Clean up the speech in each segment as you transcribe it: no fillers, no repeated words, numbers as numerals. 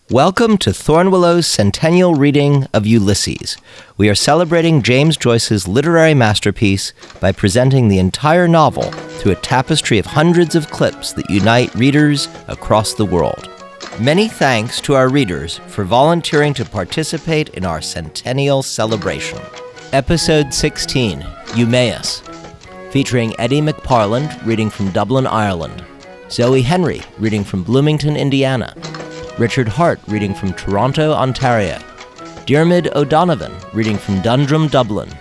Welcome to Thornwillow's Centennial reading of Ulysses. We are celebrating James Joyce's literary masterpiece by presenting the entire novel through a tapestry of hundreds of clips that unite readers across the world. Many thanks to our readers for volunteering to participate in our Centennial celebration. Episode 16, Eumaeus, featuring Eddie McParland reading from Dublin, Ireland, Zoe Henry reading from Bloomington, Indiana, Richard Harte reading from Toronto, Ontario, Diarmuid O'Donovan reading from Dundrum, Dublin,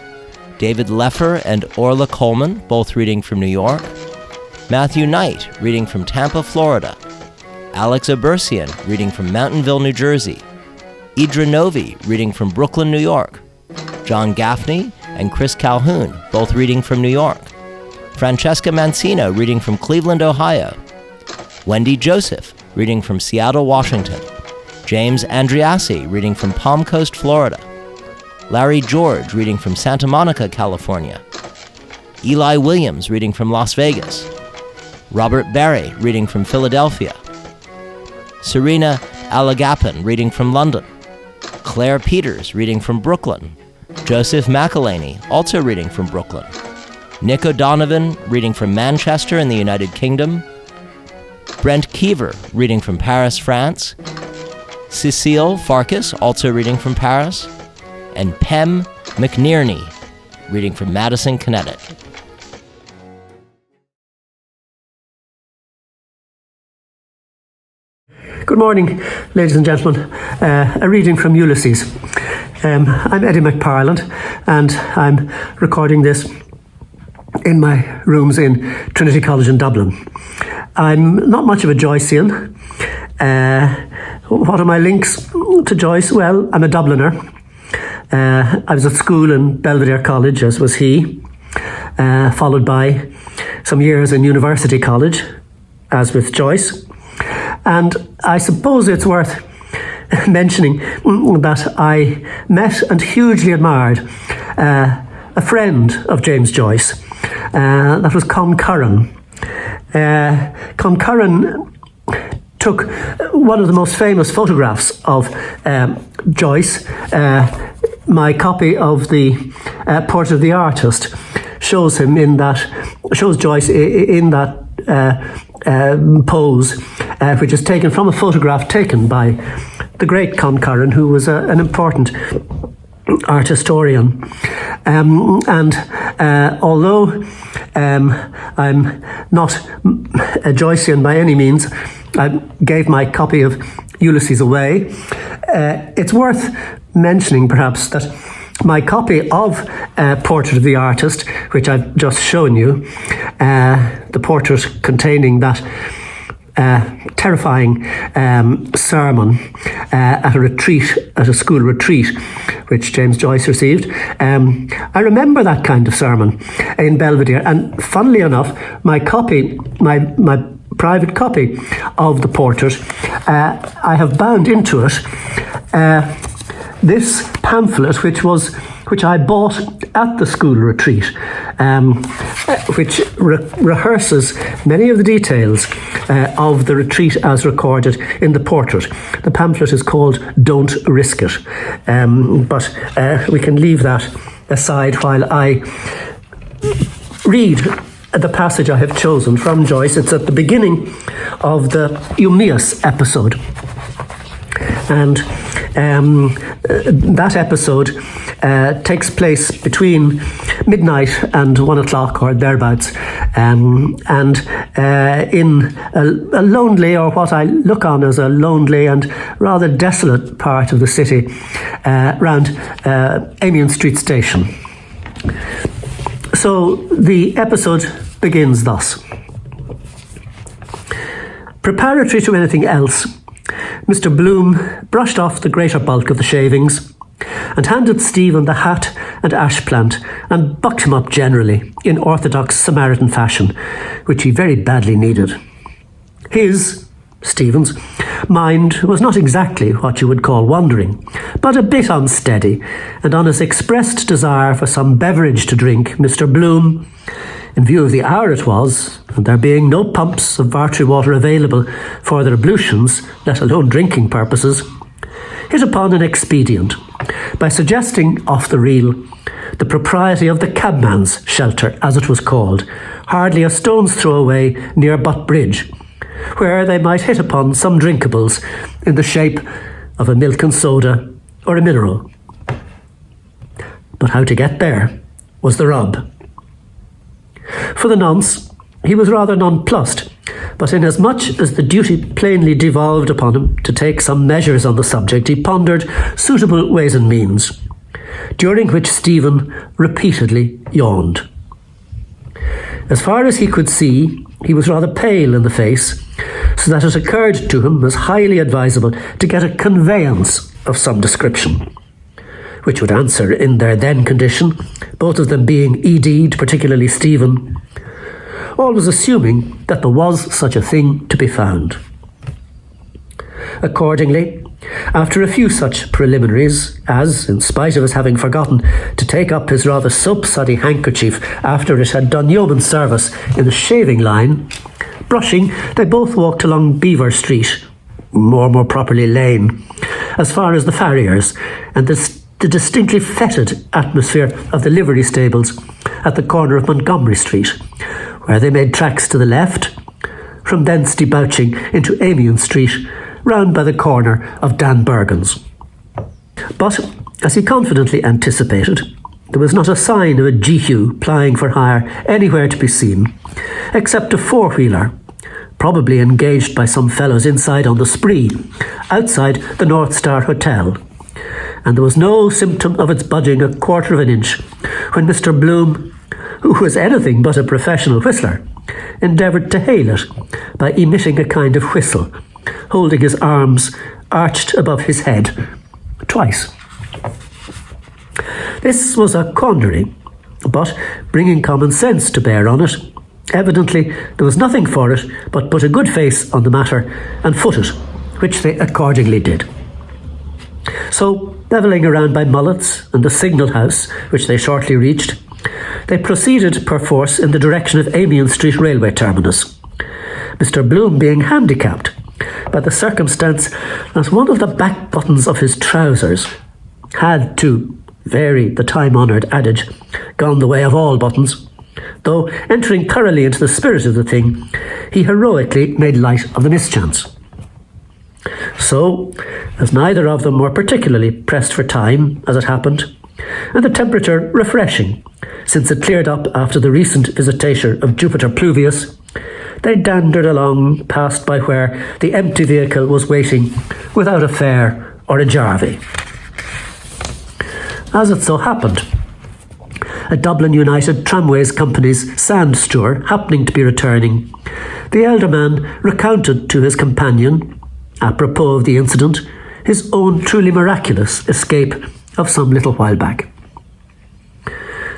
David Lefer and Orla Coleman both reading from New York, Matthew Knight reading from Tampa, Florida, Alex Obercian reading from Mountainville, New Jersey, Idra Novey reading from Brooklyn, New York, John Gaffney and Chris Calhoun both reading from New York, Francesca Mancino reading from Cleveland, Ohio, Wendy Joseph reading from Seattle, Washington, James Andreassi reading from Palm Coast, Florida, Larry George reading from Santa Monica, California, Eli Williams reading from Las Vegas, Robert Barry reading from Philadelphia, Serena Alagappan reading from London, Clare Peeters reading from Brooklyn, Joseph McElhany also reading from Brooklyn, Nick O'Donovan reading from Manchester in the United Kingdom, Brent Keever reading from Paris, France, Cecile Farkas also reading from Paris, and Pem McNerney reading from Madison, Connecticut. Good morning, ladies and gentlemen. A reading from Ulysses. I'm Eddie McParland, and I'm recording this in my rooms in Trinity College in Dublin. I'm not much of a Joycean. What are my links to Joyce? Well, I'm a Dubliner. I was at school in Belvedere College, as was he, followed by some years in University College, as with Joyce. And I suppose it's worth mentioning that I met and hugely admired a friend of James Joyce. That was Con Curran. Con Curran took one of the most famous photographs of Joyce. My copy of the Portrait of the Artist shows Joyce in that pose, which is taken from a photograph taken by the great Con Curran, who was an important art historian. Although I'm not a Joycean by any means, I gave my copy of Ulysses away. It's worth mentioning perhaps that my copy of Portrait of the Artist, which I've just shown you, the portrait containing that terrifying sermon at a school retreat, which James Joyce received. I remember that kind of sermon in Belvedere, and funnily enough, my private copy of the portrait, I have bound into it this pamphlet, which I bought at the school retreat, which rehearses many of the details of the retreat as recorded in the portrait. The pamphlet is called Don't Risk It, but we can leave that aside while I read the passage I have chosen from Joyce. It's at the beginning of the Eumaeus episode, and that episode takes place between midnight and 1 o'clock or thereabouts, and in a lonely, or what I look on as a lonely and rather desolate part of the city, round Amiens Street Station. So the episode begins thus. Preparatory to anything else, Mr. Bloom brushed off the greater bulk of the shavings and handed Stephen the hat and ash plant and bucked him up generally in orthodox Samaritan fashion, which he very badly needed. His, Stephen's, mind was not exactly what you would call wandering, but a bit unsteady, and on his expressed desire for some beverage to drink, Mr. Bloom, In view of the hour it was, and there being no pumps of Vartry water available for their ablutions, let alone drinking purposes, hit upon an expedient by suggesting off the reel the propriety of the cabman's shelter, as it was called, hardly a stone's throw away near Butt Bridge, where they might hit upon some drinkables in the shape of a milk and soda or a mineral. But how to get there was the rub. For the nonce, he was rather nonplussed, but inasmuch as the duty plainly devolved upon him to take some measures on the subject, he pondered suitable ways and means, during which Stephen repeatedly yawned. As far as he could see, he was rather pale in the face, so that it occurred to him as highly advisable to get a conveyance of some description, which would answer in their then condition, both of them being ED'd, particularly Stephen, always assuming that there was such a thing to be found. Accordingly, after a few such preliminaries, as, in spite of his having forgotten to take up his rather soap-suddy handkerchief after it had done yeoman service in the shaving line, brushing, they both walked along Beaver Street, more properly Lane, as far as the farrier's, and the distinctly fetid atmosphere of the livery stables at the corner of Montgomery Street, where they made tracks to the left, from thence debouching into Amiens Street, round by the corner of Dan Bergen's. But, as he confidently anticipated, there was not a sign of a GQ plying for hire anywhere to be seen, except a four-wheeler, probably engaged by some fellows inside on the spree, outside the North Star Hotel, and there was no symptom of its budging a quarter of an inch when Mr. Bloom, who was anything but a professional whistler, endeavoured to hail it by emitting a kind of whistle, holding his arms arched above his head twice. This was a quandary, but bringing common sense to bear on it, evidently there was nothing for it but put a good face on the matter and foot it, which they accordingly did. So, levelling around by Mullet's and the Signal House, which they shortly reached, they proceeded perforce in the direction of Amiens Street railway terminus, Mr. Bloom being handicapped by the circumstance that one of the back buttons of his trousers had, to vary the time-honoured adage, gone the way of all buttons, though entering thoroughly into the spirit of the thing, he heroically made light of the mischance. So, as neither of them were particularly pressed for time, as it happened, and the temperature refreshing, since it cleared up after the recent visitation of Jupiter Pluvius, they dandered along past by where the empty vehicle was waiting without a fare or a jarvey. As it so happened, a Dublin United Tramways Company's sand steward happening to be returning, the elder man recounted to his companion, apropos of the incident, his own truly miraculous escape of some little while back.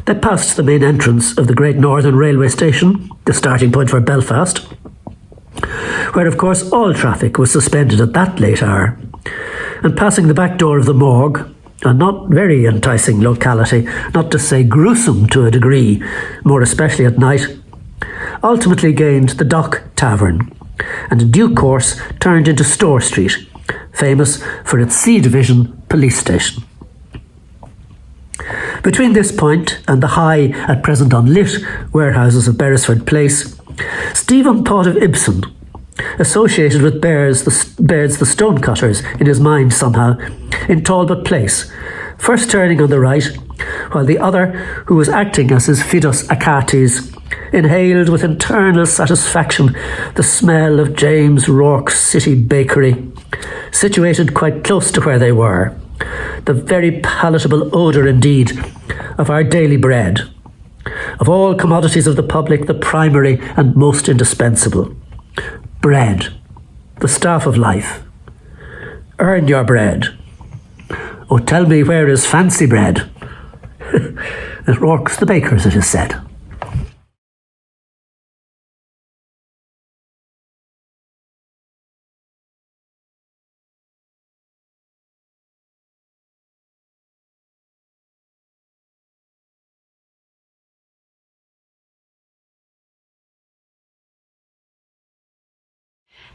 They passed the main entrance of the Great Northern Railway Station, the starting point for Belfast, where of course all traffic was suspended at that late hour, and passing the back door of the morgue, a not very enticing locality, not to say gruesome to a degree, more especially at night, ultimately gained the Dock Tavern, and in due course turned into Store Street, famous for its C Division police station. Between this point and the high, at present unlit, warehouses of Beresford Place, Stephen thought of Ibsen, associated with Baird's the Stonecutters in his mind somehow, in Talbot Place, first turning on the right, while the other, who was acting as his Fidus Achates, inhaled with internal satisfaction the smell of James Rourke's City Bakery, situated quite close to where they were, the very palatable odour indeed of our daily bread, of all commodities of the public the primary and most indispensable. Bread, the staff of life. Earn your bread. Oh, tell me where is fancy bread? At Rourke's the baker's, it is said.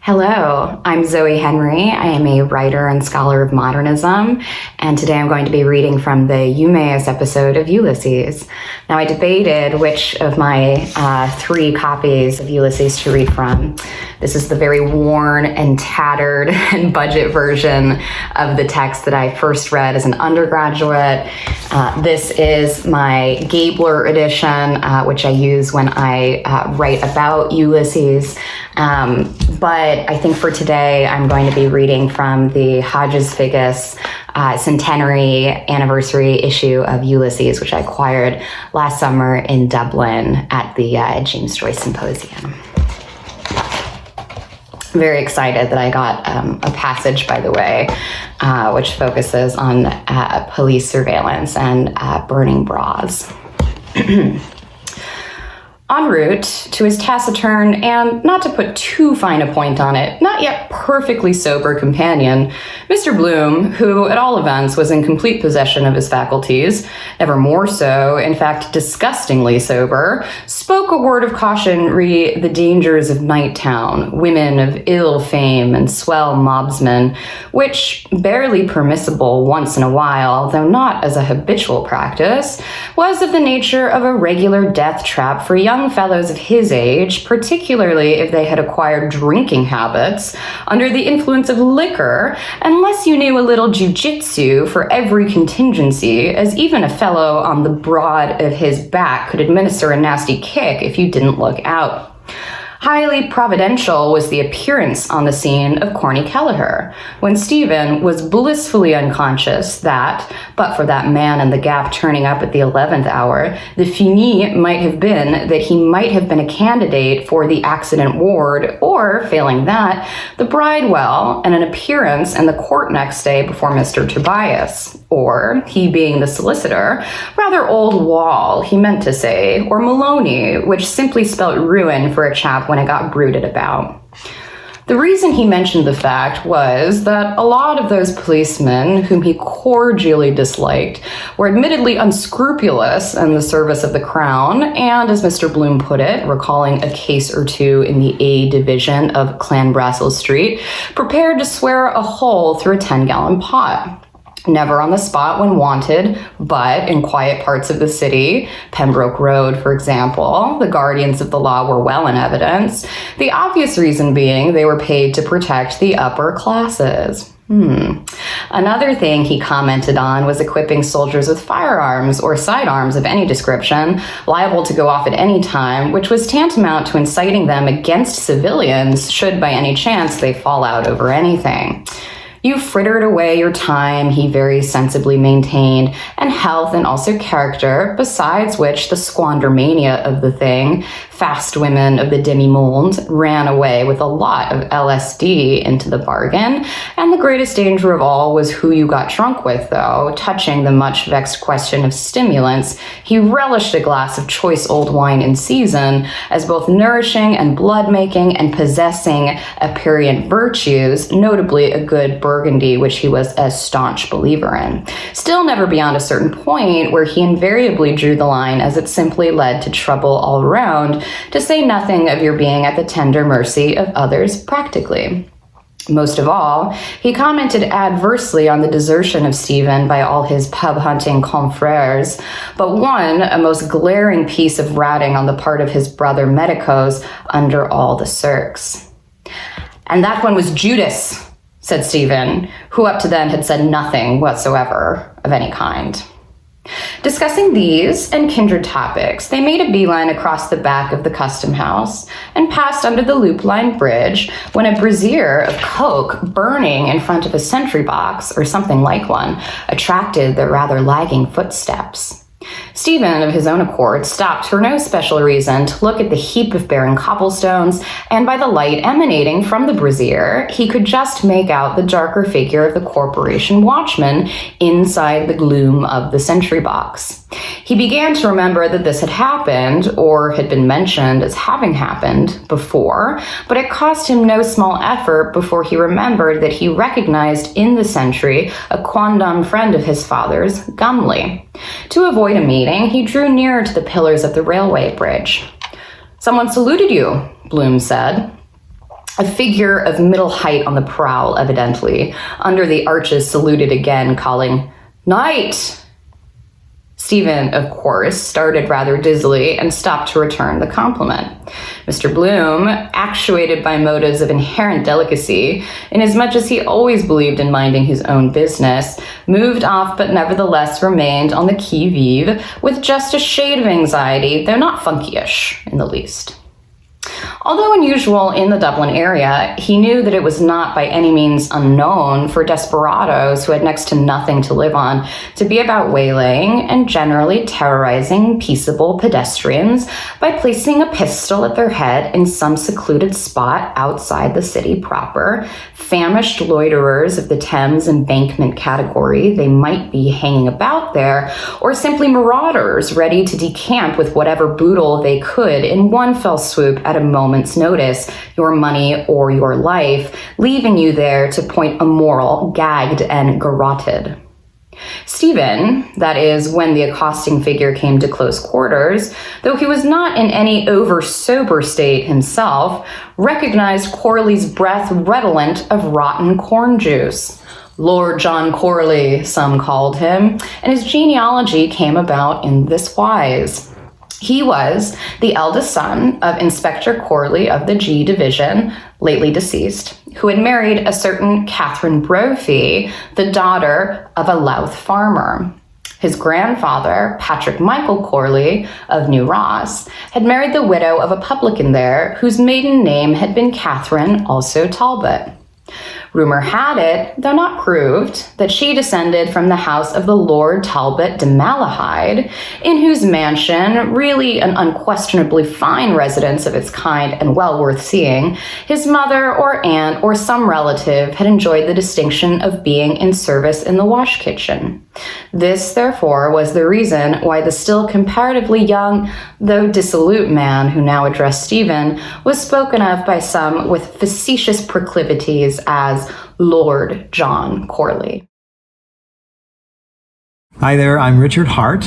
Hello, I'm Zoe Henry. I am a writer and scholar of modernism, and today I'm going to be reading from the Eumaeus episode of Ulysses. Now, I debated which of my 3 copies of Ulysses to read from. This is the very worn and tattered and budget version of the text that I first read as an undergraduate. This is my Gabler edition, which I use when I write about Ulysses. But I think for today, I'm going to be reading from the Hodges Figgis centenary anniversary issue of Ulysses, which I acquired last summer in Dublin at the James Joyce Symposium. I'm very excited that I got a passage, by the way, which focuses on police surveillance and burning bras. En route to his taciturn and, not to put too fine a point on it, not yet perfectly sober companion, Mr. Bloom, who at all events was in complete possession of his faculties, ever more so, in fact disgustingly sober, spoke a word of caution re the dangers of night town, women of ill fame and swell mobsmen, which, barely permissible once in a while, though not as a habitual practice, was of the nature of a regular death trap for young fellows of his age, particularly if they had acquired drinking habits under the influence of liquor, unless you knew a little jujitsu for every contingency, as even a fellow on the broad of his back could administer a nasty kick if you didn't look out. Highly providential was the appearance on the scene of Corny Kelleher, when Stephen was blissfully unconscious that, but for that man in the gap turning up at the 11th hour, the fini might have been that he might have been a candidate for the accident ward, or, failing that, the bridewell and an appearance in the court next day before Mr. Tobias, or, he being the solicitor, rather old Wall, he meant to say, or Maloney, which simply spelt ruin for a chap when it got brooded about. The reason he mentioned the fact was that a lot of those policemen whom he cordially disliked were admittedly unscrupulous in the service of the crown, and, as Mr. Bloom put it, recalling a case or two in the A division of Clanbrassil Street, prepared to swear a hole through a 10-gallon pot. Never on the spot when wanted, but in quiet parts of the city, Pembroke Road, for example, the guardians of the law were well in evidence, the obvious reason being they were paid to protect the upper classes. Another thing he commented on was equipping soldiers with firearms or sidearms of any description, liable to go off at any time, which was tantamount to inciting them against civilians should by any chance they fall out over anything. You frittered away your time, he very sensibly maintained, and health and also character, besides which the squandermania of the thing, fast women of the demi-monde, ran away with a lot of LSD into the bargain, and the greatest danger of all was who you got drunk with, though. Touching the much vexed question of stimulants, he relished a glass of choice old wine in season as both nourishing and blood-making and possessing aperient virtues, notably a good Burgundy, which he was a staunch believer in. Still never beyond a certain point where he invariably drew the line as it simply led to trouble all around, to say nothing of your being at the tender mercy of others practically. Most of all, he commented adversely on the desertion of Stephen by all his pub-hunting confrères, but one, a most glaring piece of ratting on the part of his brother medicos under all the cirques. "And that one was Judas," said Stephen, who up to then had said nothing whatsoever of any kind. Discussing these and kindred topics, they made a beeline across the back of the custom house and passed under the loop line bridge when a brazier of coke burning in front of a sentry box, or something like one, attracted their rather lagging footsteps. Stephen, of his own accord, stopped for no special reason to look at the heap of barren cobblestones, and by the light emanating from the brazier, he could just make out the darker figure of the corporation watchman inside the gloom of the sentry box. He began to remember that this had happened, or had been mentioned as having happened, before, but it cost him no small effort before he remembered that he recognized in the sentry a quondam friend of his father's, Gumley. To avoid a meeting, he drew nearer to the pillars of the railway bridge. "Someone saluted you," Bloom said. A figure of middle height on the prowl, evidently. Under the arches saluted again, calling, "Knight!" Stephen, of course, started rather dizzily and stopped to return the compliment. Mr. Bloom, actuated by motives of inherent delicacy, inasmuch as he always believed in minding his own business, moved off but nevertheless remained on the qui-vive with just a shade of anxiety, though not funkyish in the least. Although unusual in the Dublin area, he knew that it was not by any means unknown for desperadoes who had next to nothing to live on to be about waylaying and generally terrorizing peaceable pedestrians by placing a pistol at their head in some secluded spot outside the city proper. Famished loiterers of the Thames embankment category, they might be hanging about there, or simply marauders ready to decamp with whatever boodle they could in one fell swoop at a moment's notice, your money or your life, leaving you there to point a moral, gagged and garroted. Stephen, that is, when the accosting figure came to close quarters, though he was not in any over-sober state himself, recognized Corley's breath redolent of rotten corn juice. Lord John Corley, some called him, and his genealogy came about in this wise. He was the eldest son of Inspector Corley of the G Division, lately deceased, who had married a certain Catherine Brophy, the daughter of a Louth farmer. His grandfather, Patrick Michael Corley of New Ross, had married the widow of a publican there, whose maiden name had been Catherine, also Talbot. Rumor had it, though not proved, that she descended from the house of the Lord Talbot de Malahide, in whose mansion, really an unquestionably fine residence of its kind and well worth seeing, his mother or aunt or some relative had enjoyed the distinction of being in service in the wash kitchen. This, therefore, was the reason why the still comparatively young, though dissolute man who now addressed Stephen was spoken of by some with facetious proclivities as Lord John Corley. Hi there, I'm Richard Harte.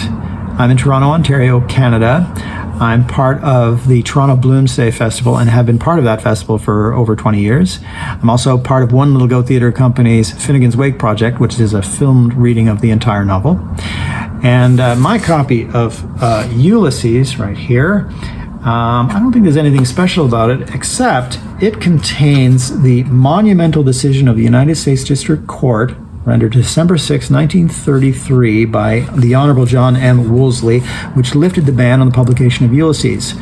I'm in Toronto, Ontario, Canada. I'm part of the Toronto Bloomsyear Festival and have been part of that festival for over 20 years. I'm also part of One Little Goat Theatre Company's Finnegan's Wake project, which is a filmed reading of the entire novel. And my copy of Ulysses right here, I don't think there's anything special about it, except it contains the monumental decision of the United States District Court rendered December 6, 1933 by the Honorable John M. Wolseley, which lifted the ban on the publication of Ulysses,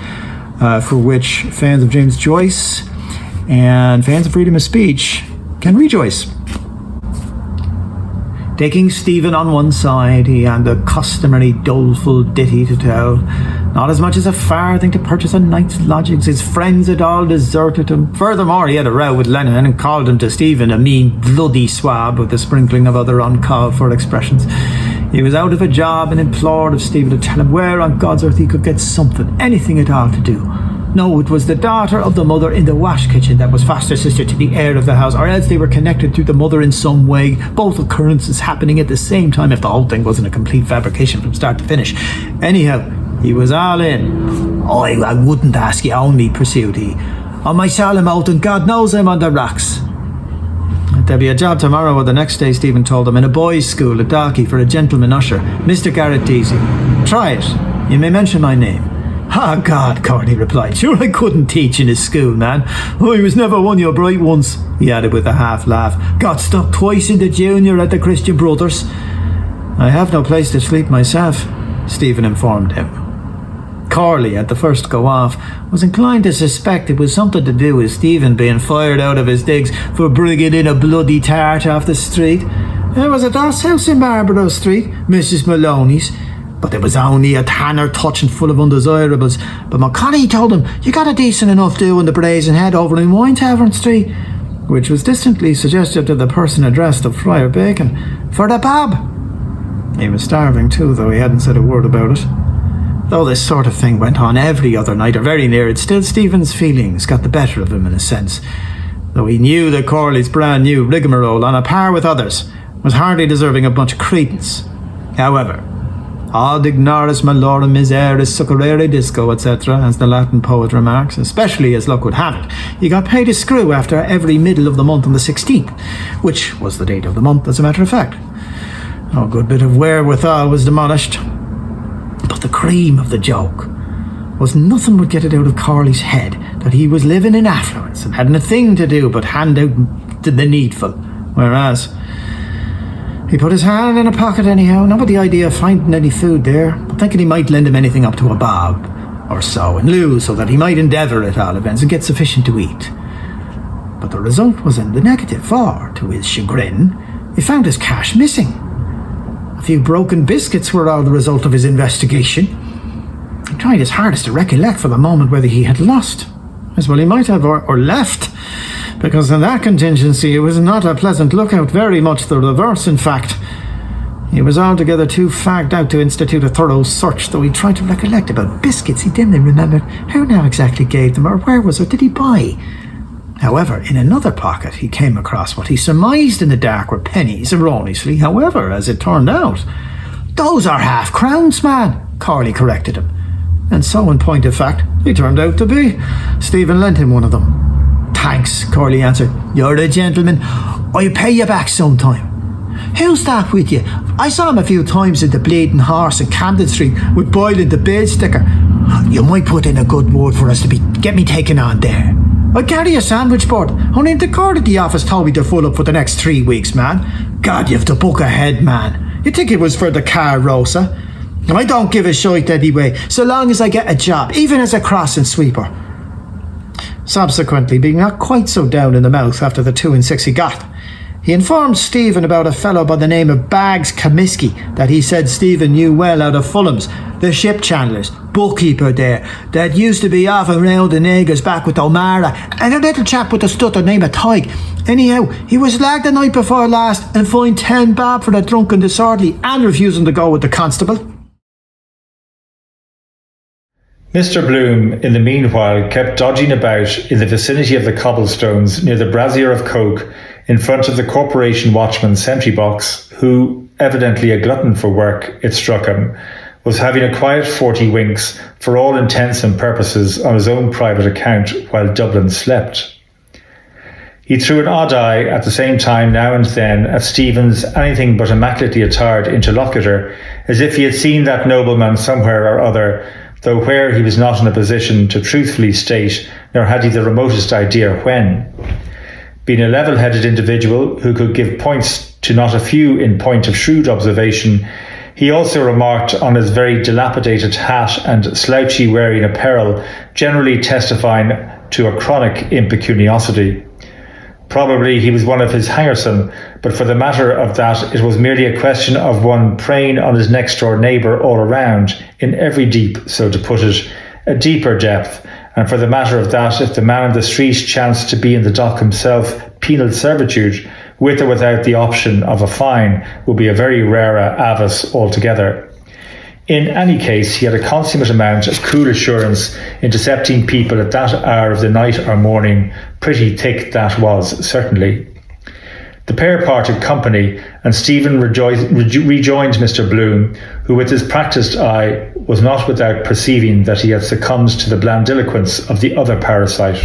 for which fans of James Joyce and fans of freedom of speech can rejoice. Taking Stephen on one side, he had the customary doleful ditty to tell. Not as much as a farthing to purchase a night's lodgings. His friends had all deserted him. Furthermore, he had a row with Lennon and called him to Stephen a mean, bloody swab, with a sprinkling of other uncalled for expressions. He was out of a job and implored of Stephen to tell him where on God's earth he could get something, anything at all to do. No, it was the daughter of the mother in the wash kitchen that was foster sister to the heir of the house, or else they were connected through the mother in some way, both occurrences happening at the same time, if the whole thing wasn't a complete fabrication from start to finish. Anyhow, he was all in. I wouldn't ask you only, pursued he. On my solemn oath, and God knows I'm on the rocks. There'll be a job tomorrow or the next day, Stephen told him, in a boys' school at Dalkey for a gentleman usher, Mr. Garrett Deasy. Try it. You may mention my name. Ah, God, Corley replied. Sure, I couldn't teach in his school, man. I was never one of your bright ones, he added with a half laugh. Got stuck twice in the junior at the Christian Brothers. I have no place to sleep myself, Stephen informed him. Corley, at the first go off, was inclined to suspect it was something to do with Stephen being fired out of his digs for bringing in a bloody tart off the street. There was a doss house in Marlborough Street, Mrs. Maloney's, but there was only a tanner touching full of undesirables. But McElhany told him, you got a decent enough do in the Brazen Head over in Wine Tavern Street, which was distantly suggestive to the person addressed of Friar Bacon, for the bob. He was starving too, though he hadn't said a word about it. Though this sort of thing went on every other night, or very near it, still Stephen's feelings got the better of him in a sense. Though he knew that Corley's brand new rigmarole, on a par with others, was hardly deserving of much credence. However, Ad ignoris malorum miseris succurrere disco, etc., as the Latin poet remarks, especially as luck would have it. He got paid a screw after every middle of the month on the 16th, which was the date of the month, as a matter of fact. A good bit of wherewithal was demolished. But the cream of the joke was nothing would get it out of Corley's head that he was living in affluence and hadn't a thing to do but hand out the needful, whereas he put his hand in a pocket anyhow, not with the idea of finding any food there, but thinking he might lend him anything up to a bob or so in lieu, so that he might endeavour at all events and get sufficient to eat. But the result was in the negative, for, to his chagrin, he found his cash missing. A few broken biscuits were all the result of his investigation. He tried his hardest to recollect for the moment whether he had lost, as well he might have, or left, because in that contingency it was not a pleasant lookout, very much the reverse, in fact. He was altogether too fagged out to institute a thorough search, though he tried to recollect about biscuits. He dimly remembered who now exactly gave them, or where was, or did he buy. However, in another pocket he came across what he surmised in the dark were pennies, erroneously, however, as it turned out. "Those are half-crowns, man," Corley corrected him. And so, in point of fact, he turned out to be. Stephen lent him one of them. "Thanks," Corley answered. "You're a gentleman. I'll pay you back sometime." "Who's that with you? I saw him a few times at the Bleeding Horse in Camden Street with Boylan the bed sticker. You might put in a good word for us to get me taken on there. I'll carry a sandwich board. Only the card at the office told me to full up for the next 3 weeks, man. God, you've to book ahead, man. You'd think it was for the car, Rosa. I don't give a shite anyway, so long as I get a job, even as a crossing sweeper." Subsequently, being not quite so down in the mouth after the 2 and 6 he got, he informed Stephen about a fellow by the name of Baggs Comiskey that he said Stephen knew well out of Fulham's, the ship chandler's bookkeeper there, that used to be off around the Negus back with O'Mara, and a little chap with a stutter named of Tig. Anyhow, he was lagged the night before last and fined 10 bob for the drunken disorderly and refusing to go with the constable. Mr. Bloom, in the meanwhile, kept dodging about in the vicinity of the cobblestones near the brazier of coke in front of the corporation watchman's sentry box, who, evidently a glutton for work, it struck him, was having a quiet 40 winks for all intents and purposes on his own private account while Dublin slept. He threw an odd eye at the same time now and then at Stephen's anything but immaculately attired interlocutor, as if he had seen that nobleman somewhere or other, though where he was not in a position to truthfully state, nor had he the remotest idea when. Being a level-headed individual who could give points to not a few in point of shrewd observation, he also remarked on his very dilapidated hat and slouchy wearing apparel, generally testifying to a chronic impecuniosity. Probably he was one of his hangersome, but for the matter of that, it was merely a question of one preying on his next-door neighbour all around, in every deep, so to put it, a deeper depth, and for the matter of that, if the man in the street chanced to be in the dock himself, penal servitude, with or without the option of a fine, would be a very rara avis altogether. In any case, he had a consummate amount of cool assurance, intercepting people at that hour of the night or morning. Pretty thick that was, certainly. The pair parted company, and Stephen rejoined Mr. Bloom, who with his practised eye was not without perceiving that he had succumbed to the blandiloquence of the other parasite.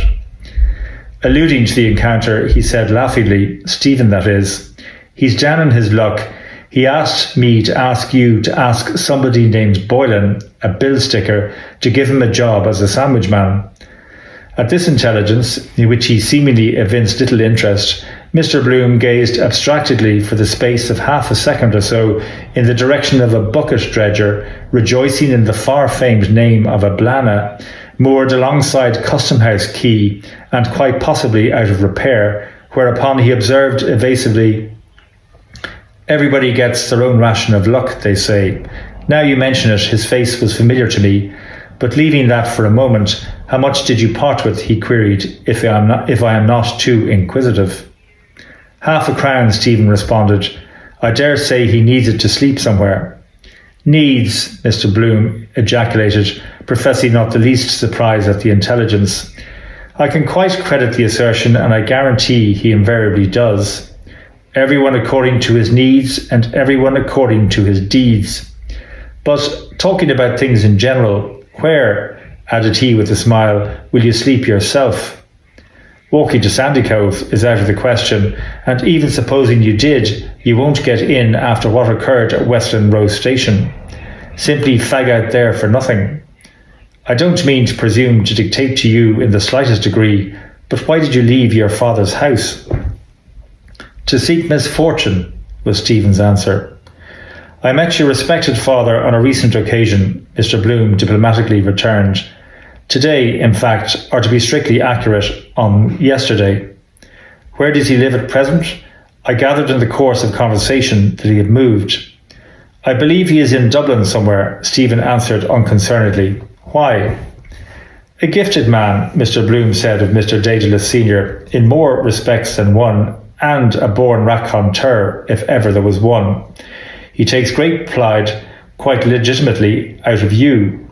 Alluding to the encounter, he said laughingly, Stephen that is, "He's down on his luck. He asked me to ask you to ask somebody named Boylan, a bill sticker, to give him a job as a sandwich man." At this intelligence, in which he seemingly evinced little interest, Mr. Bloom gazed abstractedly for the space of half a second or so in the direction of a bucket dredger, rejoicing in the far-famed name of a Blana, moored alongside Custom House Quay and quite possibly out of repair, whereupon he observed evasively, "Everybody gets their own ration of luck, they say. Now you mention it, his face was familiar to me. But leaving that for a moment, how much did you part with?" he queried, if I am not too inquisitive. "Half a crown," Stephen responded. "I dare say he needs it to sleep somewhere." "Needs," Mr. Bloom ejaculated, professing not the least surprise at the intelligence. "I can quite credit the assertion, and I guarantee he invariably does. Everyone according to his needs, and everyone according to his deeds. But talking about things in general, where, added he with a smile, will you sleep yourself? Walking to Sandycove is out of the question, and even supposing you did, you won't get in after what occurred at Westland Row Station. Simply fag out there for nothing. I don't mean to presume to dictate to you in the slightest degree, but why did you leave your father's house? To seek misfortune, was Stephen's answer. I met your respected father on a recent occasion, Mr. Bloom diplomatically returned. Today, in fact, or to be strictly accurate, on yesterday. Where does he live at present? I gathered in the course of conversation that he had moved. I believe he is in Dublin somewhere, Stephen answered unconcernedly. Why? A gifted man, Mr. Bloom said of Mr. Daedalus Sr., in more respects than one, and a born raconteur, if ever there was one. He takes great pride, quite legitimately, out of you.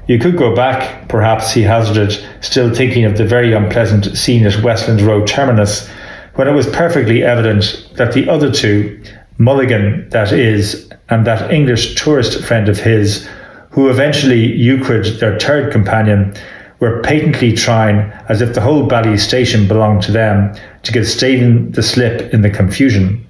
You could go back, perhaps, he hazarded, still thinking of the very unpleasant scene at Westland Row Terminus, when it was perfectly evident that the other two, Mulligan, that is, and that English tourist friend of his, who eventually Euclid, their third companion, were patently trying, as if the whole Bally station belonged to them, to give Stephen the slip in the confusion.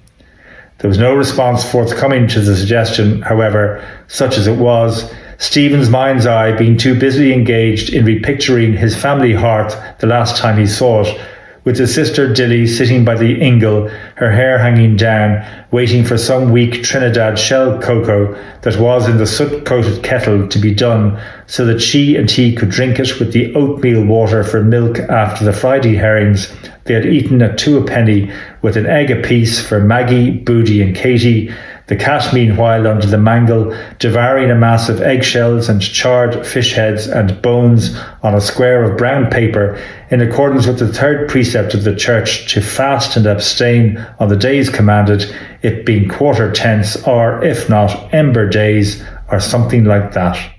There was no response forthcoming to the suggestion, however, such as it was, Stephen's mind's eye being too busily engaged in repicturing his family hearth the last time he saw it, with his sister Dilly sitting by the ingle, her hair hanging down, waiting for some weak Trinidad shell cocoa that was in the soot-coated kettle to be done, so that she and he could drink it with the oatmeal water for milk after the Friday herrings they had eaten at 2 a penny, with an egg apiece for Maggie, Boody and Katie, the cat meanwhile under the mangle, devouring a mass of eggshells and charred fish heads and bones on a square of brown paper, in accordance with the third precept of the church to fast and abstain on the days commanded, it being quarter tense, or, if not, ember days, or something like that.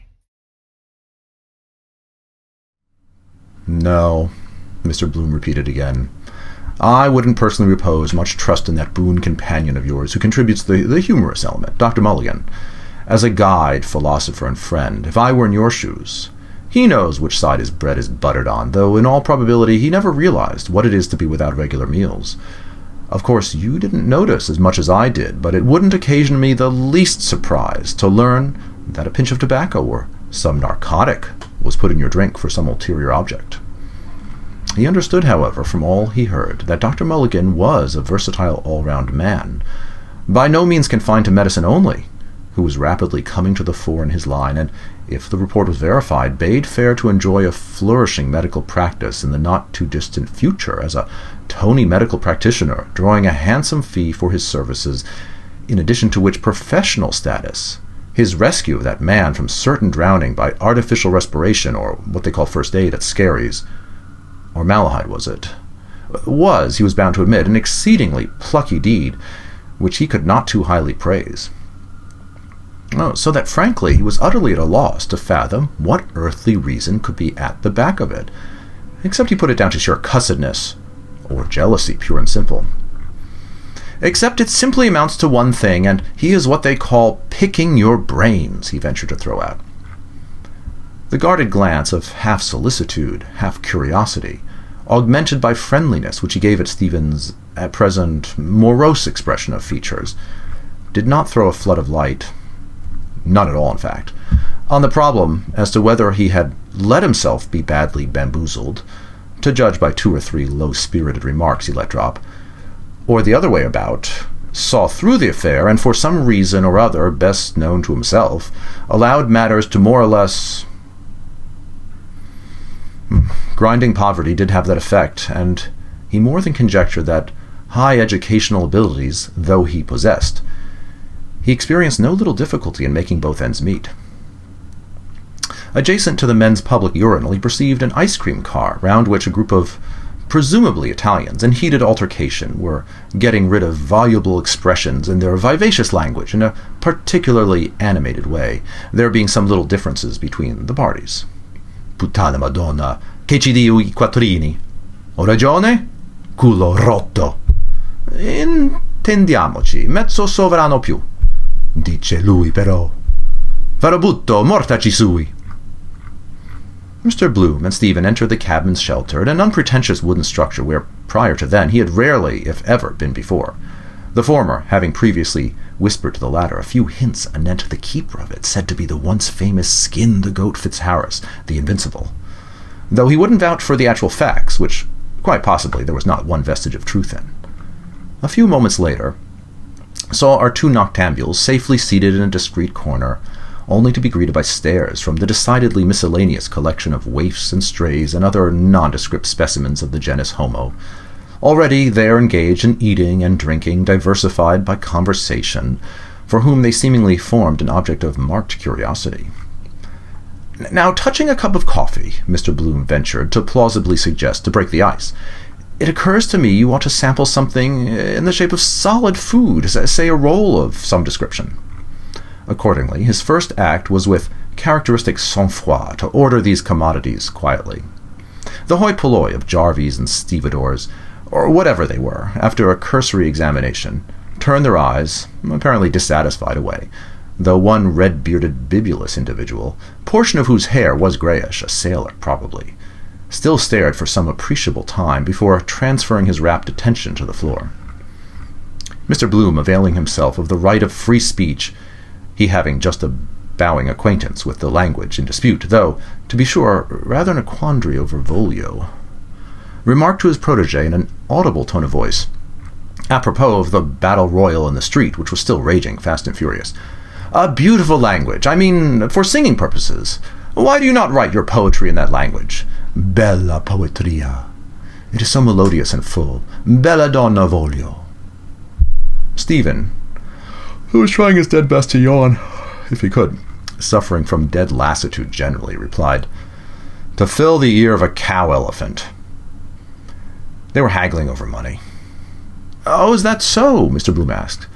No, Mr. Bloom repeated again. I wouldn't personally repose much trust in that boon companion of yours who contributes the humorous element, Dr. Mulligan. As a guide, philosopher, and friend, if I were in your shoes, he knows which side his bread is buttered on, though in all probability he never realized what it is to be without regular meals. Of course, you didn't notice as much as I did, but it wouldn't occasion me the least surprise to learn that a pinch of tobacco or some narcotic was put in your drink for some ulterior object. He understood, however, from all he heard, that Dr. Mulligan was a versatile all-round man, by no means confined to medicine only, who was rapidly coming to the fore in his line, and, if the report was verified, bade fair to enjoy a flourishing medical practice in the not-too-distant future as a Tony medical practitioner, drawing a handsome fee for his services, in addition to which professional status, his rescue of that man from certain drowning by artificial respiration, or what they call first aid at Scary's, or Malahide was it, was, he was bound to admit, an exceedingly plucky deed, which he could not too highly praise. So that, frankly, he was utterly at a loss to fathom what earthly reason could be at the back of it, except he put it down to sheer cussedness, or jealousy, pure and simple. Except it simply amounts to one thing, and he is what they call picking your brains, he ventured to throw out. The guarded glance of half solicitude, half curiosity, augmented by friendliness which he gave at Stephen's, at present, morose expression of features, did not throw a flood of light, none at all in fact, on the problem as to whether he had let himself be badly bamboozled, to judge by 2 or 3 low-spirited remarks he let drop, or the other way about, saw through the affair and for some reason or other best known to himself, allowed matters to more or less... Grinding poverty did have that effect, and he more than conjectured that, high educational abilities though he possessed, he experienced no little difficulty in making both ends meet. Adjacent to the men's public urinal he perceived an ice cream car, round which a group of presumably Italians in heated altercation were getting rid of voluble expressions in their vivacious language in a particularly animated way, there being some little differences between the parties. Puttana Madonna, che ci dio I quattrini? Ho ragione? Culo rotto. Intendiamoci, mezzo sovrano più. Dice lui però. Farabutto, mortaci sui. Mr. Bloom and Stephen entered the cabin's shelter, an unpretentious wooden structure where, prior to then, he had rarely, if ever, been before. The former, having previously whispered to the latter a few hints anent the keeper of it, said to be the once famous Skin the Goat Fitzharris, the Invincible. Though he wouldn't vouch for the actual facts, which, quite possibly, there was not one vestige of truth in. A few moments later, saw our two noctambules safely seated in a discreet corner, only to be greeted by stares from the decidedly miscellaneous collection of waifs and strays and other nondescript specimens of the genus Homo, already there engaged in eating and drinking, diversified by conversation, for whom they seemingly formed an object of marked curiosity. Now, touching a cup of coffee, Mr. Bloom ventured to plausibly suggest to break the ice. It occurs to me you ought to sample something in the shape of solid food, say a roll of some description. Accordingly, his first act was with characteristic sang-froid to order these commodities quietly. The hoi polloi of Jarvies and stevedores, or whatever they were, after a cursory examination, turned their eyes, apparently dissatisfied, away, though one red-bearded bibulous individual, portion of whose hair was greyish, a sailor probably, still stared for some appreciable time before transferring his rapt attention to the floor. Mr. Bloom, availing himself of the right of free speech, he having just a bowing acquaintance with the language in dispute, though, to be sure, rather in a quandary over Volio, remarked to his protege in an audible tone of voice, apropos of the battle royal in the street, which was still raging fast and furious, "A beautiful language, I mean, for singing purposes. Why do you not write your poetry in that language? Bella poetria. It is so melodious and full. Bella donna voglio." Stephen, who was trying his dead best to yawn, if he could, suffering from dead lassitude generally, replied, "To fill the ear of a cow-elephant." They were haggling over money. "Oh, is that so?" Mr. Bloom asked.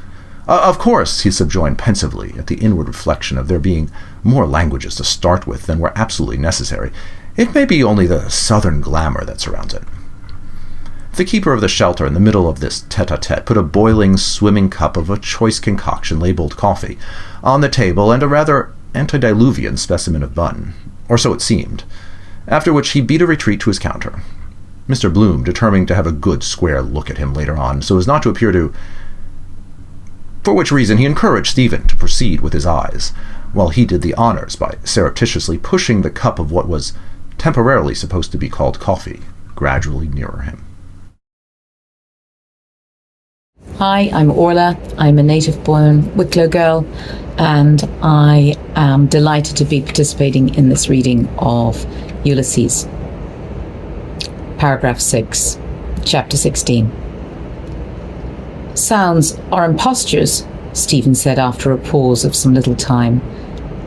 Of course," he subjoined pensively at the inward reflection of there being more languages to start with than were absolutely necessary. "It may be only the southern glamour that surrounds it." The keeper of the shelter in the middle of this tete-a-tete put a boiling, swimming cup of a choice concoction labeled coffee on the table and a rather antediluvian specimen of bun, or so it seemed, after which he beat a retreat to his counter. Mr. Bloom, determining to have a good square look at him later on, so as not to appear to... For which reason he encouraged Stephen to proceed with his eyes, while he did the honors by surreptitiously pushing the cup of what was temporarily supposed to be called coffee gradually nearer him. Hi, I'm Orla. I'm a native-born Wicklow girl, and I am delighted to be participating in this reading of Ulysses. Paragraph 6, Chapter 16. "Sounds are impostures," Stephen said after a pause of some little time.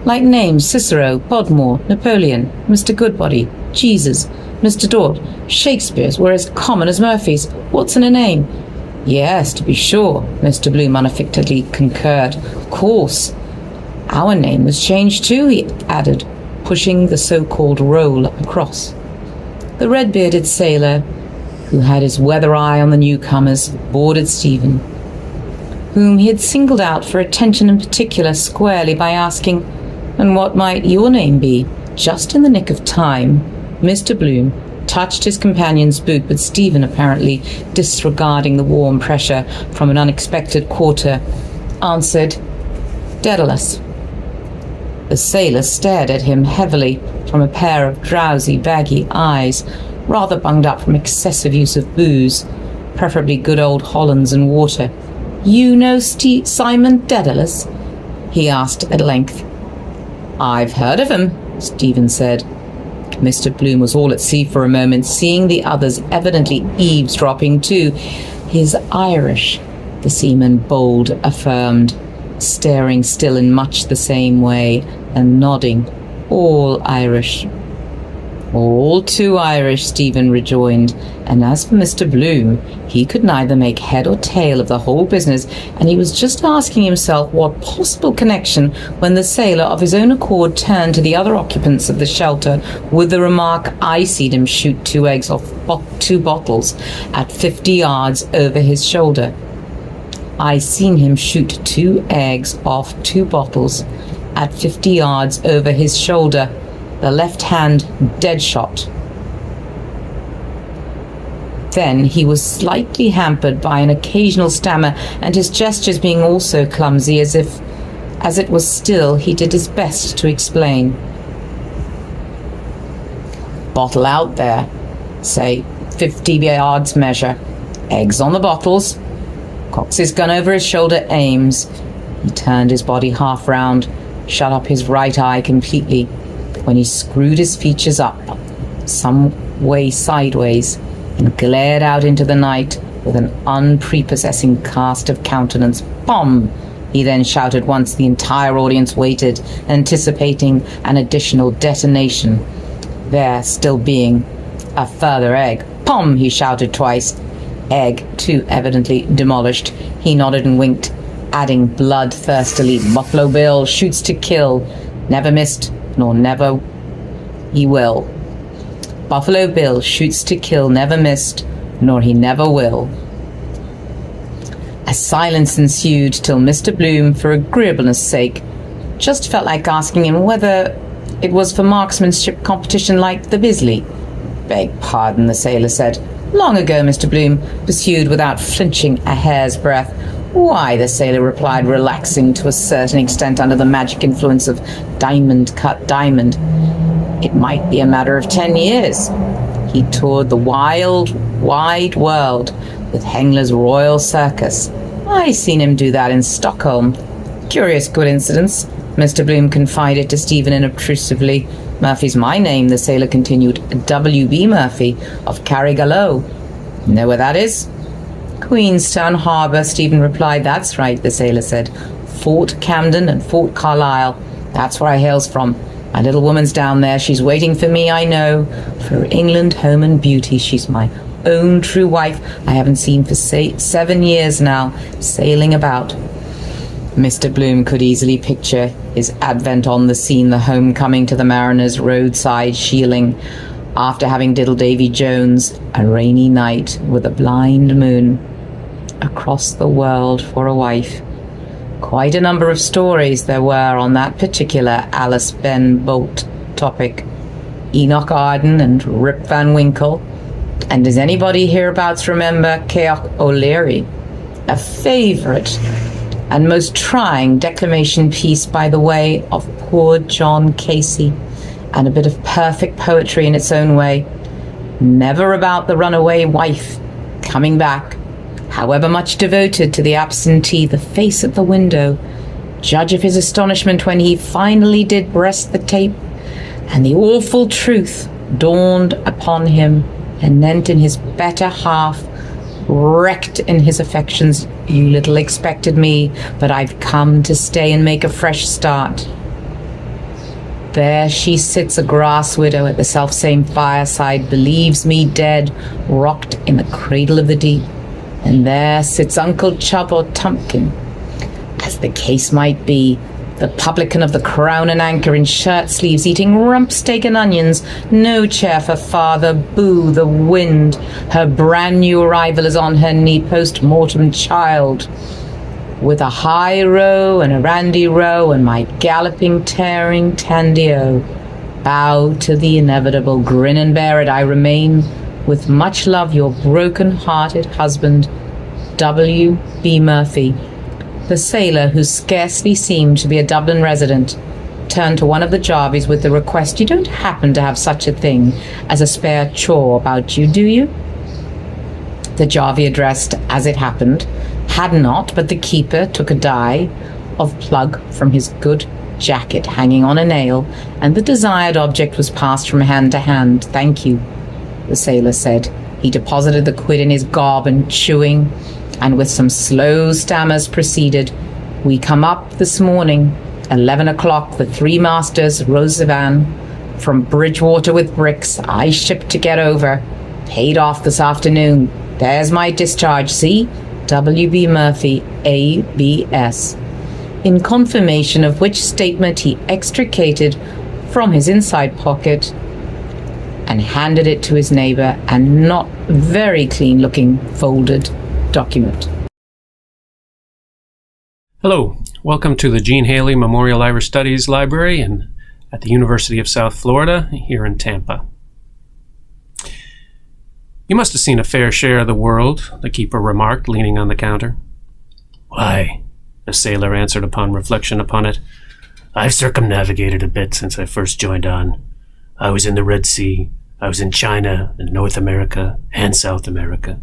"Like names Cicero, Podmore, Napoleon, Mr. Goodbody, Jesus, Mr. Dort, Shakespeare's were as common as Murphy's. What's in a name?" "Yes, to be sure," Mr. Bloom unaffectedly concurred. "Of course. Our name was changed too," he added, pushing the so-called roll across. The red-bearded sailor, who had his weather eye on the newcomers, boarded Stephen, whom he had singled out for attention in particular, squarely by asking, "And what might your name be?" Just in the nick of time, Mr. Bloom touched his companion's boot, but Stephen, apparently disregarding the warm pressure from an unexpected quarter, answered, "Daedalus." The sailor stared at him heavily from a pair of drowsy, baggy eyes, rather bunged up from excessive use of booze, preferably good old Hollands and water. "You know Simon Daedalus?" he asked at length. "I've heard of him," Stephen said. Mr. Bloom was all at sea for a moment, seeing the others evidently eavesdropping too. "He's Irish," the seaman bold affirmed, staring still in much the same way and nodding. "All Irish." "All too Irish," Stephen rejoined, and as for Mr. Bloom, he could neither make head or tail of the whole business, and he was just asking himself what possible connection when the sailor of his own accord turned to the other occupants of the shelter with the remark, "I seen him shoot 2 eggs off 2 bottles at 50 yards over his shoulder." "I seen him shoot 2 eggs off 2 bottles at 50 yards over his shoulder, the left hand dead shot. Then he was slightly hampered by an occasional stammer, and his gestures being also clumsy, as it was still, he did his best to explain. Bottle out there, say 50 yards measure. Eggs on the bottles. Cocks his gun over his shoulder, aims. He turned his body half round, shut up his right eye completely, when he screwed his features up, some way sideways, and glared out into the night with an unprepossessing cast of countenance. Bomb! He then shouted once the entire audience waited, anticipating an additional detonation. There still being a further egg. Pom! He shouted twice. Egg, too evidently demolished. He nodded and winked, adding bloodthirstily, Buffalo Bill shoots to kill. Never missed, nor never he will. Buffalo Bill shoots to kill, never missed, nor he never will. A silence ensued till Mr. Bloom, for agreeableness' sake, just felt like asking him whether it was for marksmanship competition like the Bisley. Beg pardon, the sailor said. Long ago, Mr. Bloom pursued without flinching a hair's breadth. Why, the sailor replied, relaxing to a certain extent under the magic influence of diamond-cut diamond. It might be a matter of 10 years. He toured the wide world with Hengler's Royal Circus. I seen him do that in Stockholm. Curious coincidence, Mr. Bloom confided to Stephen inobtrusively. Murphy's my name, the sailor continued. W.B. Murphy of Carrigallow. Know where that is? Queenstown Harbour, Stephen replied. That's right, the sailor said. Fort Camden and Fort Carlisle. That's where I hails from. My little woman's down there. She's waiting for me, I know. For England, home and beauty. She's my own true wife. I haven't seen for 7 years now, sailing about. Mr. Bloom could easily picture his advent on the scene, the homecoming to the mariners' roadside shieling, after having diddled Davy Jones, a rainy night with a blind moon, across the world for a wife. Quite a number of stories there were on that particular Alice Ben Bolt topic. Enoch Arden and Rip Van Winkle. And does anybody hereabouts remember Keogh O'Leary? A favourite and most trying declamation piece by the way of poor John Casey, and a bit of perfect poetry in its own way. Never about the runaway wife coming back, however much devoted to the absentee, the face at the window. Judge of his astonishment when he finally did breast the tape, and the awful truth dawned upon him, anent in his better half, wrecked in his affections. You little expected me, but I've come to stay and make a fresh start. There she sits, a grass widow, at the selfsame fireside, believes me dead, rocked in the cradle of the deep. And there sits Uncle Chubb or Tumpkin, as the case might be, the publican of the Crown and Anchor in shirt sleeves, eating rump steak and onions. No chair for father. Boo, the wind. Her brand new arrival is on her knee, post-mortem child. With a high row and a randy row and my galloping, tearing tandy-o. Bow to the inevitable, grin and bear it. I remain, with much love, your broken-hearted husband, W.B. Murphy. The sailor, who scarcely seemed to be a Dublin resident, turned to one of the Jarvies with the request, you don't happen to have such a thing as a spare chore about you, do you? The Jarvie addressed, as it happened, had not, but the keeper took a die of plug from his good jacket hanging on a nail, and the desired object was passed from hand to hand. Thank you, the sailor said. He deposited the quid in his gob and chewing, and with some slow stammers proceeded, we come up this morning, 11 o'clock, the Three Masters, Rosevan, from Bridgewater with bricks. I shipped to get over, paid off this afternoon. There's my discharge, see? W.B. Murphy, A.B.S. In confirmation of which statement he extricated from his inside pocket and handed it to his neighbour a not very clean-looking folded document. Hello, Welcome to the Gene Haley Memorial Irish Studies Library at the University of South Florida here in Tampa. You must have seen a fair share of the world, the keeper remarked, leaning on the counter. Why, the sailor answered upon reflection upon it, I've circumnavigated a bit since I first joined on. I was in the Red Sea, I was in China and North America and South America.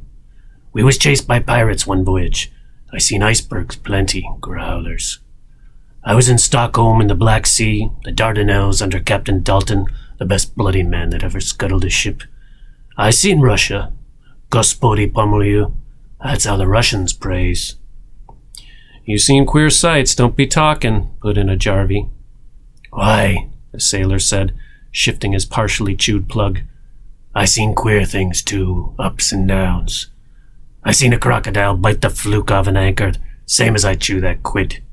We was chased by pirates one voyage. I seen icebergs plenty, growlers. I was in Stockholm in the Black Sea, the Dardanelles under Captain Dalton, the best bloody man that ever scuttled a ship. I seen Russia. Gospodi pomilyu. That's how the Russians praise. You seen queer sights, don't be talking, put in a Jarvey. Why, the sailor said, shifting his partially chewed plug. I seen queer things too, ups and downs. I seen a crocodile bite the fluke off an anchor, same as I chew that quid.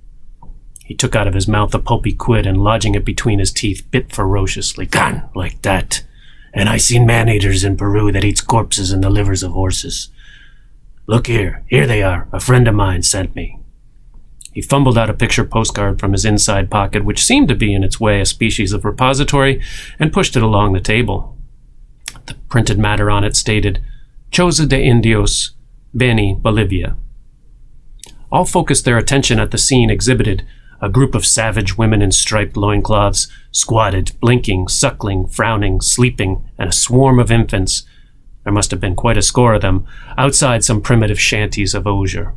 He took out of his mouth a pulpy quid and, lodging it between his teeth, bit ferociously. Gone, like that. And I seen man-eaters in Peru that eats corpses and the livers of horses. Look here they are, a friend of mine sent me. He fumbled out a picture postcard from his inside pocket, which seemed to be in its way a species of repository, and pushed it along the table. The printed matter on it stated, Choza de Indios, Beni, Bolivia. All focused their attention at the scene exhibited, a group of savage women in striped loincloths, squatted, blinking, suckling, frowning, sleeping, and a swarm of infants, there must have been quite a score of them, outside some primitive shanties of osier.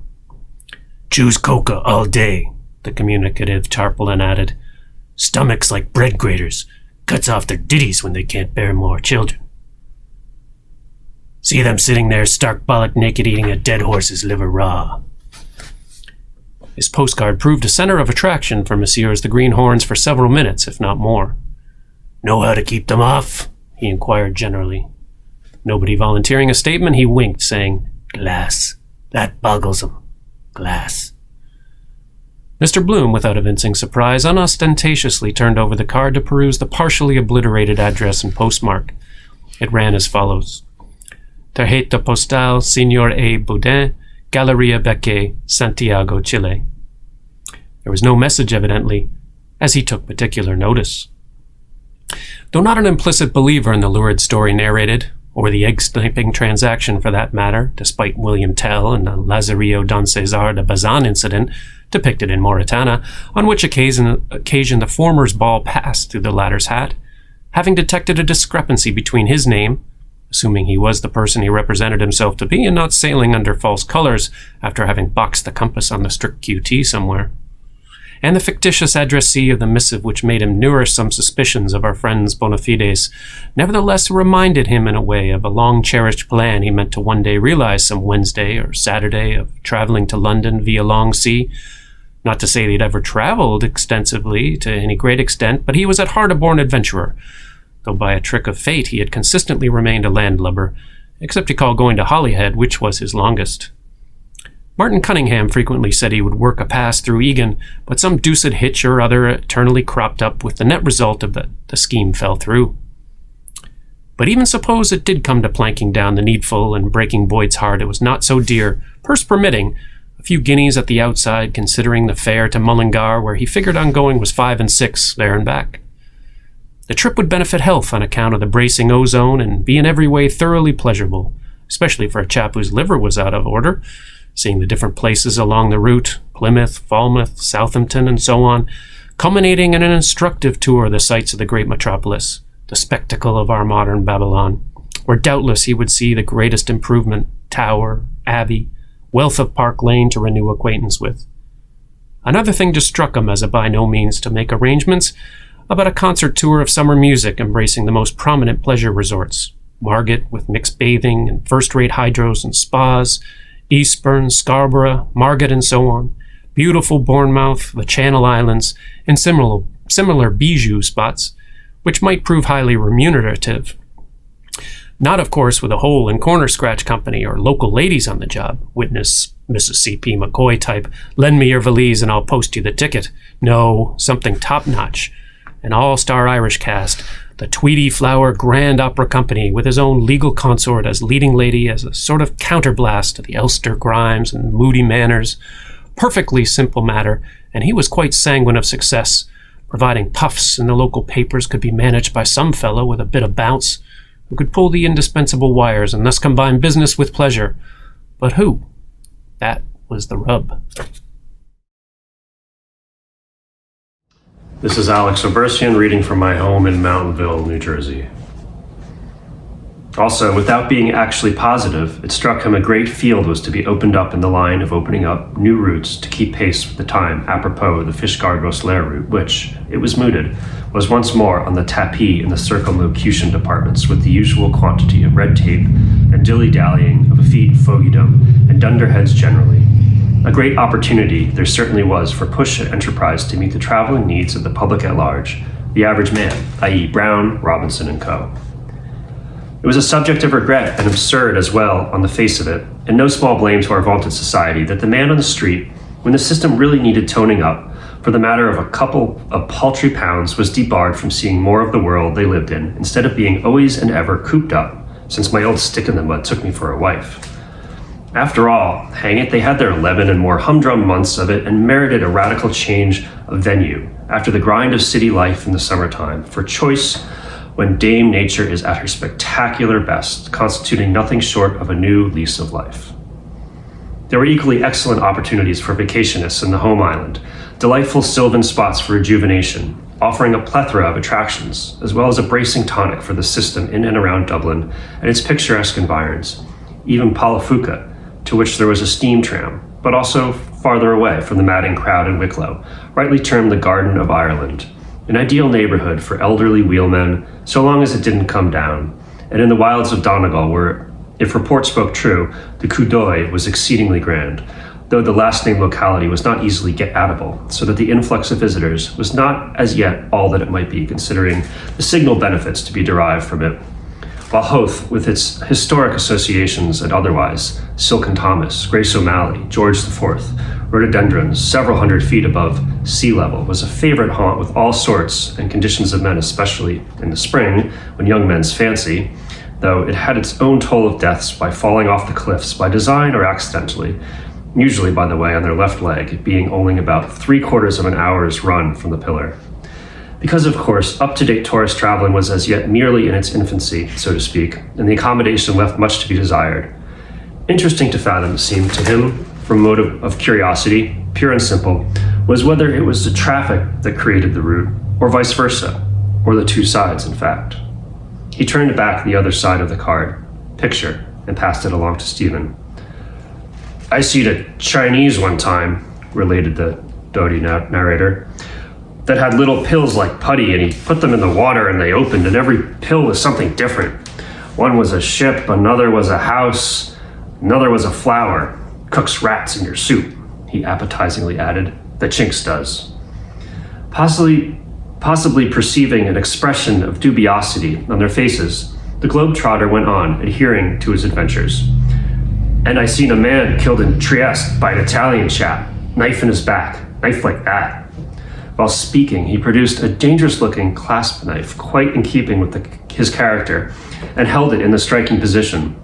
Choose coca all day, the communicative tarpaulin added. Stomachs like bread graters, cuts off their ditties when they can't bear more children. See them sitting there stark bollock naked eating a dead horse's liver raw. His postcard proved a center of attraction for Messieurs the Greenhorns for several minutes, if not more. Know how to keep them off? He inquired generally. Nobody volunteering a statement, he winked, saying, Glass. That boggles 'em. Glass. Mr. Bloom, without evincing surprise, unostentatiously turned over the card to peruse the partially obliterated address and postmark. It ran as follows. Tarjeta postal Señor A. Boudin, Galleria Beque, Santiago, Chile. There was no message, evidently, as he took particular notice. Though not an implicit believer in the lurid story narrated, or the egg-sniping transaction for that matter, despite William Tell and the Lazarillo Don Cesar de Bazan incident depicted in Mauritania, on which occasion the former's ball passed through the latter's hat, having detected a discrepancy between his name, assuming he was the person he represented himself to be and not sailing under false colors after having boxed the compass on the strict QT somewhere, and the fictitious addressee of the missive which made him nourish some suspicions of our friend's bona fides, nevertheless reminded him in a way of a long-cherished plan he meant to one day realize some Wednesday or Saturday of traveling to London via long sea. Not to say that he'd ever traveled extensively to any great extent, but he was at heart a born adventurer, though by a trick of fate he had consistently remained a landlubber, except to call going to Holyhead, which was his longest. Martin Cunningham frequently said he would work a pass through Egan, but some deuced hitch or other eternally cropped up, with the net result of the scheme fell through. But even suppose it did come to planking down the needful and breaking Boyd's heart, it was not so dear, purse permitting, a few guineas at the outside, considering the fare to Mullingar, where he figured on going, was 5 and 6 there and back. The trip would benefit health on account of the bracing ozone and be in every way thoroughly pleasurable, especially for a chap whose liver was out of order, seeing the different places along the route, Plymouth, Falmouth, Southampton, and so on, culminating in an instructive tour of the sights of the great metropolis, the spectacle of our modern Babylon, where doubtless he would see the greatest improvement, Tower, Abbey, wealth of Park Lane to renew acquaintance with. Another thing just struck him as a by no means to make arrangements about a concert tour of summer music embracing the most prominent pleasure resorts, Margate with mixed bathing and first-rate hydros and spas, Eastbourne, Scarborough, Margate, and so on, beautiful Bournemouth, the Channel Islands, and similar bijou spots, which might prove highly remunerative. Not, of course, with a hole and corner scratch company or local ladies on the job, witness Mrs. C.P. McCoy type, lend me your valise and I'll post you the ticket. No, something top-notch. An all-star Irish cast, the Tweedy Flower Grand Opera Company, with his own legal consort as leading lady, as a sort of counterblast to the Elster Grimes and Moody Manners, perfectly simple matter, and he was quite sanguine of success. Providing puffs in the local papers could be managed by some fellow with a bit of bounce, who could pull the indispensable wires and thus combine business with pleasure. But who? That was the rub. This is Alex Obercian reading from my home in Mountainville, New Jersey. Also, without being actually positive, it struck him a great field was to be opened up in the line of opening up new routes to keep pace with the time, apropos the Fishguard-Ross Lair route, which, it was mooted, was once more on the tapis in the circumlocution departments with the usual quantity of red tape and dilly-dallying of effete fogiedom and dunderheads generally. A great opportunity there certainly was for Push and Enterprise to meet the traveling needs of the public at large, the average man, i.e. Brown, Robinson, and Co. It was a subject of regret and absurd as well on the face of it, and no small blame to our vaunted society that the man on the street, when the system really needed toning up, for the matter of a couple of paltry pounds, was debarred from seeing more of the world they lived in, instead of being always and ever cooped up, since my old stick in the mud took me for a wife. After all, hang it, they had their 11 and more humdrum months of it and merited a radical change of venue after the grind of city life in the summertime, for choice when Dame Nature is at her spectacular best, constituting nothing short of a new lease of life. There were equally excellent opportunities for vacationists in the home island, delightful sylvan spots for rejuvenation, offering a plethora of attractions, as well as a bracing tonic for the system in and around Dublin and its picturesque environs, even Palafuca, to which there was a steam tram, but also farther away from the madding crowd in Wicklow, rightly termed the Garden of Ireland, an ideal neighborhood for elderly wheelmen, so long as it didn't come down, and in the wilds of Donegal where, if report spoke true, the coup d'oeil was exceedingly grand, though the last-named locality was not easily get-atable, so that the influx of visitors was not as yet all that it might be, considering the signal benefits to be derived from it. While Howth, with its historic associations and otherwise, Silken Thomas, Grace O'Malley, George IV, rhododendrons several hundred feet above sea level, was a favorite haunt with all sorts and conditions of men, especially in the spring, when young men's fancy, though it had its own toll of deaths by falling off the cliffs by design or accidentally, usually, by the way, on their left leg, being only about 3/4 of an hour's run from the pillar. Because, of course, up-to-date tourist traveling was as yet merely in its infancy, so to speak, and the accommodation left much to be desired. Interesting to fathom, it seemed to him, from motive of curiosity, pure and simple, was whether it was the traffic that created the route, or vice versa, or the two sides, in fact. He turned back the other side of the card, picture, and passed it along to Stephen. "I seed a Chinese one time," related the doughty narrator, "that had little pills like putty, and he put them in the water and they opened, and every pill was something different. One was a ship, another was a house, another was a flower. Cooks rats in your soup," he appetizingly added. "The Chinks does." Possibly perceiving an expression of dubiosity on their faces, the globetrotter went on, adhering to his adventures. "And I seen a man killed in Trieste by an Italian chap, knife in his back, knife like that." While speaking, he produced a dangerous-looking clasp knife, quite in keeping with his character, and held it in the striking position.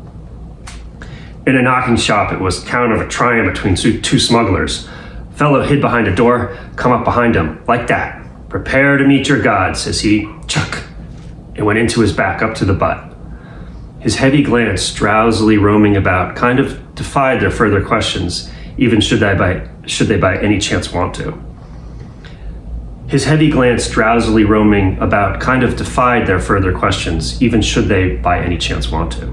"In a knocking shop, it was count of a trying between two smugglers. Fellow hid behind a door, come up behind him, like that. 'Prepare to meet your God,' says he, chuck, and went into his back up to the butt. His heavy glance, drowsily roaming about, kind of defied their further questions, even should they by any chance want to. His heavy glance, drowsily roaming about, kind of defied their further questions, even should they by any chance want to.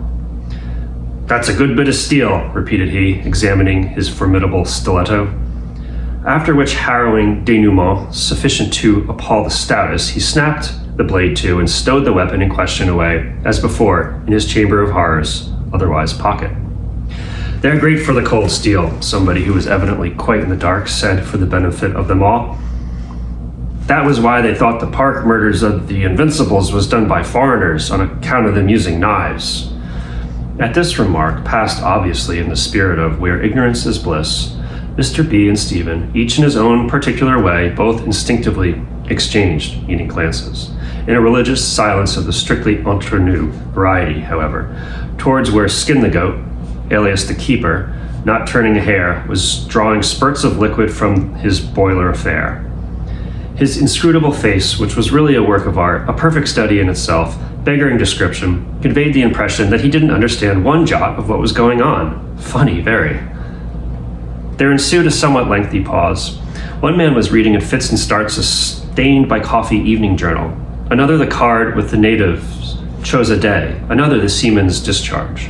"That's a good bit of steel," repeated he, examining his formidable stiletto. After which harrowing denouement, sufficient to appall the stoutest, he snapped the blade to and stowed the weapon in question away, as before, in his chamber of horrors, otherwise pocket. "They're great for the cold steel," somebody who was evidently quite in the dark said for the benefit of them all. "That was why they thought the Park murders of the Invincibles was done by foreigners on account of them using knives." At this remark, passed obviously in the spirit of "where ignorance is bliss," Mr. B and Stephen, each in his own particular way, both instinctively exchanged meaning glances. In a religious silence of the strictly entre nous variety, however, towards where Skin the Goat, alias the Keeper, not turning a hair, was drawing spurts of liquid from his boiler affair. His inscrutable face, which was really a work of art, a perfect study in itself, beggaring description, conveyed the impression that he didn't understand one jot of what was going on. Funny, very. There ensued a somewhat lengthy pause. One man was reading in fits and starts a stained-by-coffee evening journal. Another the card with the natives chose a day. Another the seaman's discharge.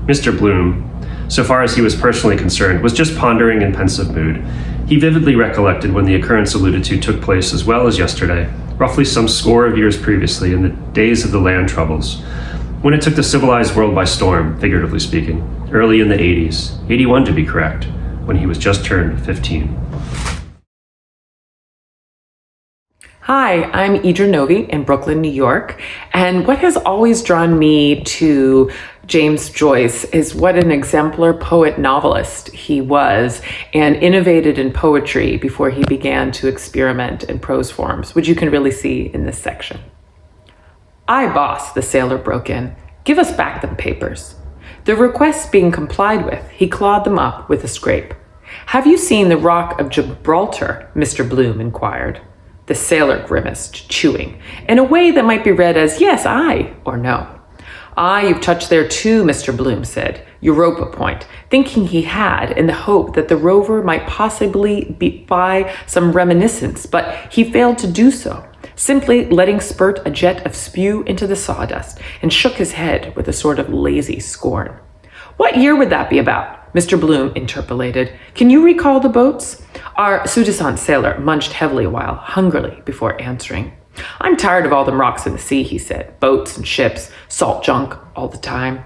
Mr. Bloom, so far as he was personally concerned, was just pondering in pensive mood. He vividly recollected when the occurrence alluded to took place as well as yesterday, roughly some score of years previously in the days of the land troubles, when it took the civilized world by storm, figuratively speaking, early in the 80s, 81 to be correct, when he was just turned 15. Hi, I'm Idra Novey in Brooklyn, New York, and what has always drawn me to James Joyce is what an exemplar poet-novelist he was and innovated in poetry before he began to experiment in prose forms, which you can really see in this section. "Aye, boss," the sailor broke in. "Give us back them papers." The request being complied with, he clawed them up with a scrape. "Have you seen the Rock of Gibraltar?" Mr. Bloom inquired. The sailor grimaced, chewing, in a way that might be read as yes, aye, or no. "Ah, you've touched there too," Mr. Bloom said, Europa Point, thinking he had in the hope that the rover might possibly buy some reminiscence, but he failed to do so, simply letting spurt a jet of spew into the sawdust, and shook his head with a sort of lazy scorn. "What year would that be about?" Mr. Bloom interpolated. "Can you recall the boats?" Our soi-disant sailor munched heavily a while, hungrily, before answering. "I'm tired of all them rocks in the sea," he said. "Boats and ships, salt junk, all the time."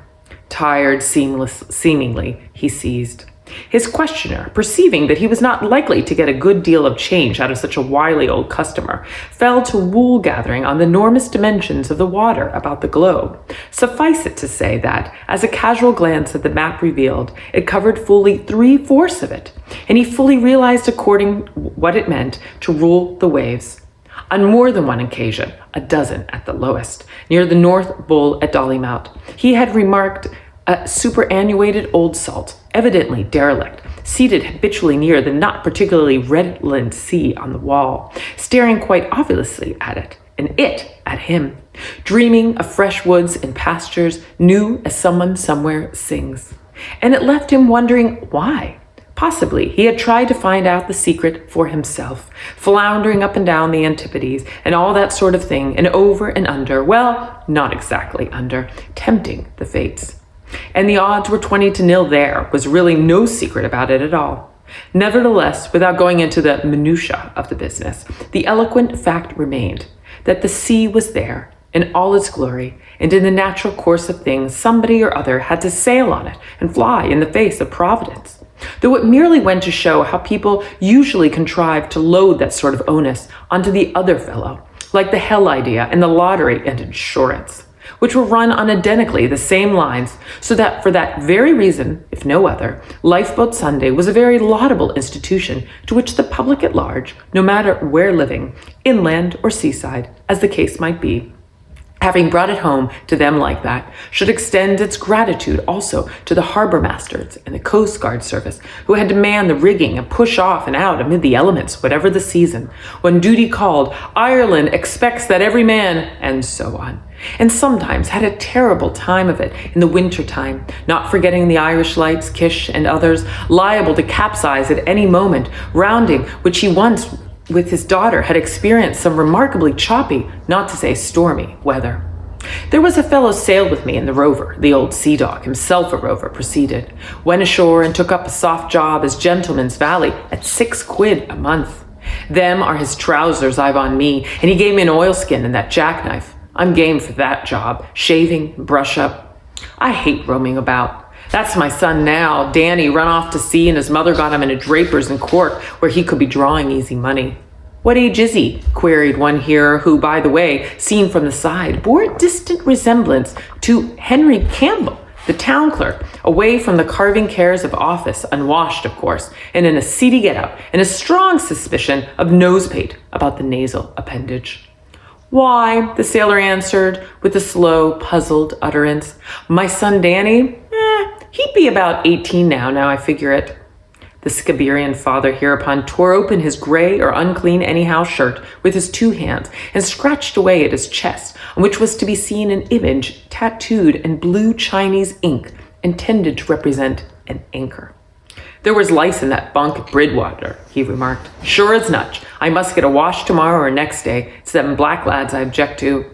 Tired, seemingly, he ceased. His questioner, perceiving that he was not likely to get a good deal of change out of such a wily old customer, fell to wool-gathering on the enormous dimensions of the water about the globe. Suffice it to say that, as a casual glance at the map revealed, it covered fully 3/4 of it, and he fully realized according what it meant to rule the waves. On more than one occasion, a dozen at the lowest, near the North Bull at Dollymount, he had remarked a superannuated old salt, evidently derelict, seated habitually near the not particularly redolent sea on the wall, staring quite obviously at it, and it at him, dreaming of fresh woods and pastures, new as someone somewhere sings. And it left him wondering why. Possibly he had tried to find out the secret for himself, floundering up and down the Antipodes and all that sort of thing, and over and under, well, not exactly under, tempting the fates. And the odds were 20-0 there, was really no secret about it at all. Nevertheless, without going into the minutiae of the business, the eloquent fact remained that the sea was there in all its glory, and in the natural course of things, somebody or other had to sail on it and fly in the face of Providence. Though it merely went to show how people usually contrive to load that sort of onus onto the other fellow, like the hell idea and the lottery and insurance, which were run on identically the same lines, so that for that very reason, if no other, Lifeboat Sunday was a very laudable institution to which the public at large, no matter where living, inland or seaside, as the case might be, having brought it home to them like that, should extend its gratitude also to the harbor masters and the Coast Guard service, who had to man the rigging and push off and out amid the elements, whatever the season. When duty called, Ireland expects that every man, and so on. And sometimes had a terrible time of it in the winter time, not forgetting the Irish Lights, Kish, and others, liable to capsize at any moment, rounding which he once with his daughter had experienced some remarkably choppy, not to say stormy, weather. There was a fellow sailed with me in the Rover, the old sea dog, himself a rover, proceeded, went ashore and took up a soft job as gentleman's valet at £6 a month. Them are his trousers I've on me, and he gave me an oilskin and that jackknife. I'm game for that job, shaving, brush up. I hate roaming about. That's my son now. Danny run off to sea and his mother got him in a draper's in Cork where he could be drawing easy money. What age is he? Queried one hearer who, by the way, seen from the side, bore a distant resemblance to Henry Campbell, the town clerk, away from the carving cares of office, unwashed, of course, and in a seedy get-up, and a strong suspicion of nose-paint about the nasal appendage. Why, the sailor answered with a slow, puzzled utterance, my son Danny, he'd be about 18 now I figure it. The Scaberian father hereupon tore open his gray or unclean anyhow shirt with his 2 hands and scratched away at his chest, on which was to be seen an image tattooed in blue Chinese ink intended to represent an anchor. There was lice in that bunk at Bridwater, he remarked. Sure as nutch. I must get a wash tomorrow or next day. It's them black lads I object to.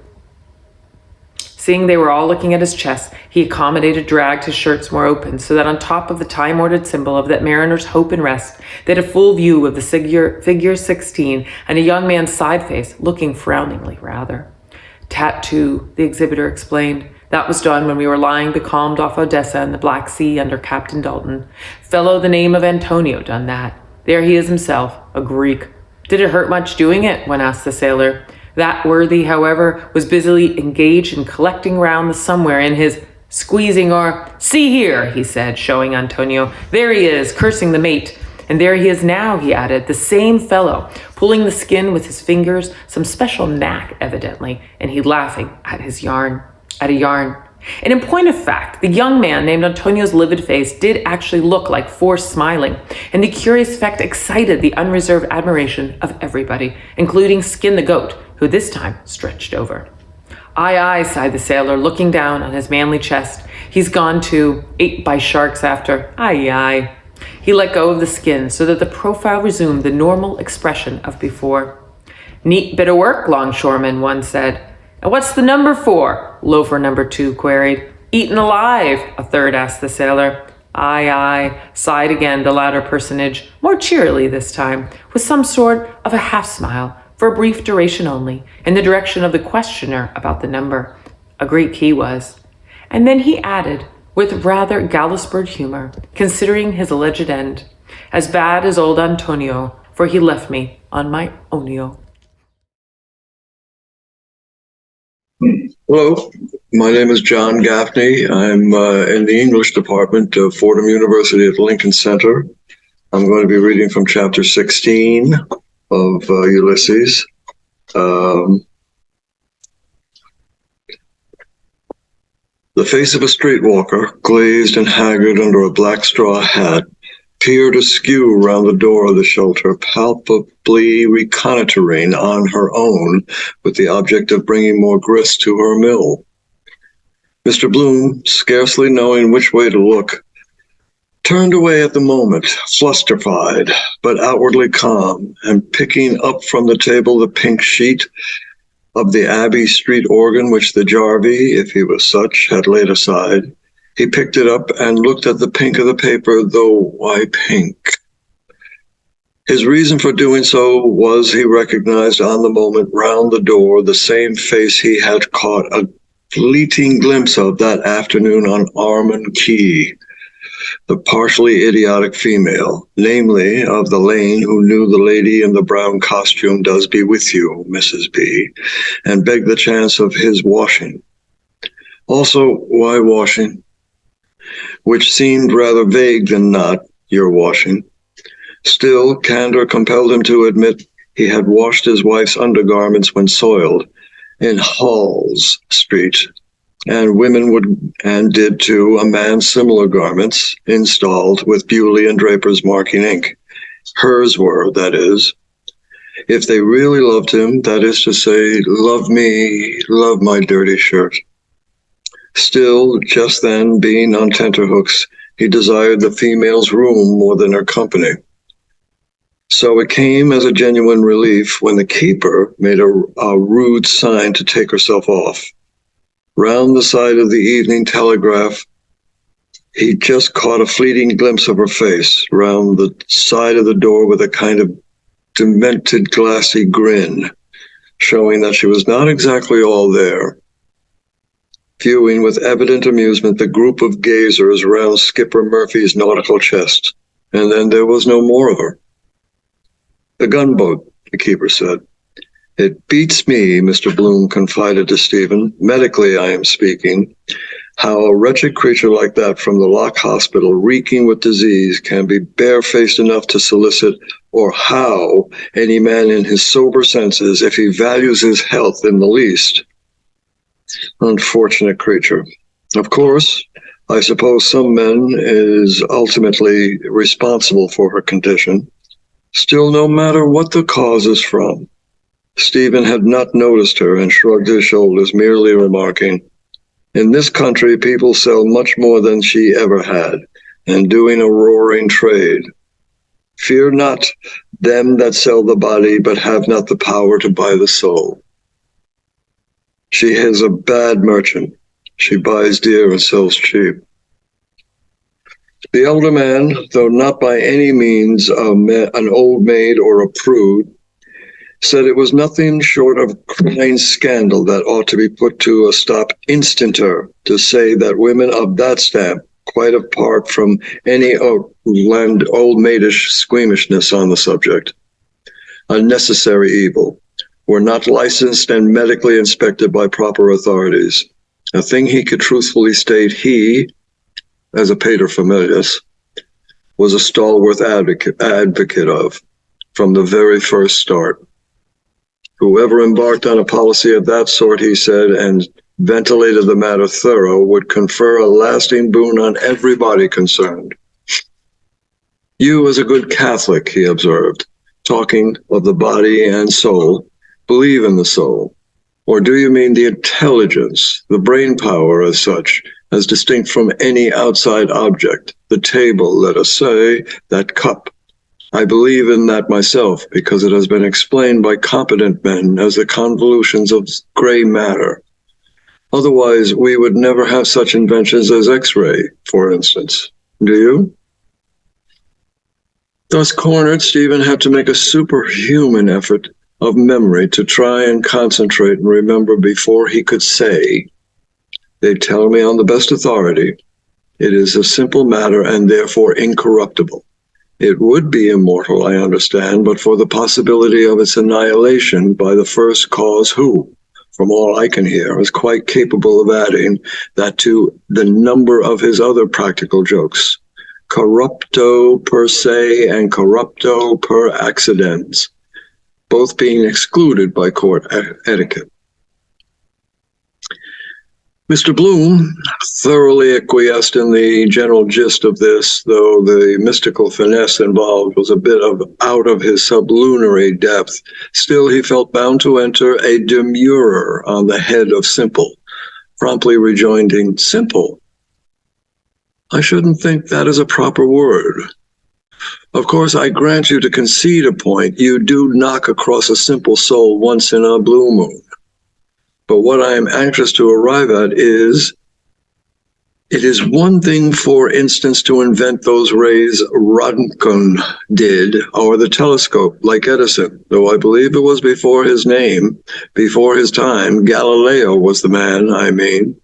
Seeing they were all looking at his chest, he accommodated dragged his shirts more open so that on top of the time-ordered symbol of that mariner's hope and rest, they had a full view of the figure 16 and a young man's side face, looking frowningly rather. Tattoo, the exhibitor explained. That was done when we were lying becalmed off Odessa in the Black Sea under Captain Dalton. Fellow the name of Antonio done that. There he is himself, a Greek. Did it hurt much doing it? One asked the sailor. That worthy, however, was busily engaged in collecting round the somewhere in his squeezing or, see here, he said, showing Antonio. There he is, cursing the mate. And there he is now, he added, the same fellow, pulling the skin with his fingers, some special knack, evidently, and he laughing at a yarn. And in point of fact, the young man named Antonio's livid face did actually look like forced smiling, and the curious effect excited the unreserved admiration of everybody, including Skin the goat, who this time stretched over. Aye, aye, sighed the sailor, looking down on his manly chest. He's gone too, ate by sharks after. Aye, aye. He let go of the skin so that the profile resumed the normal expression of before. Neat bit of work, longshoreman, one said. And what's the number for? Loafer number 2 queried. Eaten alive, a third asked the sailor. Aye, aye, sighed again the latter personage, more cheerily this time, with some sort of a half-smile, for a brief duration only, in the direction of the questioner about the number. A Greek he was. And then he added, with rather Gallisberg humor, considering his alleged end, as bad as old Antonio, for he left me on my onio. Hello, my name is John Gaffney. I'm in the English department of Fordham University at Lincoln Center. I'm going to be reading from chapter 16 of Ulysses. The face of a streetwalker, glazed and haggard under a black straw hat, peered askew round the door of the shelter, palpably reconnoitering on her own with the object of bringing more grist to her mill. Mr. Bloom, scarcely knowing which way to look, turned away at the moment, flusterfied, but outwardly calm, and picking up from the table the pink sheet of the Abbey Street organ which the Jarvey, if he was such, had laid aside, he picked it up and looked at the pink of the paper, though why pink? His reason for doing so was he recognized on the moment round the door the same face he had caught a fleeting glimpse of that afternoon on Armand Quay, the partially idiotic female, namely of the lane who knew the lady in the brown costume does be with you, Mrs. B, and begged the chance of his washing. Also, why washing? Which seemed rather vague than not, your washing. Still, candor compelled him to admit he had washed his wife's undergarments when soiled in Hall's Street, and women would and did too a man's similar garments, installed with Bewley and Draper's marking ink. Hers were, that is. If they really loved him, that is to say, love me, love my dirty shirt. Still, just then, being on tenterhooks, he desired the female's room more than her company. So it came as a genuine relief when the keeper made a rude sign to take herself off. Round the side of the Evening Telegraph, he just caught a fleeting glimpse of her face, round the side of the door with a kind of demented glassy grin, showing that she was not exactly all there. Viewing with evident amusement the group of gazers round Skipper Murphy's nautical chest, and then there was no more of her. The gunboat, the keeper said. It beats me, Mr. Bloom confided to Stephen, medically I am speaking, how a wretched creature like that from the Lock Hospital, reeking with disease, can be barefaced enough to solicit, or how any man in his sober senses, if he values his health in the least. Unfortunate creature. Of course, I suppose some men is ultimately responsible for her condition. Still, no matter what the cause is from, Stephen had not noticed her and shrugged his shoulders, merely remarking, "In this country, people sell much more than she ever had, and doing a roaring trade. Fear not them that sell the body, but have not the power to buy the soul. She is a bad merchant. She buys dear and sells cheap." The elder man, though not by any means an old maid or a prude, said it was nothing short of crying scandal that ought to be put to a stop instanter, to say that women of that stamp, quite apart from any old maidish squeamishness on the subject, a necessary evil, were not licensed and medically inspected by proper authorities, a thing he could truthfully state he, as a paterfamilias, was a stalwart advocate of, from the very first start. Whoever embarked on a policy of that sort, he said, and ventilated the matter thorough, would confer a lasting boon on everybody concerned. "You, as a good Catholic," he observed, talking of the body and soul, "believe in the soul. Or do you mean the intelligence, the brain power as such, as distinct from any outside object, the table, let us say, that cup? I believe in that myself, because it has been explained by competent men as the convolutions of gray matter. Otherwise, we would never have such inventions as X-ray, for instance. Do you?" Thus cornered, Stephen had to make a superhuman effort of memory to try and concentrate and remember before he could say, "They tell me on the best authority, it is a simple matter and therefore incorruptible. It would be immortal, I understand, but for the possibility of its annihilation by the first cause who, from all I can hear, is quite capable of adding that to the number of his other practical jokes, corrupto per se and corrupto per accidens, both being excluded by court etiquette." Mr. Bloom thoroughly acquiesced in the general gist of this, though the mystical finesse involved was a bit out of his sublunary depth. Still, he felt bound to enter a demurrer on the head of simple, promptly rejoining, "Simple? I shouldn't think that is a proper word. Of course, I grant you to concede a point. You do knock across a simple soul once in a blue moon. But what I am anxious to arrive at is, it is one thing, for instance, to invent those rays Röntgen did, or the telescope, like Edison, though I believe it was before his time. Galileo was the man, I mean,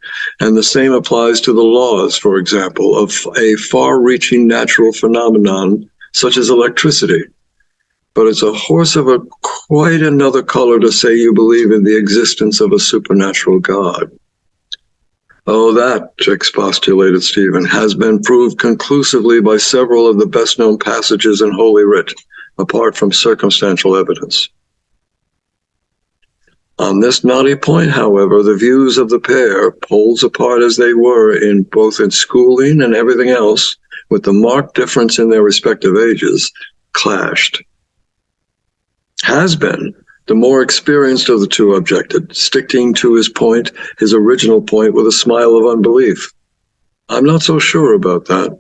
and the same applies to the laws, for example, of a far-reaching natural phenomenon such as electricity. But it's a horse of a quite another color to say you believe in the existence of a supernatural God." "Oh, that," expostulated Stephen, "has been proved conclusively by several of the best-known passages in Holy Writ, apart from circumstantial evidence." On this knotty point, however, the views of the pair, poles apart as they were in both in schooling and everything else, with the marked difference in their respective ages, clashed. "Has been," the more experienced of the two objected, sticking to his original point with a smile of unbelief. "I'm not so sure about that.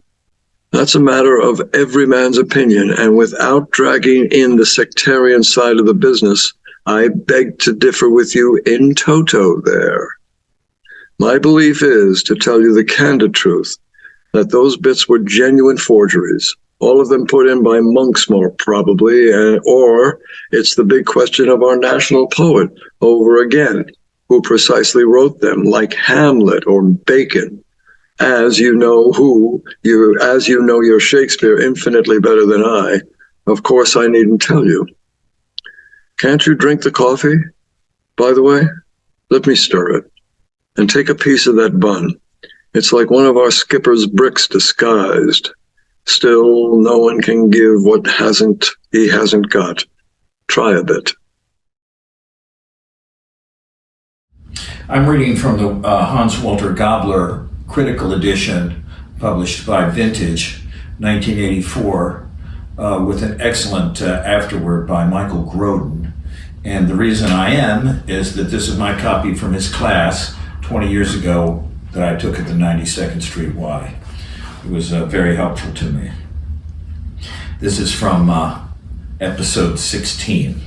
That's a matter of every man's opinion, and without dragging in the sectarian side of the business, I beg to differ with you in toto there. My belief is, to tell you the candid truth, that those bits were genuine forgeries, all of them put in by monks, more probably, or it's the big question of our national poet over again, who precisely wrote them, like Hamlet or Bacon, as you know your Shakespeare infinitely better than I. Of course, I needn't tell you. Can't you drink the coffee? By the way, let me stir it, and take a piece of that bun. It's like one of our skipper's bricks disguised. Still, no one can give what he hasn't got. Try a bit." I'm reading from the Hans Walter Gabler critical edition published by Vintage, 1984, with an excellent afterword by Michael Grodin. And the reason I am is that this is my copy from his class 20 years ago that I took at the 92nd Street Y. It was very helpful to me. This is from episode 16.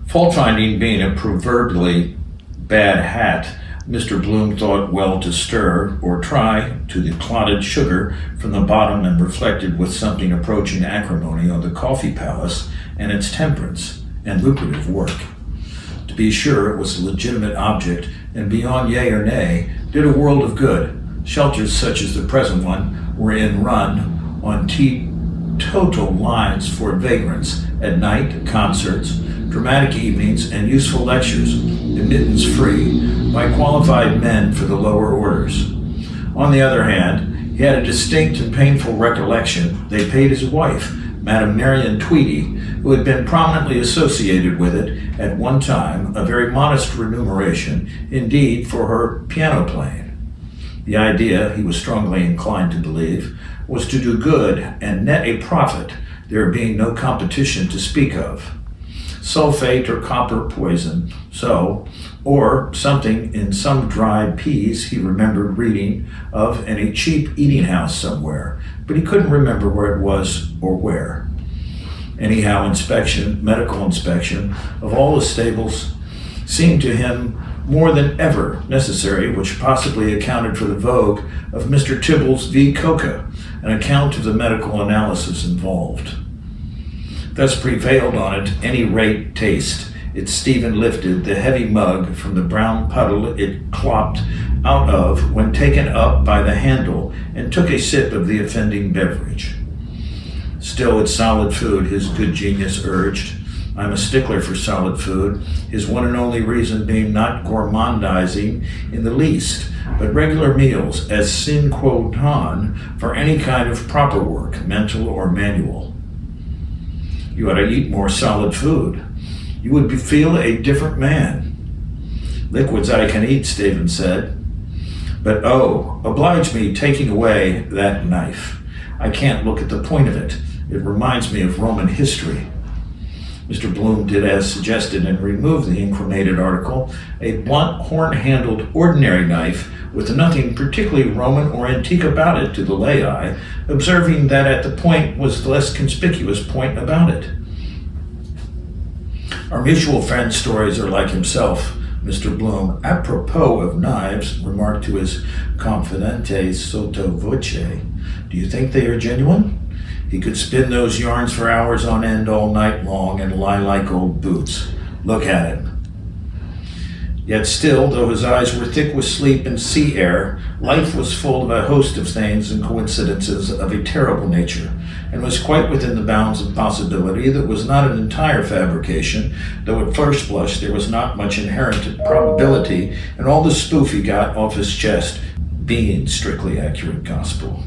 Fault finding being a proverbially bad hat, Mr. Bloom thought well to stir or try to the clotted sugar from the bottom and reflected with something approaching acrimony on the coffee palace and its temperance and lucrative work. To be sure, it was a legitimate object, and beyond yea or nay, did a world of good. Shelters such as the present one were in run on teetotal lines for vagrants at night, concerts, dramatic evenings, and useful lectures, admittance free, by qualified men for the lower orders. On the other hand, he had a distinct and painful recollection they paid his wife, Madame Marion Tweedy, who had been prominently associated with it at one time, a very modest remuneration, indeed, for her piano playing. The idea, he was strongly inclined to believe, was to do good and net a profit, there being no competition to speak of. Sulfate or copper poison, or something in some dried peas he remembered reading of in a cheap eating house somewhere, but he couldn't remember where it was or where. Anyhow, medical inspection of all the stables seemed to him more than ever necessary, which possibly accounted for the vogue of Mr. Tibble's v. Coca, an account of the medical analysis involved. Thus prevailed on at any rate taste. Stephen lifted the heavy mug from the brown puddle it clopped out of when taken up by the handle and took a sip of the offending beverage. Still, it's solid food, his good genius urged. I'm a stickler for solid food, his one and only reason being not gourmandizing in the least, but regular meals as sine qua non for any kind of proper work, mental or manual. You ought to eat more solid food. You would feel a different man. Liquids I can eat, Stephen said. But oblige me taking away that knife. I can't look at the point of it. It reminds me of Roman history. Mr. Bloom did as suggested and removed the incriminated article, a blunt, horn-handled, ordinary knife with nothing particularly Roman or antique about it to the lay eye, observing that at the point was the less conspicuous point about it. Our mutual friend's stories are like himself, Mr. Bloom, apropos of knives, remarked to his confidente sotto voce. Do you think they are genuine? He could spin those yarns for hours on end all night long and lie like old boots. Look at him. Yet still, though his eyes were thick with sleep and sea air, life was full of a host of things and coincidences of a terrible nature, and was quite within the bounds of possibility that was not an entire fabrication, though at first blush there was not much inherent probability in all the spoof he got off his chest, being strictly accurate gospel.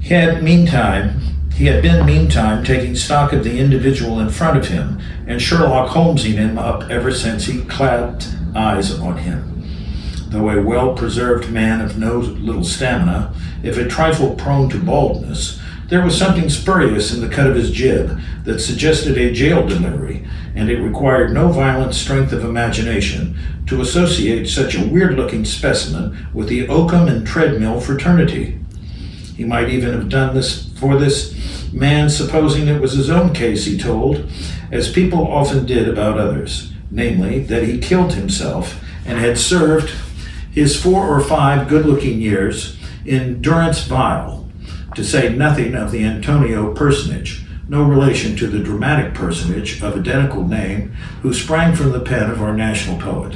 He had been meantime taking stock of the individual in front of him and Sherlock Holmesing him up ever since he clapped eyes on him. Though a well-preserved man of no little stamina, if a trifle prone to baldness, there was something spurious in the cut of his jib that suggested a jail delivery, and it required no violent strength of imagination to associate such a weird-looking specimen with the oakum and treadmill fraternity. He might even have done this for this man, supposing it was his own case, he told, as people often did about others, namely, that he killed himself and had served his 4 or 5 good-looking years in durance vile, to say nothing of the Antonio personage, no relation to the dramatic personage of identical name who sprang from the pen of our national poet,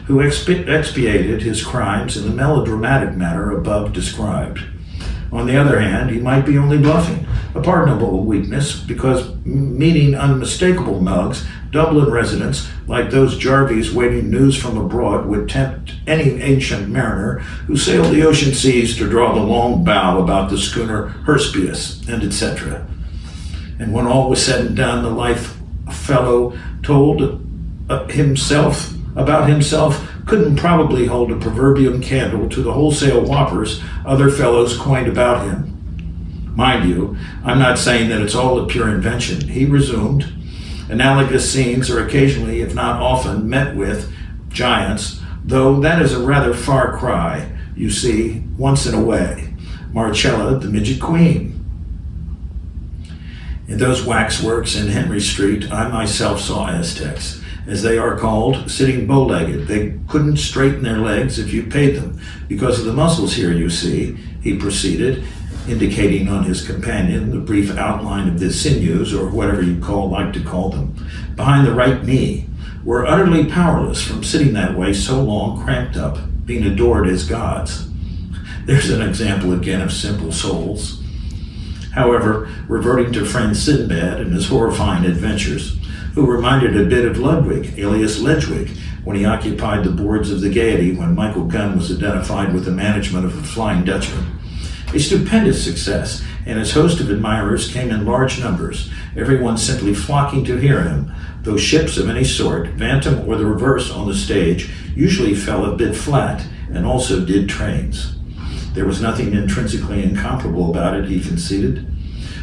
who expiated his crimes in the melodramatic manner above described. On the other hand, he might be only bluffing, a pardonable weakness, because meeting unmistakable mugs, Dublin residents, like those Jarvies waiting news from abroad, would tempt any ancient mariner who sailed the ocean seas to draw the long bow about the schooner Hesperus, and etc. And when all was said and done, the life fellow told about himself couldn't probably hold a proverbial candle to the wholesale whoppers other fellows coined about him. Mind you, I'm not saying that it's all a pure invention. He resumed, analogous scenes are occasionally, if not often, met with giants, though that is a rather far cry, you see, once in a way. Marcella, the midget queen. In those waxworks in Henry Street, I myself saw Aztecs, as they are called, sitting bow-legged. They couldn't straighten their legs if you paid them, because of the muscles here, you see, he proceeded, indicating on his companion the brief outline of the sinews, or whatever you like to call them, behind the right knee, were utterly powerless from sitting that way so long, cramped up, being adored as gods. There's an example again of simple souls. However, reverting to friend Sinbad and his horrifying adventures, who reminded a bit of Ludwig, alias Ledwig, when he occupied the boards of the Gaiety when Michael Gunn was identified with the management of the Flying Dutchman. A stupendous success, and his host of admirers came in large numbers, everyone simply flocking to hear him, though ships of any sort, Bantam or the reverse on the stage, usually fell a bit flat, and also did trains. There was nothing intrinsically incomparable about it, he conceded.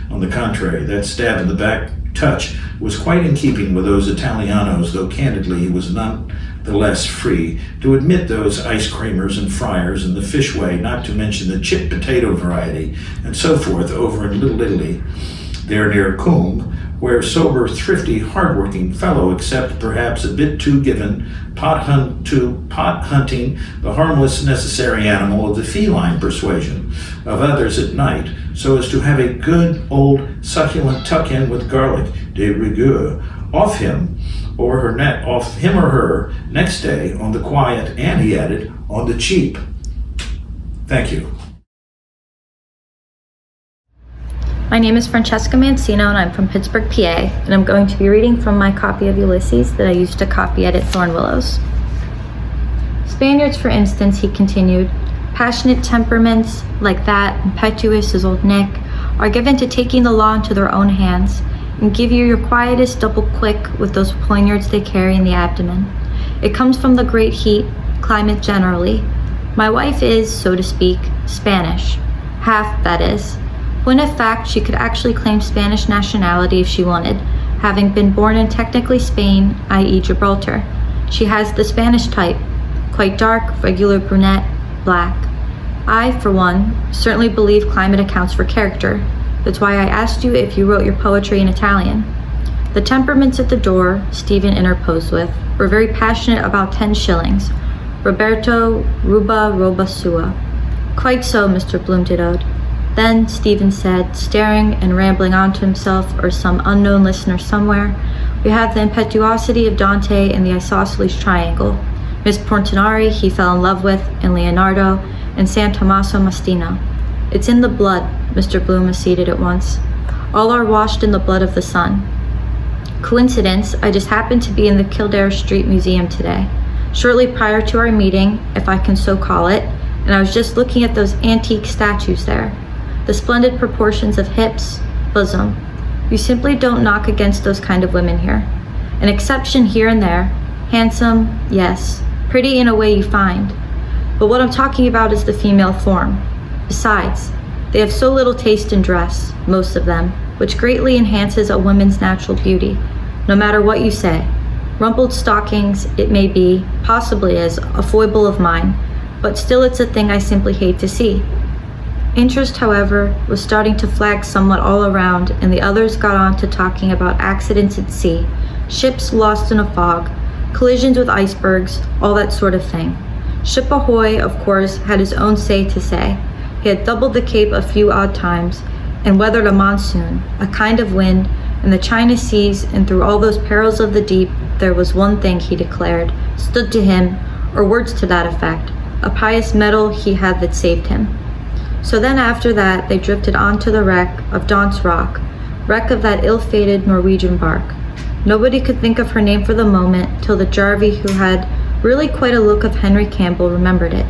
On the contrary, that stab in the back touch was quite in keeping with those Italianos, though candidly he was none the less free to admit those ice creamers and friars and the fish way, not to mention the chip potato variety, and so forth over in Little Italy, there near Coombe, where sober, thrifty, hard-working fellow, except perhaps a bit too given pot hunting, the harmless, necessary animal of the feline persuasion of others at night, so as to have a good old succulent tuck-in with garlic de rigueur off him or her next day on the quiet, and he added, on the cheap. Thank you. My name is Francesca Mancino and I'm from Pittsburgh, PA, and I'm going to be reading from my copy of Ulysses that I used to copy edit Thornwillows. Spaniards, for instance, he continued, passionate temperaments like that, impetuous as old Nick, are given to taking the law into their own hands and give you your quietest double click with those poignards they carry in the abdomen. It comes from the great heat, climate generally. My wife is, so to speak, Spanish. Half, that is. When in fact, she could actually claim Spanish nationality if she wanted, having been born in technically Spain, i.e. Gibraltar. She has the Spanish type, quite dark, regular brunette, black. I, for one, certainly believe climate accounts for character. That's why I asked you if you wrote your poetry in Italian. The temperaments at the door, Stephen interposed with, were very passionate about 10 shillings. Roberto, ruba, roba sua. Quite so, Mr. Bloomsyear. Then, Stephen said, staring and rambling on to himself or some unknown listener somewhere, we have the impetuosity of Dante in the Isosceles Triangle. Miss Portinari he fell in love with, and Leonardo, and San Tommaso Mastino. It's in the blood, Mr. Bloom acceded at once. All are washed in the blood of the sun. Coincidence, I just happened to be in the Kildare Street Museum today, shortly prior to our meeting, if I can so call it, and I was just looking at those antique statues there. The splendid proportions of hips, bosom. You simply don't knock against those kind of women here. An exception here and there. Handsome, yes. Pretty in a way you find. But what I'm talking about is the female form. Besides, they have so little taste in dress, most of them, which greatly enhances a woman's natural beauty, no matter what you say. Rumpled stockings, it may be, possibly is, a foible of mine, but still it's a thing I simply hate to see. Interest, however, was starting to flag somewhat all around, and the others got on to talking about accidents at sea, ships lost in a fog, collisions with icebergs, all that sort of thing. Ship Ahoy, of course, had his own say to say. He had doubled the Cape a few odd times, and weathered a monsoon, a kind of wind, in the China seas, and through all those perils of the deep, there was one thing, he declared, stood to him, or words to that effect, a pious medal he had that saved him. So then after that, they drifted on to the wreck of Daunt's Rock, wreck of that ill-fated Norwegian bark. Nobody could think of her name for the moment, till the Jarvey, who had really quite a look of Henry Campbell, remembered it.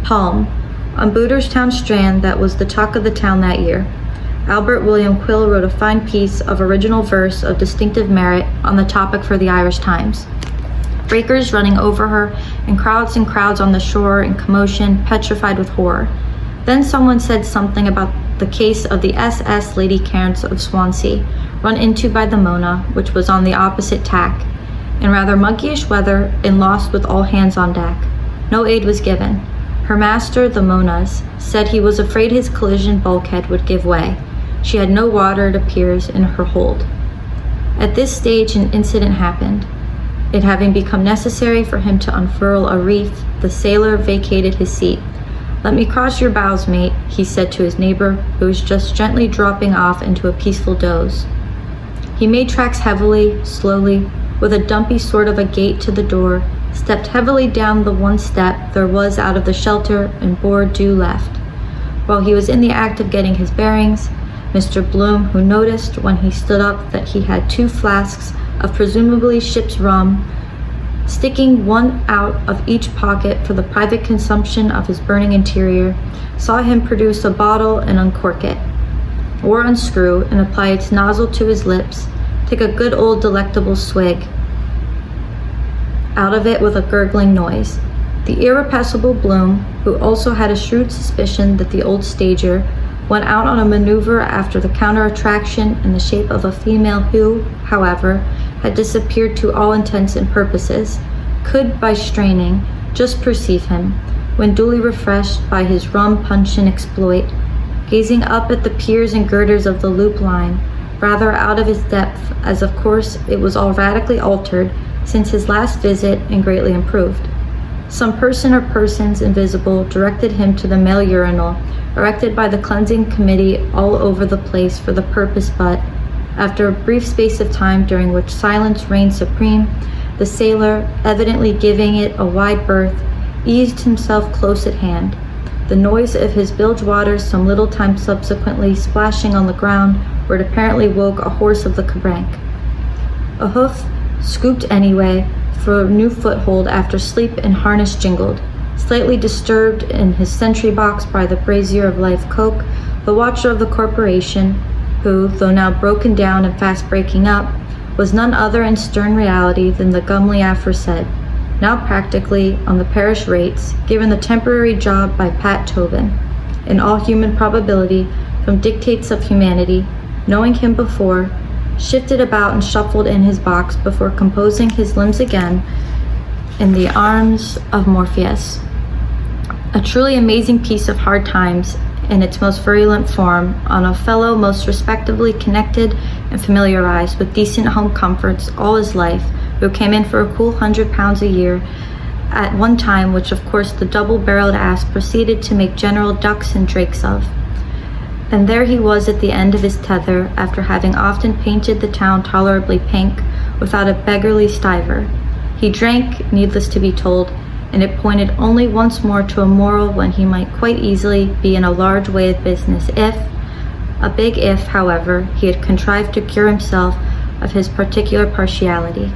Palm, on Booterstown Strand, that was the talk of the town that year. Albert William Quill wrote a fine piece of original verse of distinctive merit on the topic for the Irish Times. breakers running over her, and crowds on the shore in commotion, petrified with horror. Then someone said something about the case of the SS Lady Cairns of Swansea, run into by the Mona, which was on the opposite tack, in rather muggyish weather and lost with all hands on deck. No aid was given. Her master, the Mona's, said he was afraid his collision bulkhead would give way. She had no water, it appears, in her hold. At this stage an incident happened. It having become necessary for him to unfurl a reef, the sailor vacated his seat. "Let me cross your bows, mate," he said to his neighbor, who was just gently dropping off into a peaceful doze. He made tracks heavily, slowly, with a dumpy sort of a gait to the door, stepped heavily down the one step there was out of the shelter, and bore due left. While he was in the act of getting his bearings, Mr. Bloom, who noticed when he stood up that he had 2 flasks of presumably ship's rum, sticking one out of each pocket for the private consumption of his burning interior, saw him produce a bottle and uncork it, or unscrew and apply its nozzle to his lips, take a good old delectable swig out of it with a gurgling noise. The irrepressible Bloom, who also had a shrewd suspicion that the old stager went out on a maneuver after the counter-attraction in the shape of a female who, however, had disappeared to all intents and purposes, could, by straining, just perceive him, when duly refreshed by his rum-puncheon exploit, gazing up at the piers and girders of the loop line, rather out of his depth, as of course it was all radically altered since his last visit and greatly improved. Some person or persons invisible directed him to the male urinal, erected by the cleansing committee all over the place for the purpose, but, after a brief space of time during which silence reigned supreme, the sailor, evidently giving it a wide berth, eased himself close at hand, the noise of his bilge waters some little time subsequently splashing on the ground where it apparently woke a horse of the cabrank. A hoof, scooped anyway, for a new foothold after sleep and harness jingled. Slightly disturbed in his sentry box by the brazier of live coke, the watcher of the corporation, who, though now broken down and fast breaking up, was none other in stern reality than the gumly aforesaid, now practically on the parish rates, given the temporary job by Pat Tobin, in all human probability from dictates of humanity, knowing him before, shifted about and shuffled in his box before composing his limbs again in the arms of Morpheus. A truly amazing piece of hard times in its most virulent form on a fellow most respectably connected and familiarized with decent home comforts all his life, who came in for a cool £100 a year at one time, which of course the double-barreled ass proceeded to make general ducks and drakes of. And there he was at the end of his tether, after having often painted the town tolerably pink, without a beggarly stiver. He drank, needless to be told, and it pointed only once more to a moral when he might quite easily be in a large way of business if, a big if, however, he had contrived to cure himself of his particular partiality.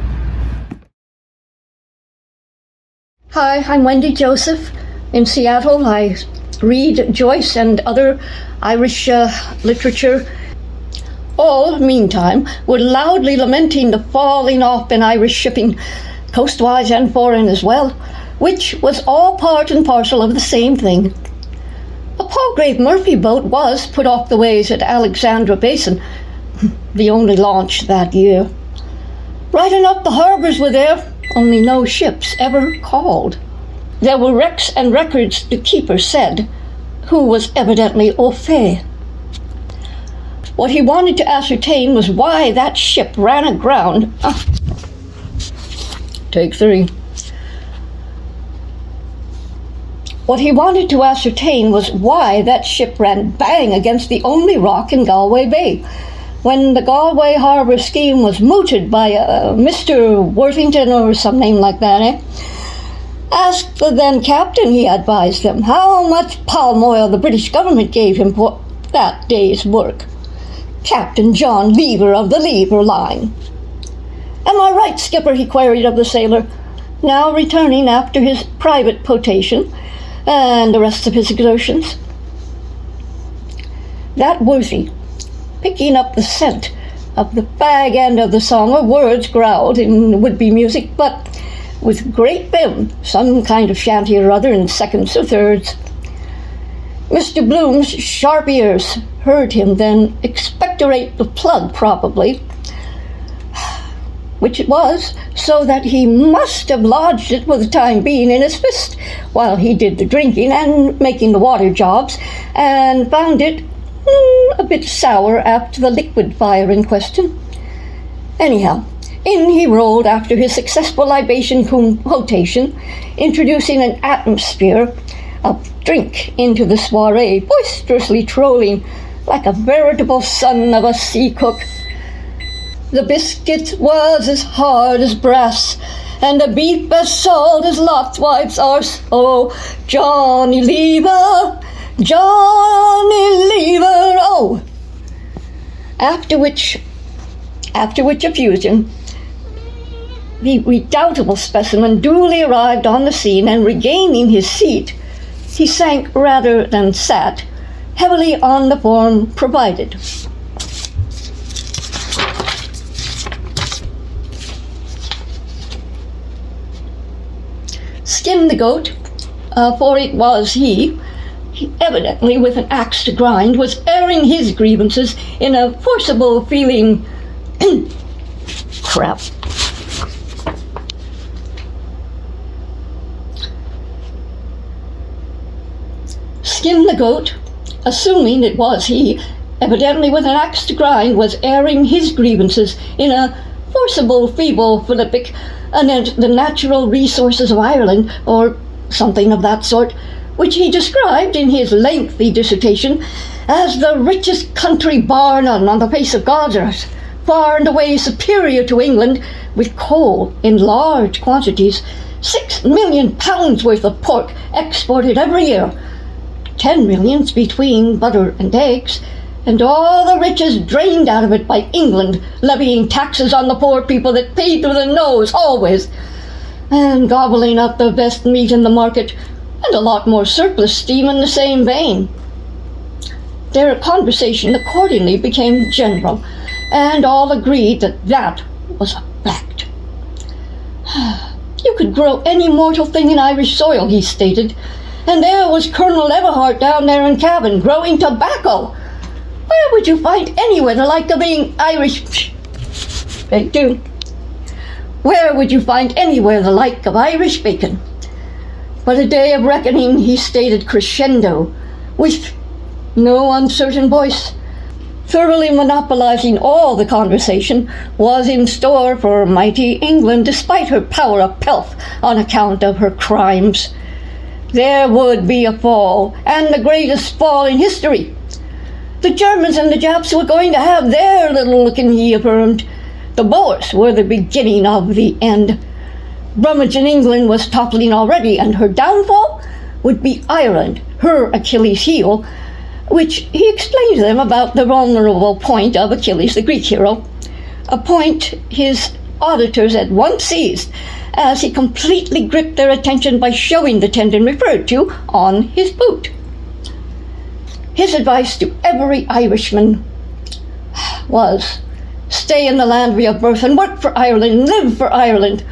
Hi, I'm Wendy Joseph in Seattle. I read Joyce and other Irish literature. All, meantime, were loudly lamenting the falling off in Irish shipping, coastwise and foreign as well, which was all part and parcel of the same thing. A Palgrave Murphy boat was put off the ways at Alexandra Basin, the only launch that year. Right enough the harbours were there, only no ships ever called. There were wrecks and records, the keeper said, who was evidently au fait. What he wanted to ascertain was why that ship ran aground. Take 3. What he wanted to ascertain was why that ship ran bang against the only rock in Galway Bay, when the Galway Harbour scheme was mooted by Mr. Worthington or some name like that, Asked the then captain, he advised them, how much palm oil the British government gave him for that day's work. Captain John Lever of the Lever line. Am I right, skipper, he queried of the sailor, now returning after his private potation and the rest of his exertions. That worthy, picking up the scent of the fag end of the song, or words growled in would-be music, but with great vim, some kind of shanty or other in seconds or thirds. Mr. Bloom's sharp ears heard him then expectorate the plug, probably, which it was, so that he must have lodged it for the time being in his fist while he did the drinking and making the water jobs, and found it a bit sour after the liquid fire in question. Anyhow, in he rolled after his successful libation quotation, introducing an atmosphere of drink into the soiree, boisterously trolling like a veritable son of a sea cook. The biscuit was as hard as brass, and the beef as salt as Lot's wife's arse. Oh, Johnny Lever, Johnny Lever, oh! After which effusion, the redoubtable specimen duly arrived on the scene, and regaining his seat, he sank rather than sat heavily on the form provided. Skin the goat, for it was he, evidently with an axe to grind, was airing his grievances in a forcible feeling crap. Skin the goat, assuming it was he, evidently with an axe to grind, was airing his grievances in a forcible, feeble philippic anent the natural resources of Ireland, or something of that sort, which he described in his lengthy dissertation as the richest country bar none on the face of God's earth, far and away superior to England, with coal in large quantities, 6 million pounds worth of pork exported every year, 10 millions between butter and eggs, and all the riches drained out of it by England, levying taxes on the poor people that paid through the nose always, and gobbling up the best meat in the market, and a lot more surplus steam in the same vein. Their conversation accordingly became general, and all agreed that that was a fact. You could grow any mortal thing in Irish soil, he stated, and there was Colonel Everhart down there in Cavan growing tobacco. Where would you find anywhere the like of being Irish? Where would you find anywhere the like of Irish bacon? But a day of reckoning, he stated crescendo, with no uncertain voice, thoroughly monopolizing all the conversation, was in store for mighty England, despite her power of pelf on account of her crimes. There would be a fall, and the greatest fall in history. The Germans and the Japs were going to have their little looking, he affirmed. The Boers were the beginning of the end. Brummagem England was toppling already, and her downfall would be Ireland, her Achilles' heel, which he explained to them about the vulnerable point of Achilles, the Greek hero, a point his auditors at once seized, as he completely gripped their attention by showing the tendon referred to on his boot. His advice to every Irishman was, stay in the land of your birth and work for Ireland, live for Ireland.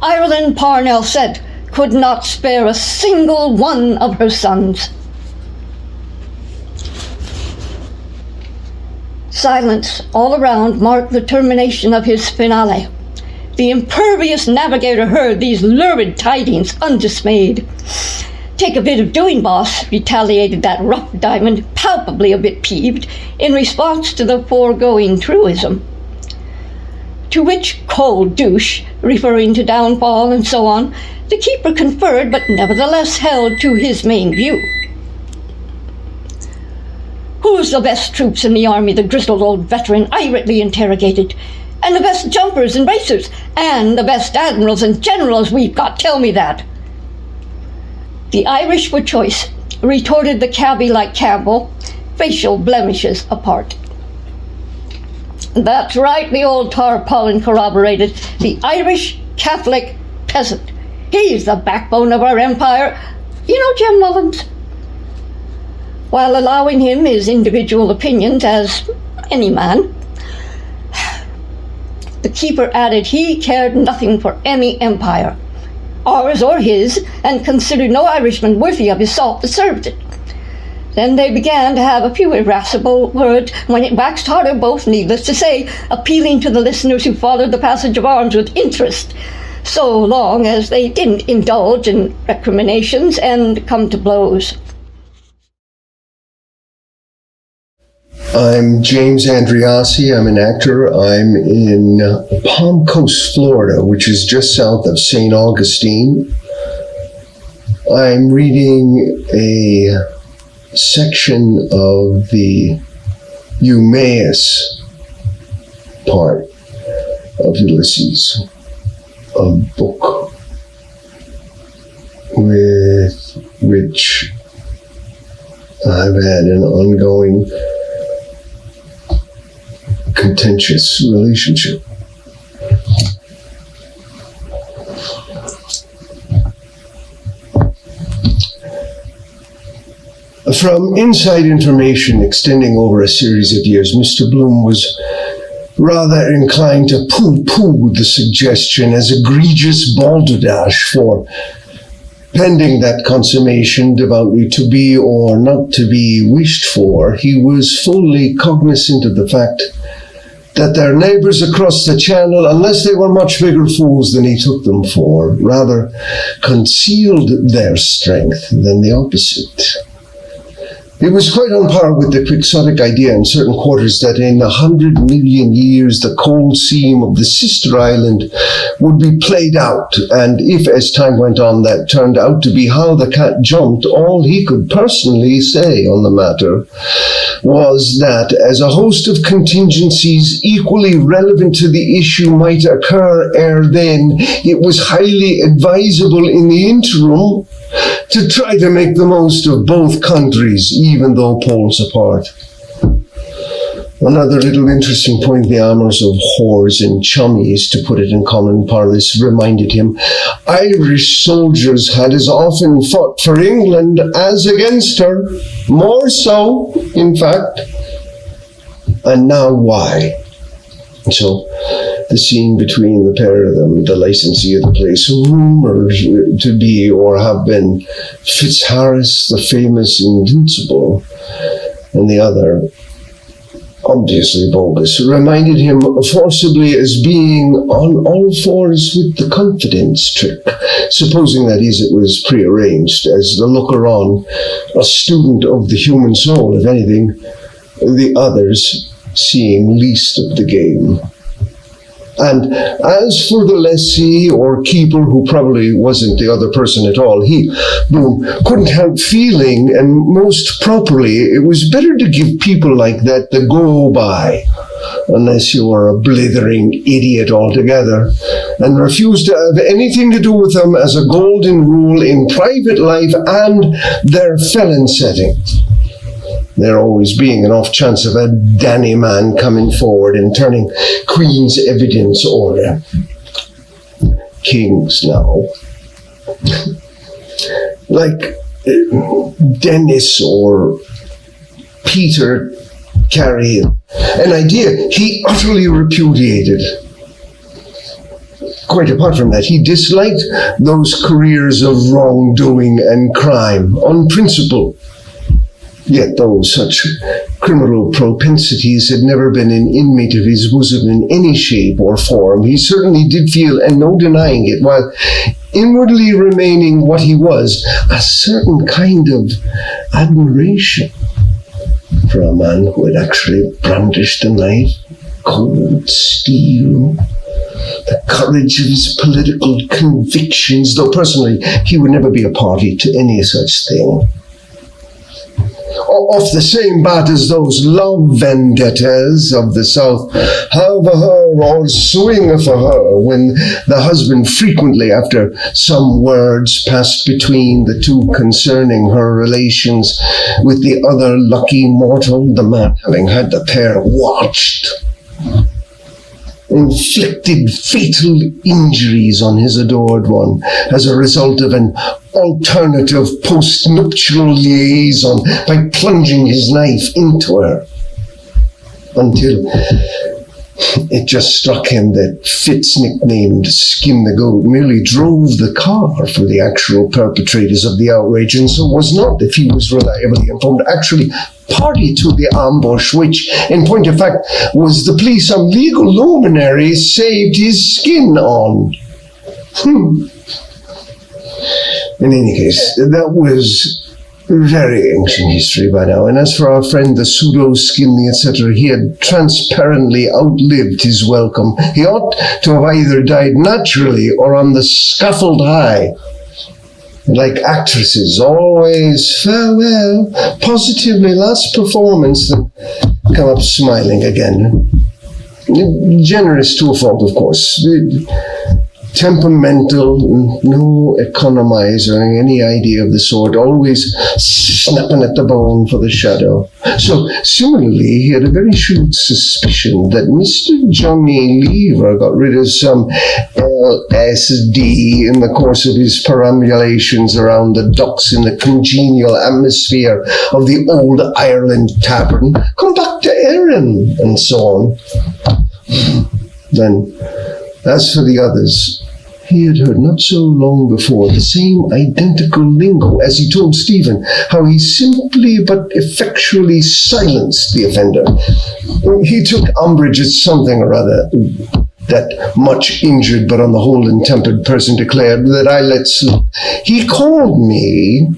Ireland, Parnell said, could not spare a single one of her sons. Silence all around marked the termination of his finale. The impervious navigator heard these lurid tidings undismayed. Take a bit of doing, boss, retaliated that rough diamond, palpably a bit peeved, in response to the foregoing truism. To which cold douche, referring to downfall and so on, the keeper conferred, but nevertheless held to his main view. Who's the best troops in the army? The grizzled old veteran irately interrogated. And the best jumpers and racers, and the best admirals and generals we've got, tell me that. The Irish for choice, retorted the cabby like Campbell, facial blemishes apart. That's right, the old tarpaulin corroborated. The Irish Catholic peasant. He's the backbone of our empire. You know Jim Mullins? While allowing him his individual opinions as any man, the keeper added he cared nothing for any empire. ours or his, and considered no Irishman worthy of his salt that served it. Then they began to have a few irascible words, when it waxed harder, both, needless to say, appealing to the listeners who followed the passage of arms with interest, so long as they didn't indulge in recriminations and come to blows. I'm James Andreassi. I'm an actor. I'm in Palm Coast, Florida, which is just south of St. Augustine. I'm reading a section of the Eumaeus part of Ulysses, a book with which I've had an ongoing contentious relationship. From inside information extending over a series of years, Mr. Bloom was rather inclined to pooh-pooh the suggestion as egregious balderdash, for pending that consummation devoutly to be or not to be wished for, he was fully cognizant of the fact that their neighbours across the channel, unless they were much bigger fools than he took them for, rather concealed their strength than the opposite. It was quite on par with the quixotic idea in certain quarters that in 100 million years the cold seam of the sister island would be played out, and if as time went on that turned out to be how the cat jumped, all he could personally say on the matter was that as a host of contingencies equally relevant to the issue might occur ere then, it was highly advisable in the interim to try to make the most of both countries, even though poles apart. Another little interesting point, the armours of whores and chummies, to put it in common parlance, reminded him Irish soldiers had as often fought for England as against her, more so, in fact. And now why? So the scene between the pair of them, the licensee of the place, rumoured to be or have been Fitzharris, the famous Invincible, and the other, obviously bogus, reminded him forcibly as being on all fours with the confidence trick, supposing that is it was prearranged, as the looker-on, a student of the human soul, if anything, the others seeing least of the game. And as for the lessee or keeper, who probably wasn't the other person at all, he, Bloom, couldn't help feeling, and most properly, it was better to give people like that the go-by, unless you were a blithering idiot altogether, and refused to have anything to do with them as a golden rule in private life and their felon setting. There always being an off chance of a Danny man coming forward and turning Queen's evidence order. Kings now. Like Dennis or Peter Carey, an idea he utterly repudiated. Quite apart from that, he disliked those careers of wrongdoing and crime on principle. Yet though such criminal propensities had never been an inmate of his bosom in any shape or form, he certainly did feel, and no denying it, while inwardly remaining what he was, a certain kind of admiration for a man who had actually brandished a knife, cold steel, the courage of his political convictions, though personally he would never be a party to any such thing. Off the same bat as those love vendettas of the South, have a her or swing for her, when the husband frequently, after some words passed between the two concerning her relations with the other lucky mortal, the man having had the pair watched, inflicted fatal injuries on his adored one as a result of an alternative post-nuptial liaison by plunging his knife into her, until It just struck him that Fitz, nicknamed Skin the Goat, merely drove the car for the actual perpetrators of the outrage, and so was not, if he was reliably informed, actually party to the ambush, which, in point of fact, was the plea some legal luminary saved his skin on. In any case, that was very ancient history by now, and as for our friend the pseudo-skinny, etc., he had transparently outlived his welcome. He ought to have either died naturally or on the scaffold high. Like actresses, always farewell, positively last performance, then come up smiling again. Generous to a fault, of course. Temperamental, no economizing, any idea of the sort, always snapping at the bone for the shadow. So, similarly, he had a very shrewd suspicion that Mr. Johnny Lever got rid of some LSD in the course of his perambulations around the docks in the congenial atmosphere of the Old Ireland Tavern. Come back to Erin, and so on. Then, as for the others, he had heard not so long before the same identical lingo as he told Stephen how he simply but effectually silenced the offender. He took umbrage at something or other that much injured but on the whole intempered person declared that I let slip. He called me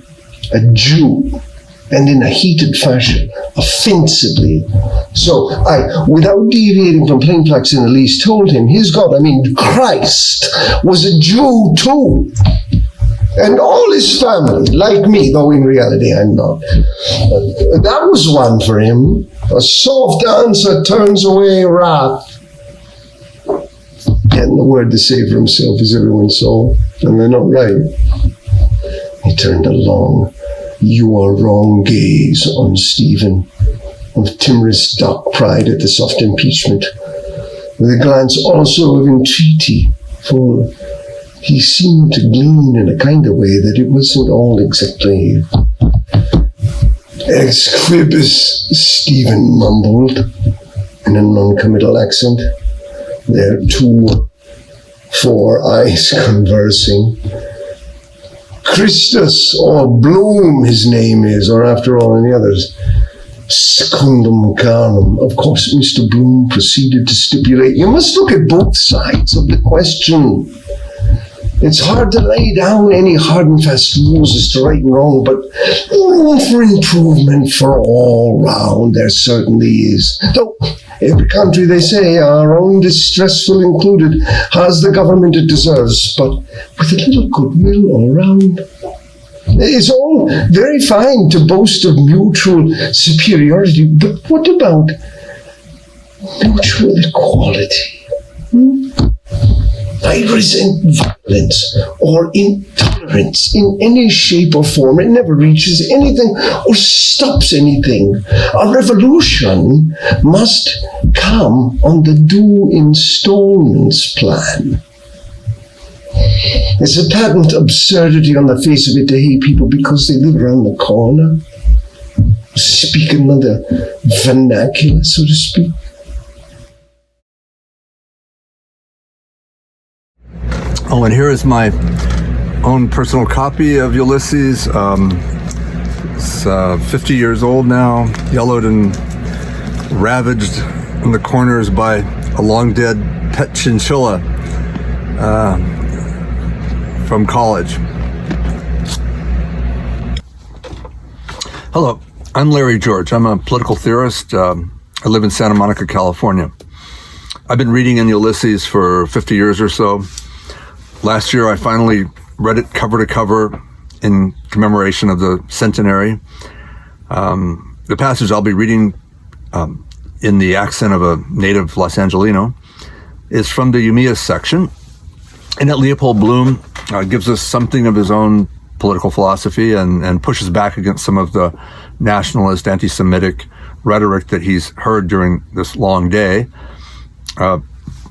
a Jew, and in a heated fashion, offensively. So I, without deviating from plain facts in the least, told him his God, I mean Christ, was a Jew too. And all his family, like me, though in reality I'm not. That was one for him. A soft answer turns away wrath. Getting the word to say for himself, as everyone saw, and they're not right. He turned a long, "You are wrong" gaze on Stephen, of timorous dark pride at the soft impeachment, with a glance also of entreaty, for he seemed to glean in a kind of way that it wasn't all exactly ex quibus, Stephen mumbled in a non-committal accent, their 2-4 eyes conversing. Christus, or Bloom his name is, or after all any others, secundum carnum. Of course, Mr. Bloom proceeded to stipulate, you must look at both sides of the question. It's hard to lay down any hard and fast rules as to right and wrong, but room for improvement for all round there certainly is. Though every country, they say, our own distressful included, has the government it deserves, but with a little goodwill all around. It's all very fine to boast of mutual superiority, but what about mutual equality? I resent violence or intolerance in any shape or form. It never reaches anything or stops anything. A revolution must come on the due installments plan. It's a patent absurdity on the face of it to hate people because they live around the corner. Speak another vernacular, so to speak. Oh, and here is my own personal copy of Ulysses. It's 50 years old now, yellowed and ravaged in the corners by a long-dead pet chinchilla from college. Hello, I'm Larry George. I'm a political theorist. I live in Santa Monica, California. I've been reading in Ulysses for 50 years or so. Last year, I finally read it cover to cover in commemoration of the centenary. The passage I'll be reading in the accent of a native Los Angelino is from the Eumaeus section, in that Leopold Bloom gives us something of his own political philosophy and pushes back against some of the nationalist, anti-Semitic rhetoric that he's heard during this long day.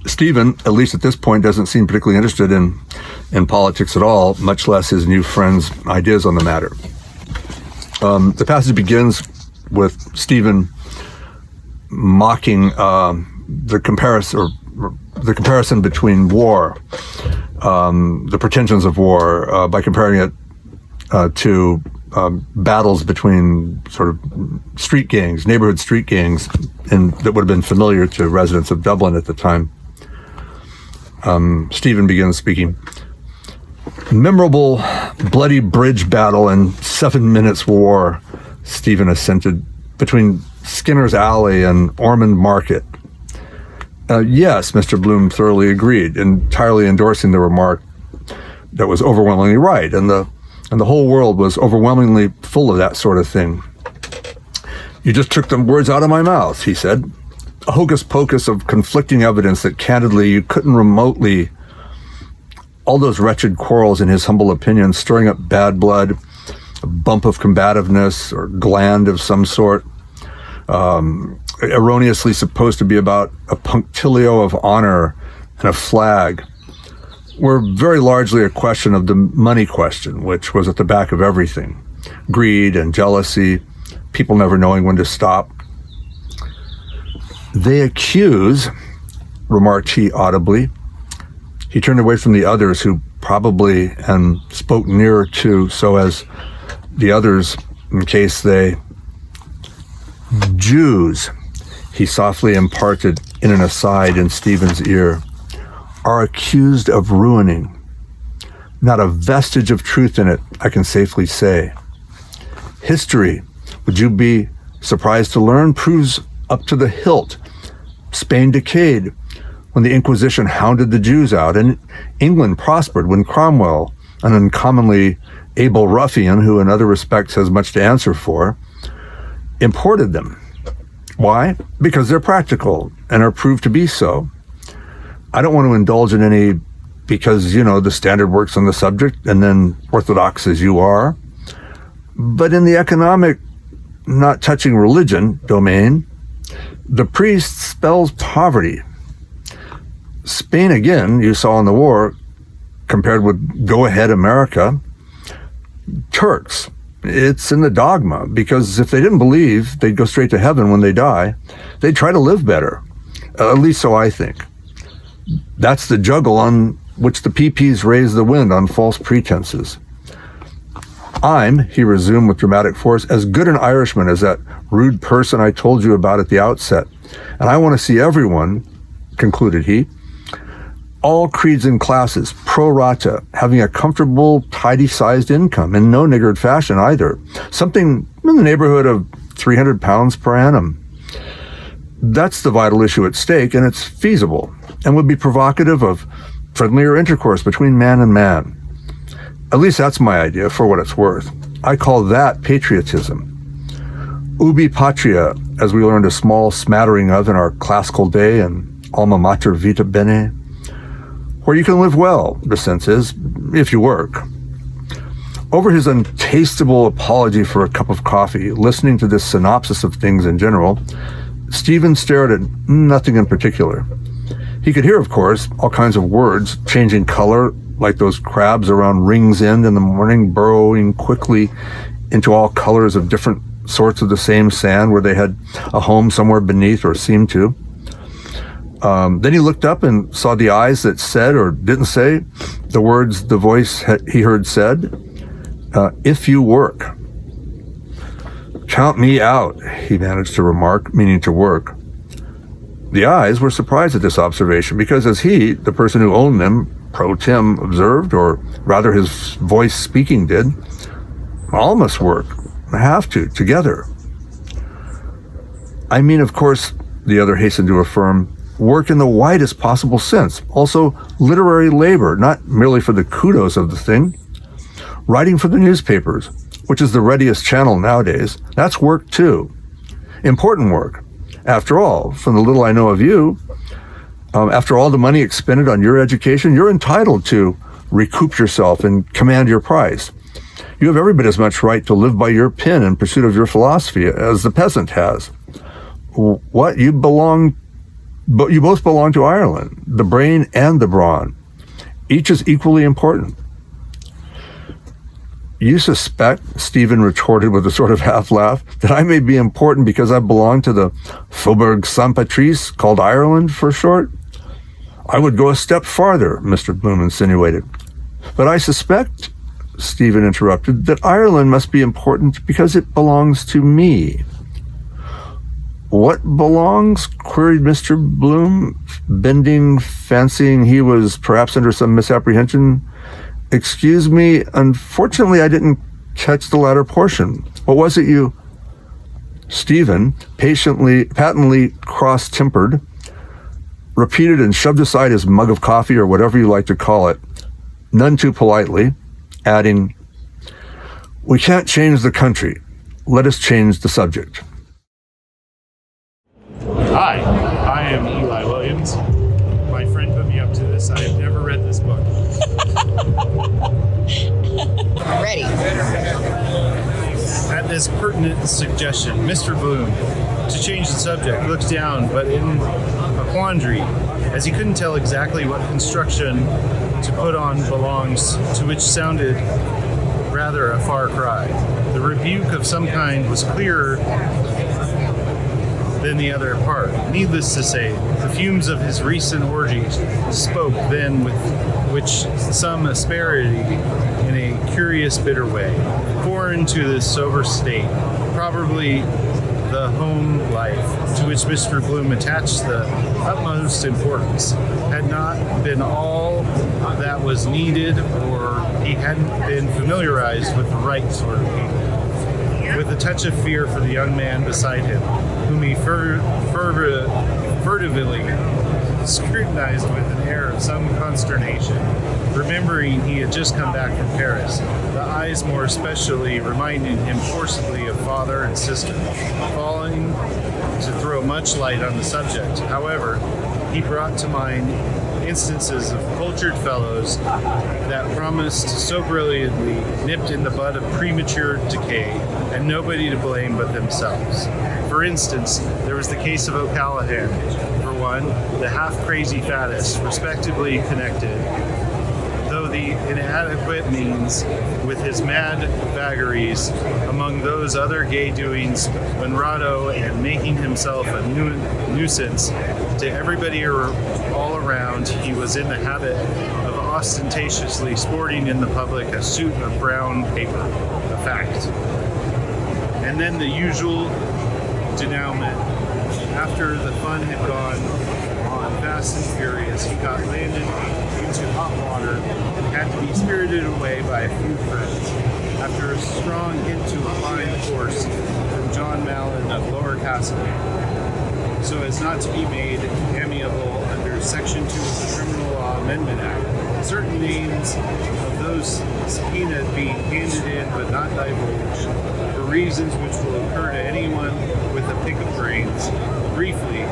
Stephen, at least at this point, doesn't seem particularly interested in politics at all, much less his new friend's ideas on the matter. The passage begins with Stephen mocking the comparison between war, the pretensions of war, by comparing it to battles between sort of street gangs, neighborhood street gangs, and that would have been familiar to residents of Dublin at the time. Stephen begins speaking. Memorable bloody bridge battle and 7 minutes war, Stephen assented, between Skinner's Alley and Ormond Market. Yes, Mr. Bloom thoroughly agreed, entirely endorsing the remark that was overwhelmingly right, and the whole world was overwhelmingly full of that sort of thing. You just took the words out of my mouth, he said. A hocus pocus of conflicting evidence that candidly you couldn't remotely. All those wretched quarrels, in his humble opinion, stirring up bad blood, a bump of combativeness or gland of some sort, erroneously supposed to be about a punctilio of honor and a flag, were very largely a question of the money question, which was at the back of everything. Greed and jealousy, people never knowing when to stop. They accuse, remarked he audibly. He turned away from the others who probably, and spoke nearer to, so as the others, in case they... Jews, he softly imparted in an aside in Stephen's ear, are accused of ruining. Not a vestige of truth in it, I can safely say. History, would you be surprised to learn, proves up to the hilt. Spain decayed when the Inquisition hounded the Jews out, and England prospered when Cromwell, an uncommonly able ruffian who in other respects has much to answer for, imported them. Why? Because they're practical and are proved to be so. I don't want to indulge in any because, the standard works on the subject and then orthodox as you are. But in the economic, not touching religion domain, the priest spells poverty. Spain, again, you saw in the war, compared with go-ahead America, Turks. It's in the dogma, because if they didn't believe they'd go straight to heaven when they die, they'd try to live better. At least so I think. That's the juggle on which the PPs raise the wind on false pretenses. I'm, he resumed with dramatic force, as good an Irishman as that rude person I told you about at the outset. And I want to see everyone, concluded he, all creeds and classes, pro rata, having a comfortable, tidy-sized income, in no niggard fashion either. Something in the neighborhood of £300 per annum. That's the vital issue at stake, and it's feasible, and would be provocative of friendlier intercourse between man and man. At least that's my idea, for what it's worth. I call that patriotism. Ubi patria, as we learned a small smattering of in our classical day and alma mater vita bene, where you can live well, the sense is, if you work. Over his untastable apology for a cup of coffee, listening to this synopsis of things in general, Stephen stared at nothing in particular. He could hear, of course, all kinds of words changing color, like those crabs around Ring's End in the morning, burrowing quickly into all colors of different sorts of the same sand where they had a home somewhere beneath or seemed to. Then he looked up and saw the eyes that said or didn't say the words the voice he heard said, if you work. Count me out, he managed to remark, meaning to work. The eyes were surprised at this observation because as he, the person who owned them, pro tem, observed, or rather his voice speaking did, all must work, have to, together. I mean, of course, the other hastened to affirm, work in the widest possible sense. Also, literary labor, not merely for the kudos of the thing. Writing for the newspapers, which is the readiest channel nowadays, that's work too. Important work. After all, from the little I know of you, after all the money expended on your education, you're entitled to recoup yourself and command your price. You have every bit as much right to live by your pen in pursuit of your philosophy as the peasant has. What? You both belong to Ireland, the brain and the brawn. Each is equally important. You suspect, Stephen retorted with a sort of half-laugh, that I may be important because I belong to the Faubourg Saint-Patrice, called Ireland for short? I would go a step farther, Mr. Bloom insinuated. But I suspect, Stephen interrupted, that Ireland must be important because it belongs to me. What belongs? Queried Mr. Bloom, bending, fancying he was perhaps under some misapprehension. Excuse me, unfortunately I didn't catch the latter portion. What was it you... Stephen, patently cross-tempered, repeated and shoved aside his mug of coffee or whatever you like to call it, none too politely, adding, "We can't change the country. Let us change the subject." Hi, I am Eli Williams. My friend put me up to this. I have never read this book. Ready. At this pertinent suggestion, Mr. Bloom, to change the subject, looks down, but in a quandary, as he couldn't tell exactly what construction to put on belongs, to which sounded rather a far cry. The rebuke of some kind was clearer than the other part. Needless to say, the fumes of his recent orgies spoke then with which some asperity in a curious bitter way. Foreign to this sober state, probably the home life to which Mr. Bloom attached the utmost importance had not been all that was needed, or he hadn't been familiarized with the right sort of people. With a touch of fear for the young man beside him, whom he furtively scrutinized with an air of some consternation, remembering he had just come back from Paris, the eyes more especially reminding him forcibly of father and sister, falling to throw much light on the subject. However, he brought to mind instances of cultured fellows that promised so brilliantly, nipped in the bud of premature decay, and nobody to blame but themselves. For instance, there was the case of O'Callaghan, for one, the half-crazy faddist, respectably connected, though the inadequate means, with his mad vagaries among those other gay doings, Monrado, and making himself a nuisance to everybody all around. He was in the habit of ostentatiously sporting in the public a suit of brown paper, a fact. And then the usual denouement. After the fun had gone on fast and furious, he got landed into hot water and had to be spirited away by a few friends. After a strong hint to a fine course from John Mallon of Lower Castlemaine, so as not to be made amiable under Section 2 of the Criminal Law Amendment Act, certain names of those subpoenaed being handed in but not divulged, for reasons which will occur to anyone with a pick of brains. Briefly,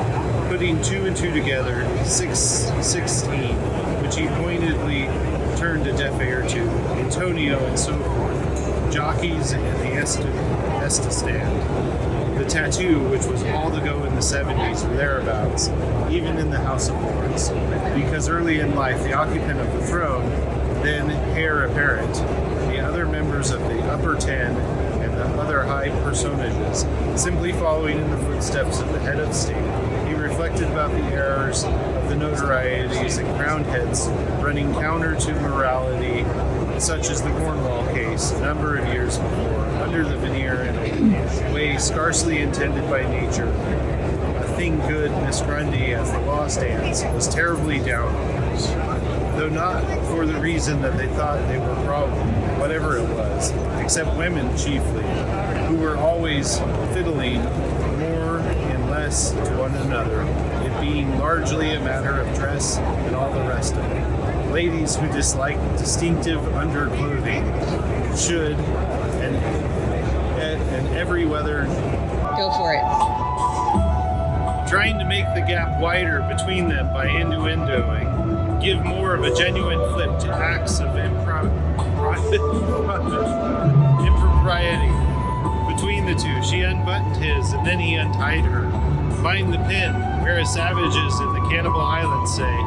putting two and two together, 616, which he pointedly turned a deaf ear to, Antonio and so forth, jockeys and the Esta stand. The tattoo, which was all the go in the 70s or thereabouts, even in the House of Lords, because early in life the occupant of the throne, then heir apparent, the other members of the Upper Ten, and the other high personages, simply following in the footsteps of the head of state, he reflected about the errors of the notorieties and crowned heads running counter to morality, such as the Cornwall case a number of years before, under the veneer in a way scarcely intended by nature. A thing good, Miss Grundy, as the law stands, was terribly down on us, though not for the reason that they thought they were probable, whatever it was, except women chiefly, who were always fiddling more and less to one another, it being largely a matter of dress and all the rest of it. Ladies who dislike distinctive underclothing should, and every weather... Go for it. Trying to make the gap wider between them by innuendoing, give more of a genuine flip to acts of impropriety. Between the two, she unbuttoned his, and then he untied her. Find the pin, whereas savages in the Cannibal Islands say,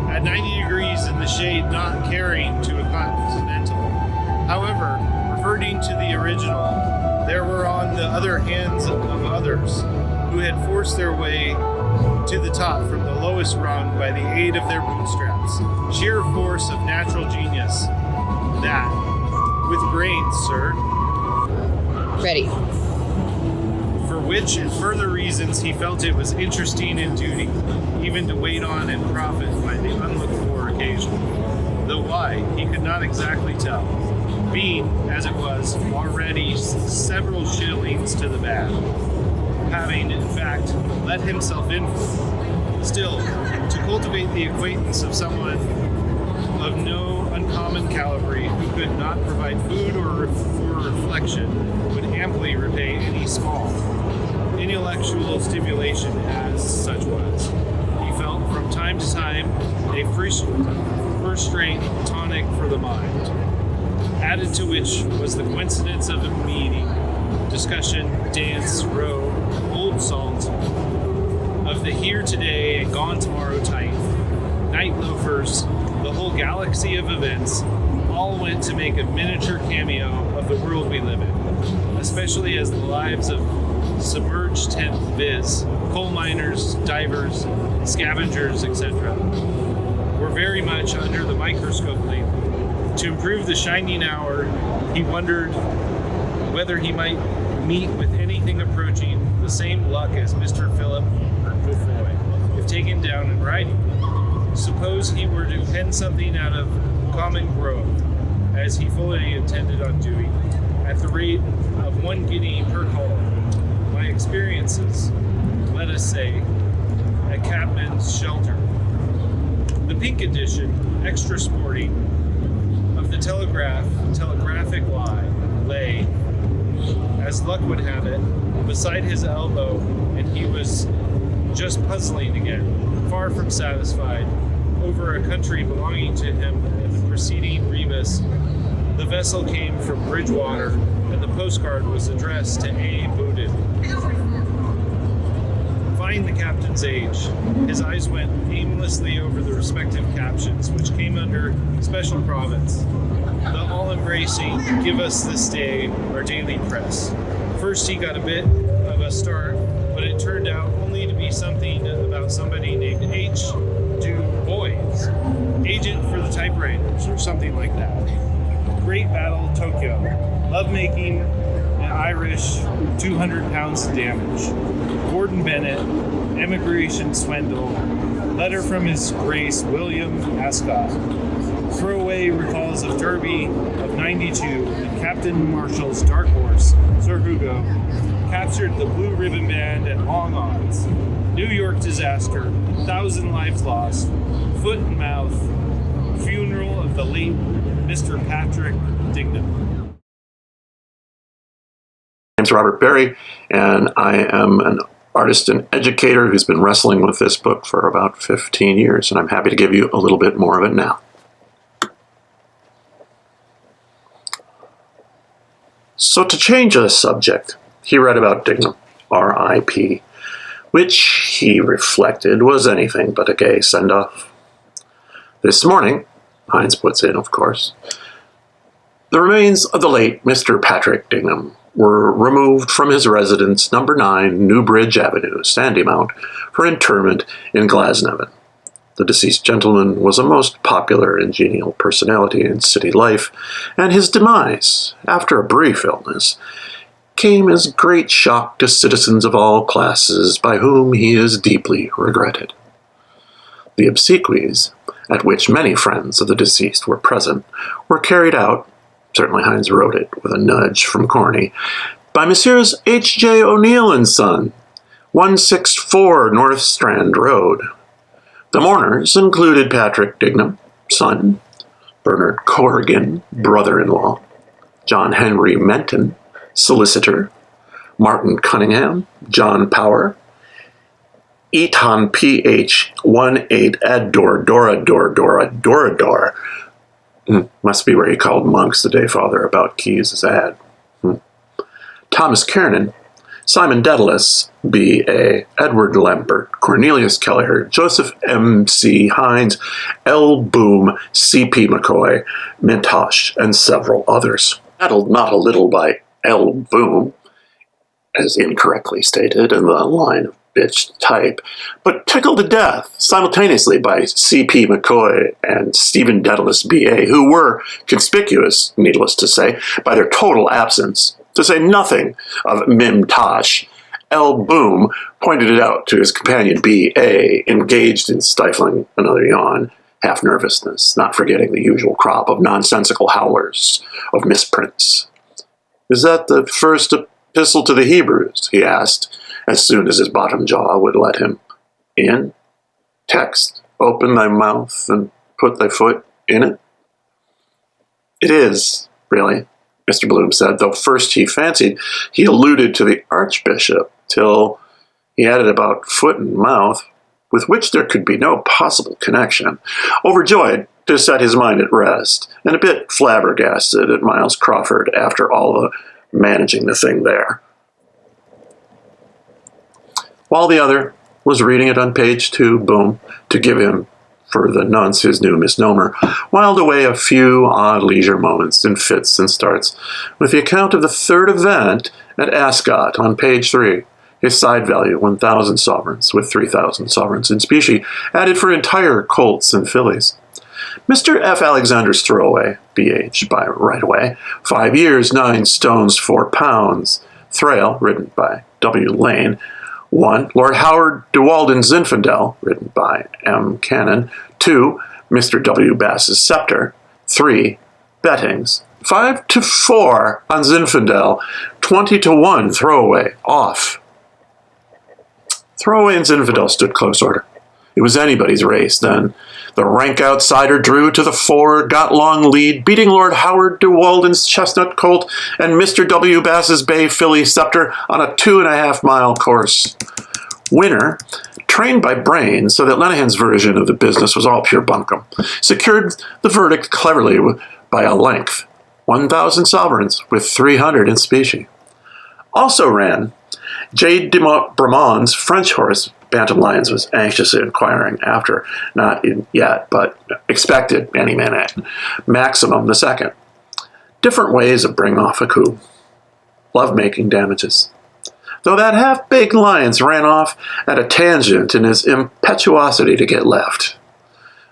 at 90 degrees in the shade, not caring to a continental. However, referring to the original, there were on the other hands of others who had forced their way to the top from the lowest rung by the aid of their bootstraps. Sheer force of natural genius. That. With brains, sir. Ready. For which and further reasons he felt it was interesting in duty, even to wait on and profit by the unlooked-for occasion. Though why, he could not exactly tell, being, as it was, already several shillings to the bad, having, in fact, let himself in for it. Still, to cultivate the acquaintance of someone of no uncommon calibre who could not provide food or for reflection would amply repay any small intellectual stimulation as such was. He felt from time to time a first-rate tonic for the mind, added to which was the coincidence of a meeting, discussion, dance, row, old salt, of the here today and gone tomorrow type, night loafers, the whole galaxy of events, all went to make a miniature cameo of the world we live in, especially as the lives of submerged tenth, viz., coal miners, divers, scavengers, etc., were very much under the microscope lately. To improve the shining hour, he wondered whether he might meet with anything approaching the same luck as Mr. Philip Beaufoy, if taken down in writing. Suppose he were to pen something out of common growth, as he fully intended on doing, at the rate of 1 guinea per column. My experiences, let us say, at Cabman's Shelter. The pink edition, extra sporting, of the telegraphic lie, lay, as luck would have it, beside his elbow, and he was just puzzling again, far from satisfied, over a country belonging to him in the preceding rebus. The vessel came from Bridgewater, and the postcard was addressed to A. Bowden. Find the captain's age. His eyes went aimlessly over the respective captions, which came under special province. The all-embracing, give us this day, our daily press. First he got a bit of a start, but it turned out only to be something about somebody named H. Du Bois, agent for the typewriters, or something like that. Great battle, Tokyo. Lovemaking, an Irish, 200 pounds damage. Gordon Bennett, emigration swindle. Letter from His Grace William Ascot. Throwaway recalls of Derby of 92, and Captain Marshall's Dark Horse, Sir Hugo, captured the Blue Ribbon Band at long odds. New York disaster, 1,000 lives lost, foot and mouth, funeral of the late Mr. Patrick Dignam. My name's Robert Berry, and I am an artist and educator who's been wrestling with this book for about 15 years, and I'm happy to give you a little bit more of it now. So to change the subject, he read about Dignam, R.I.P., which he reflected was anything but a gay send-off. This morning, Hines puts in, of course, the remains of the late Mr. Patrick Dignam were removed from his residence, number 9, Newbridge Avenue, Sandymount, for interment in Glasnevin. The deceased gentleman was a most popular and genial personality in city life, and his demise, after a brief illness, came as great shock to citizens of all classes by whom he is deeply regretted. The obsequies, at which many friends of the deceased were present, were carried out, certainly Hines wrote it with a nudge from Corny, by Messrs. H.J. O'Neill and Son, 164 North Strand Road. The mourners included Patrick Dignam, son, Bernard Corrigan, brother-in-law, John Henry Menton, solicitor, Martin Cunningham, John Power, Eton P.H. 18 Adorador. Must be where he called monks the day Father about Keyes' ad. Thomas Kiernan, Simon Dedalus, B.A., Edward Lambert, Cornelius Kelleher, Joseph M.C. Hines, L. Boom, C.P. McCoy, Mintosh, and several others. rattled not a little by L. Boom, as incorrectly stated in the line of bitch type, but tickled to death simultaneously by C.P. McCoy and Stephen Dedalus, B.A., who were conspicuous, needless to say, by their total absence, to say nothing of Mim Tosh. L. Boom pointed it out to his companion B.A., engaged in stifling another yawn, half nervousness, not forgetting the usual crop of nonsensical howlers of misprints. "Is that the first epistle to the Hebrews?" he asked, as soon as his bottom jaw would let him in. "Text, open thy mouth and put thy foot in it." "It is, really," Mr. Bloom said, though first he fancied he alluded to the Archbishop, till he added about foot and mouth, with which there could be no possible connection, overjoyed to set his mind at rest, and a bit flabbergasted at Miles Crawford after all the managing the thing there. While the other was reading it on page 2, Boom, to give him, for the nonce, his new misnomer, whiled away a few odd leisure moments in fits and starts with the account of the third event at Ascot on page 3, his side value 1,000 sovereigns, with 3,000 sovereigns in specie, added for entire colts and fillies. Mr. F. Alexander's throwaway, B.H. by right away, 5 years, 9 stones, 4 pounds. Thrale, written by W. Lane. 1. Lord Howard de Walden's Zinfandel, written by M. Cannon. 2. Mr. W. Bass's Scepter. 3. Bettings. 5-4 on Zinfandel. 20-1 throwaway, off. Throwaway and Zinfandel stood close order. It was anybody's race then. The rank outsider drew to the fore, got long lead, beating Lord Howard de Walden's Chestnut Colt and Mr. W. Bass's Bay Filly Scepter on a 2.5-mile course. Winner, trained by brain so that Lenihan's version of the business was all pure bunkum, secured the verdict cleverly by a length, 1,000 sovereigns with 300 in specie. Also ran J. de Bramon's French horse, Bantam Lions was anxiously inquiring after, not in yet, but expected any minute. Maximum the second. Different ways of bringing off a coup. Love-making damages. Though that half-baked Lions ran off at a tangent in his impetuosity to get left.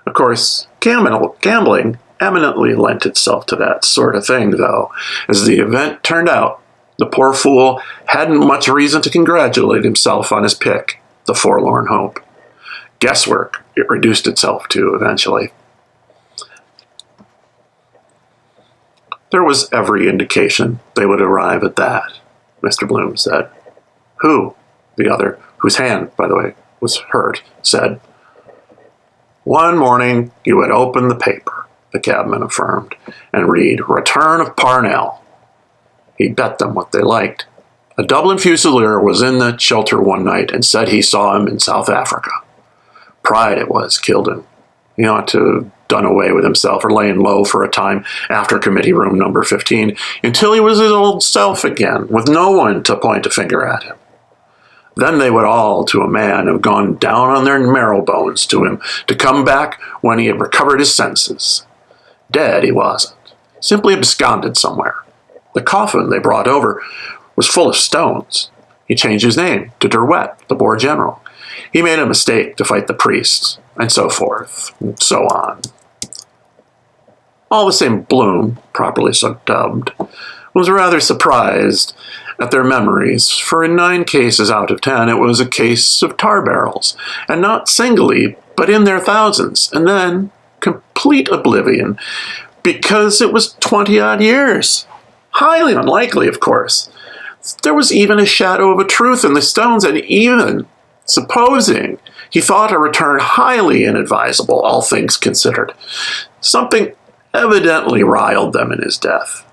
Of course, gambling eminently lent itself to that sort of thing, though. As the event turned out, the poor fool hadn't much reason to congratulate himself on his pick, the forlorn hope. Guesswork it reduced itself to eventually. There was every indication they would arrive at that, Mr. Bloom said. Who? The other, whose hand, by the way, was hurt, said. One morning you would open the paper, the cabman affirmed, and read, Return of Parnell. He bet them what they liked. A Dublin Fusilier was in the shelter one night and said he saw him in South Africa. Pride it was killed him. He ought to have done away with himself or laying low for a time after committee room number 15 until he was his old self again, with no one to point a finger at him. Then they would all, to a man, have gone down on their marrow bones to him to come back when he had recovered his senses. Dead he wasn't, simply absconded somewhere. The coffin they brought over was full of stones. He changed his name to Derwet, the Boer General. He made a mistake to fight the priests, and so forth, and so on. All the same, Bloom, properly so dubbed, was rather surprised at their memories, for in 9 cases out of 10 it was a case of tar barrels, and not singly, but in their thousands, and then complete oblivion, because it was 20-odd years. Highly unlikely, of course. There was even a shadow of a truth in the stones, and even supposing he thought a return highly inadvisable, all things considered. Something evidently riled them in his death.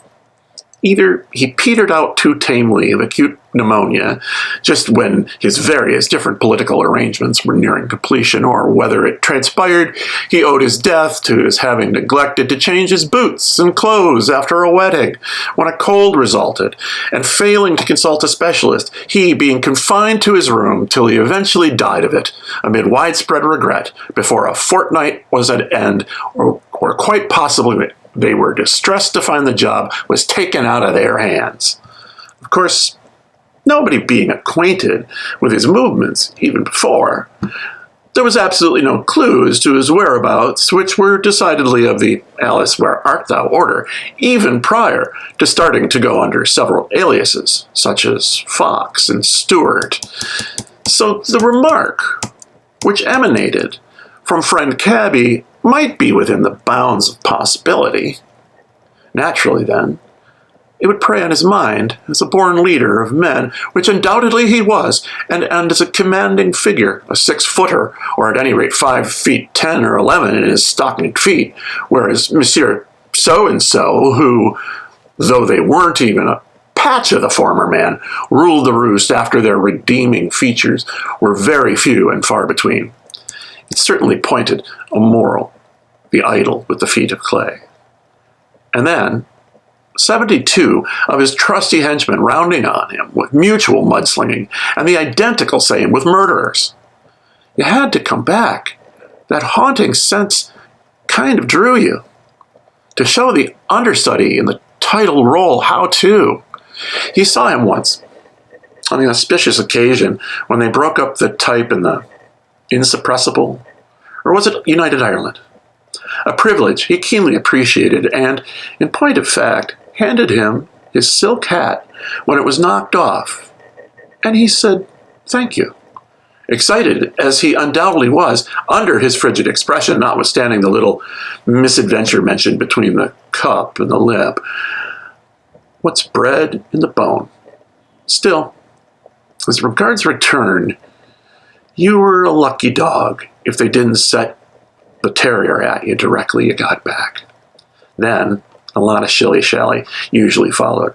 Either he petered out too tamely of acute pneumonia just when his various different political arrangements were nearing completion, or whether it transpired he owed his death to his having neglected to change his boots and clothes after a wedding when a cold resulted, and failing to consult a specialist, he being confined to his room till he eventually died of it amid widespread regret before a fortnight was at end, or quite possibly they were distressed to find the job was taken out of their hands. Of course, nobody being acquainted with his movements even before, there was absolutely no clues to his whereabouts, which were decidedly of the Alice where art thou order, even prior to starting to go under several aliases, such as Fox and Stewart. So the remark, which emanated from friend Cabby, might be within the bounds of possibility. Naturally, then, it would prey on his mind as a born leader of men, which undoubtedly he was, and as a commanding figure, a 6-footer, or at any rate 5 feet 10 or 11 in his stockinged feet, whereas Monsieur So-and-so, who, though they weren't even a patch of the former man, ruled the roost after their redeeming features were very few and far between. It certainly pointed a moral, the idol with the feet of clay. And then, 72 of his trusty henchmen rounding on him with mutual mudslinging, and the identical same with murderers. You had to come back. That haunting sense kind of drew you. To show the understudy in the title role how to. You saw him once, on an auspicious occasion, when they broke up the type in the Insuppressible, or was it United Ireland? A privilege he keenly appreciated, and, in point of fact, handed him his silk hat when it was knocked off, and he said, "Thank you," excited as he undoubtedly was under his frigid expression, notwithstanding the little misadventure mentioned between the cup and the lip. What's bred in the bone? Still, as regards return, you were a lucky dog if they didn't set the terrier at you directly you got back. Then, a lot of shilly-shally usually followed.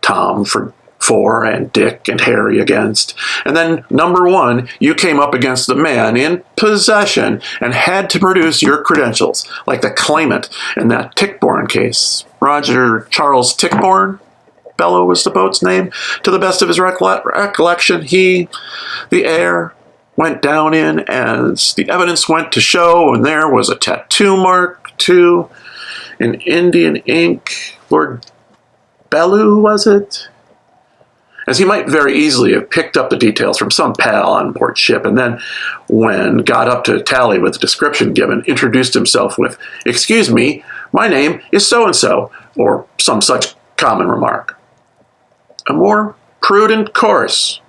Tom for and Dick and Harry against. And then, number 1, you came up against the man in possession and had to produce your credentials, like the claimant in that Tichborne case. Roger Charles Tichborne? Bellow was the boat's name. To the best of his recollection, he, the heir, went down in as the evidence went to show, and there was a tattoo mark, too, in Indian ink. Lord Bellew, was it? As he might very easily have picked up the details from some pal on board ship, and then, when got up to tally with the description given, introduced himself with, "Excuse me, my name is so-and-so," or some such common remark. "A more prudent course,"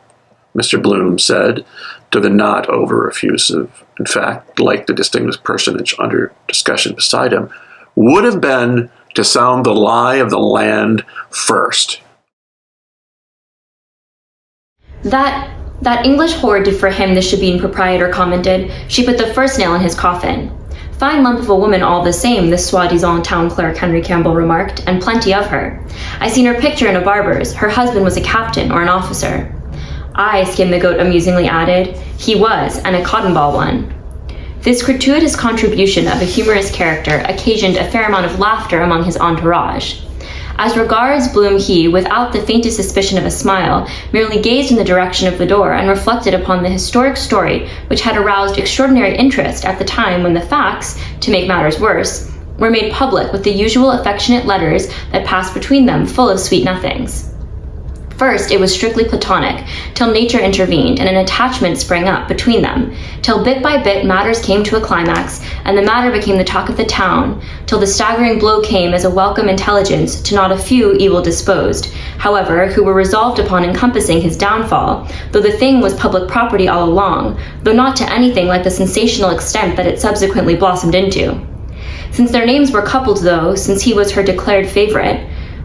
Mr. Bloom said to the not over-effusive, in fact, like the distinguished personage under discussion beside him, would have been to sound the lie of the land first. That English whore did for him, the shebeen proprietor commented. She put the first nail in his coffin. Fine lump of a woman all the same, the soi-disant town clerk Henry Campbell remarked, and plenty of her. I seen her picture in a barber's. Her husband was a captain or an officer. Aye, Skin the Goat amusingly added, he was, and a cotton ball one. This gratuitous contribution of a humorous character occasioned a fair amount of laughter among his entourage. As regards Bloom, he, without the faintest suspicion of a smile, merely gazed in the direction of the door and reflected upon the historic story which had aroused extraordinary interest at the time when the facts, to make matters worse, were made public with the usual affectionate letters that passed between them full of sweet nothings. First, it was strictly platonic, till nature intervened and an attachment sprang up between them, till bit by bit matters came to a climax, and the matter became the talk of the town, till the staggering blow came as a welcome intelligence to not a few evil-disposed, however, who were resolved upon encompassing his downfall, though the thing was public property all along, though not to anything like the sensational extent that it subsequently blossomed into. Since their names were coupled, though, since he was her declared favorite,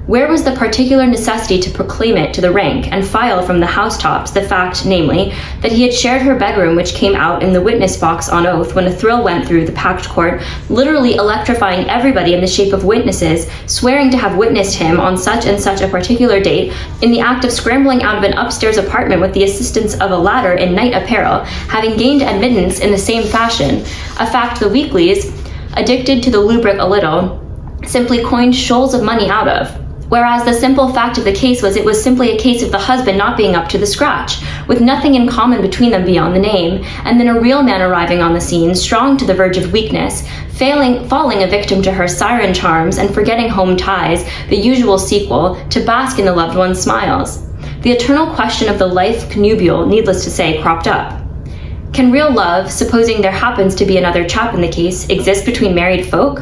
where was the particular necessity to proclaim it to the rank and file from the housetops the fact, namely, that he had shared her bedroom, which came out in the witness box on oath when a thrill went through the packed court, literally electrifying everybody in the shape of witnesses, swearing to have witnessed him on such and such a particular date in the act of scrambling out of an upstairs apartment with the assistance of a ladder in night apparel, having gained admittance in the same fashion, a fact the weeklies, addicted to the lubric a little, simply coined shoals of money out of. Whereas the simple fact of the case was it was simply a case of the husband not being up to the scratch, with nothing in common between them beyond the name, and then a real man arriving on the scene, strong to the verge of weakness, falling a victim to her siren charms and forgetting home ties, the usual sequel, to bask in the loved one's smiles. The eternal question of the life connubule, needless to say, cropped up. Can real love, supposing there happens to be another chap in the case, exist between married folk?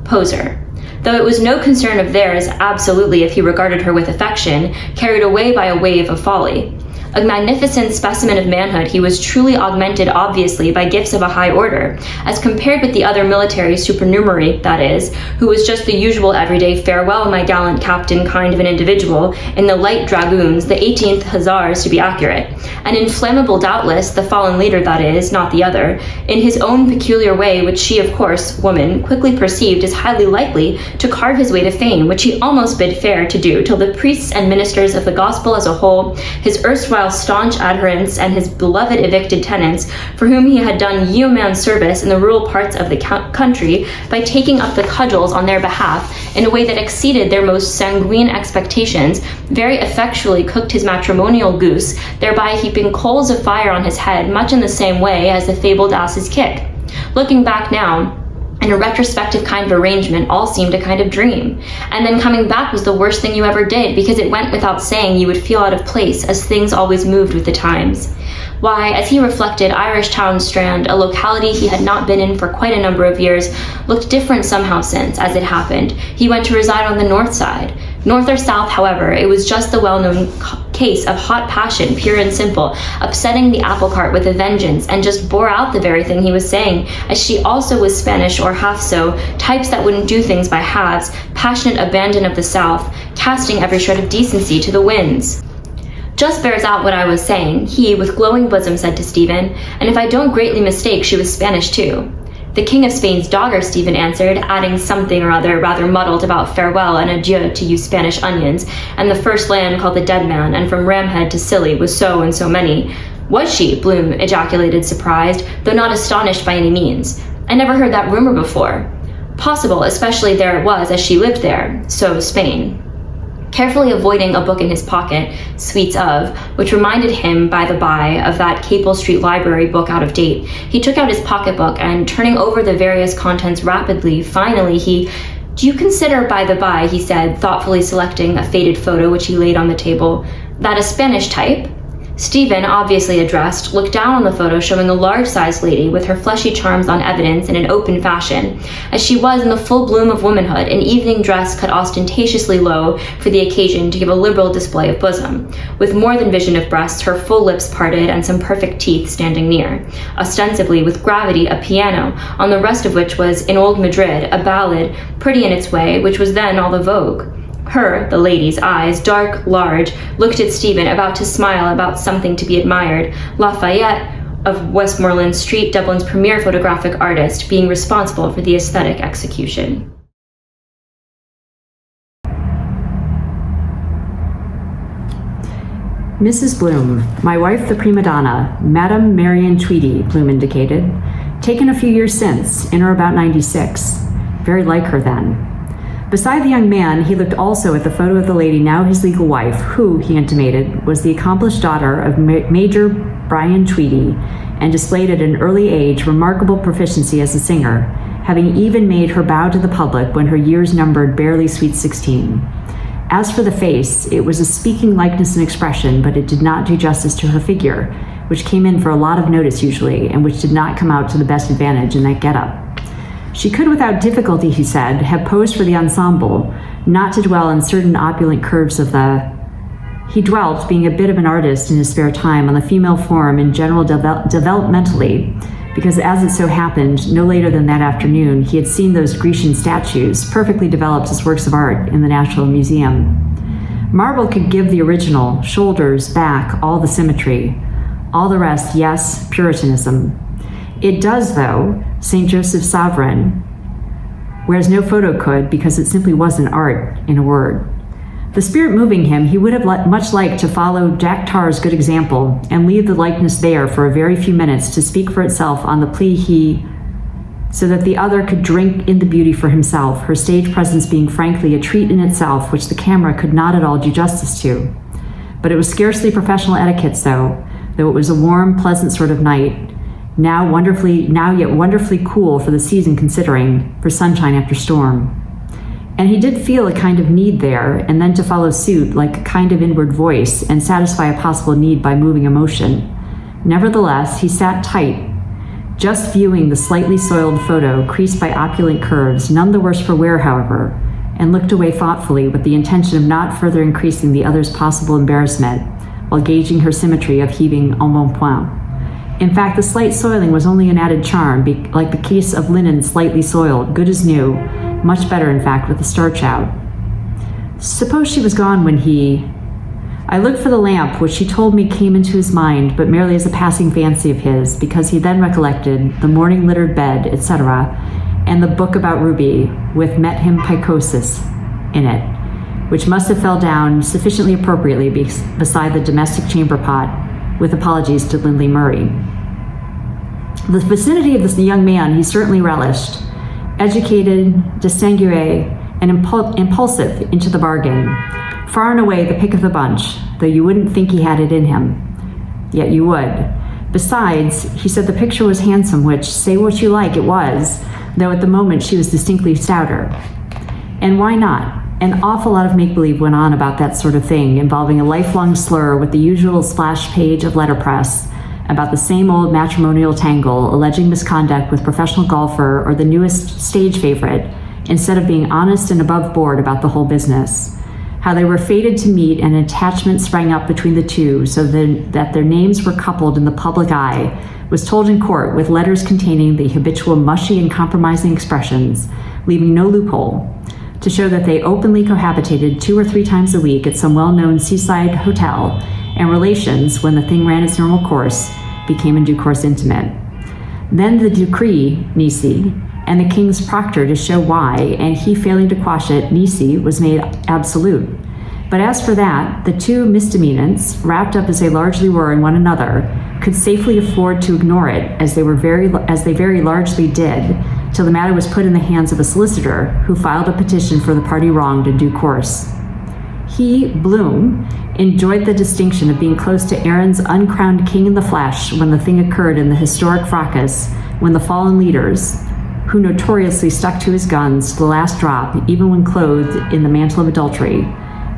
Poser. Though it was no concern of theirs, absolutely, if he regarded her with affection, carried away by a wave of folly. A magnificent specimen of manhood, he was truly augmented, obviously, by gifts of a high order, as compared with the other military supernumerary, that is, who was just the usual everyday farewell, my gallant captain kind of an individual, in the light dragoons, the 18th Hussars to be accurate, and inflammable doubtless, the fallen leader, that is, not the other, in his own peculiar way, which she, of course, woman, quickly perceived as highly likely to carve his way to fame, which he almost bid fair to do till the priests and ministers of the gospel as a whole, his erstwhile staunch adherents and his beloved evicted tenants, for whom he had done yeoman service in the rural parts of the country by taking up the cudgels on their behalf in a way that exceeded their most sanguine expectations, very effectually cooked his matrimonial goose, thereby heaping coals of fire on his head, much in the same way as the fabled ass's kick. Looking back now, in a retrospective kind of arrangement, all seemed a kind of dream. And then coming back was the worst thing you ever did, because it went without saying you would feel out of place, as things always moved with the times. Why, as he reflected, Irish Town Strand, a locality he had not been in for quite a number of years, looked different somehow since, as it happened, he went to reside on the north side. North or south, however, it was just the well-known case of hot passion, pure and simple, upsetting the apple cart with a vengeance, and just bore out the very thing he was saying, as she also was Spanish or half so, types that wouldn't do things by halves, passionate abandon of the South, casting every shred of decency to the winds. Just bears out what I was saying, he, with glowing bosom, said to Stephen, and if I don't greatly mistake, she was Spanish too. The King of Spain's daughter, Stephen answered, adding something or other rather muddled about farewell and adieu to you Spanish onions, and the first land called the Dead Man, and from Ramhead to Scilly was so and so many. Was she? Bloom ejaculated, surprised, though not astonished by any means. I never heard that rumor before. Possible, especially there it was, as she lived there. So Spain. Carefully avoiding a book in his pocket, Sweets of, which reminded him, by the by, of that Capel Street Library book out of date, he took out his pocketbook and, turning over the various contents rapidly, finally Do you consider, by the by, he said, thoughtfully selecting a faded photo which he laid on the table, that a Spanish type? Stephen, obviously addressed, looked down on the photo showing a large-sized lady with her fleshy charms on evidence in an open fashion, as she was in the full bloom of womanhood, an evening dress cut ostentatiously low for the occasion to give a liberal display of bosom, with more than vision of breasts, her full lips parted, and some perfect teeth standing near, ostensibly with gravity a piano, on the rest of which was, in old Madrid, a ballad, pretty in its way, which was then all the vogue. Her, the lady's, eyes, dark, large, looked at Stephen, about to smile about something to be admired. Lafayette of Westmoreland Street, Dublin's premier photographic artist, being responsible for the aesthetic execution. Mrs. Bloom, my wife the prima donna, Madame Marion Tweedy, Bloom indicated, taken a few years since, in or about 96. Very like her then. Beside the young man, he looked also at the photo of the lady, now his legal wife, who, he intimated, was the accomplished daughter of Major Brian Tweedy, and displayed at an early age remarkable proficiency as a singer, having even made her bow to the public when her years numbered barely sweet 16. As for the face, it was a speaking likeness and expression, but it did not do justice to her figure, which came in for a lot of notice usually, and which did not come out to the best advantage in that get-up. She could without difficulty, he said, have posed for the ensemble, not to dwell on certain opulent curves of the... He dwelt, being a bit of an artist in his spare time, on the female form in general developmentally, because as it so happened, no later than that afternoon, he had seen those Grecian statues, perfectly developed as works of art, in the National Museum. Marble could give the original, shoulders, back, all the symmetry. All the rest, yes, Puritanism. It does, though, St. Joseph's Sovereign, whereas no photo could, because it simply wasn't art, in a word. The spirit moving him, he would have much liked to follow Jack Tar's good example and leave the likeness there for a very few minutes to speak for itself on the plea he so that the other could drink in the beauty for himself, her stage presence being frankly a treat in itself, which the camera could not at all do justice to. But it was scarcely professional etiquette, though it was a warm, pleasant sort of night, now yet wonderfully cool for the season considering, for sunshine after storm. And he did feel a kind of need there, and then to follow suit, like a kind of inward voice, and satisfy a possible need by moving emotion. Nevertheless, he sat tight, just viewing the slightly soiled photo, creased by opulent curves, none the worse for wear, however, and looked away thoughtfully with the intention of not further increasing the other's possible embarrassment, while gauging her symmetry of heaving embonpoint. In fact, the slight soiling was only an added charm, like the case of linen slightly soiled, good as new, much better, in fact, with the starch out. Suppose she was gone when he... I looked for the lamp, which she told me came into his mind, but merely as a passing fancy of his, because he then recollected the morning-littered bed, etc., and the book about Ruby, with Met Him Picosis in it, which must have fell down sufficiently appropriately beside the domestic chamber pot, with apologies to Lindley Murray. The vicinity of this young man he certainly relished, educated, distingué, and impulsive into the bargain. Far and away the pick of the bunch, though you wouldn't think he had it in him. Yet you would. Besides, he said the picture was handsome, which, say what you like, it was, though at the moment she was distinctly stouter. And why not? An awful lot of make-believe went on about that sort of thing, involving a lifelong slur with the usual splash page of letterpress, about the same old matrimonial tangle, alleging misconduct with professional golfer or the newest stage favorite, instead of being honest and above board about the whole business. How they were fated to meet and an attachment sprang up between the two, so that their names were coupled in the public eye, was told in court with letters containing the habitual mushy and compromising expressions, leaving no loophole, to show that they openly cohabitated 2 or 3 times a week at some well-known seaside hotel, and relations, when the thing ran its normal course, became in due course intimate. Then the decree, Nisi, and the king's proctor to show why, and he failing to quash it, Nisi, was made absolute. But as for that, the two misdemeanants, wrapped up as they largely were in one another, could safely afford to ignore it, as they very largely did, till the matter was put in the hands of a solicitor, who filed a petition for the party wronged in due course. He, Bloom, enjoyed the distinction of being close to Erin's uncrowned king in the flesh when the thing occurred in the historic fracas, when the fallen leaders, who notoriously stuck to his guns to the last drop, even when clothed in the mantle of adultery,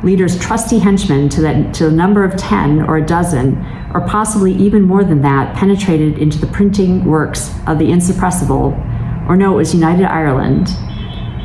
leaders' trusty henchmen to the number of 10 or a dozen, or possibly even more than that, penetrated into the printing works of the insuppressible, or no, it was United Ireland,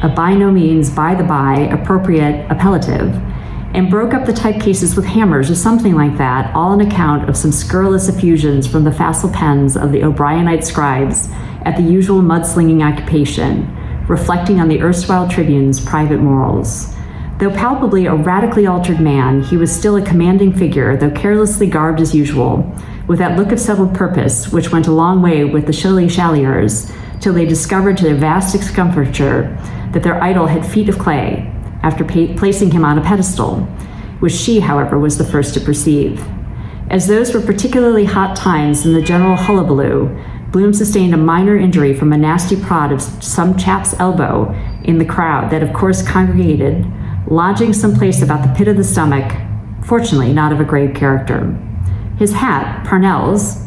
a by no means by-the-by appropriate appellative, and broke up the typecases with hammers or something like that, all on account of some scurrilous effusions from the facile pens of the O'Brienite scribes at the usual mudslinging occupation, reflecting on the erstwhile tribune's private morals. Though palpably a radically altered man, he was still a commanding figure, though carelessly garbed as usual, with that look of settled purpose which went a long way with the shilly-shalliers, till they discovered to their vast discomfiture that their idol had feet of clay, after placing him on a pedestal, which she, however, was the first to perceive. As those were particularly hot times in the general hullabaloo, Bloom sustained a minor injury from a nasty prod of some chap's elbow in the crowd that of course congregated, lodging someplace about the pit of the stomach, fortunately not of a grave character. His hat, Parnell's,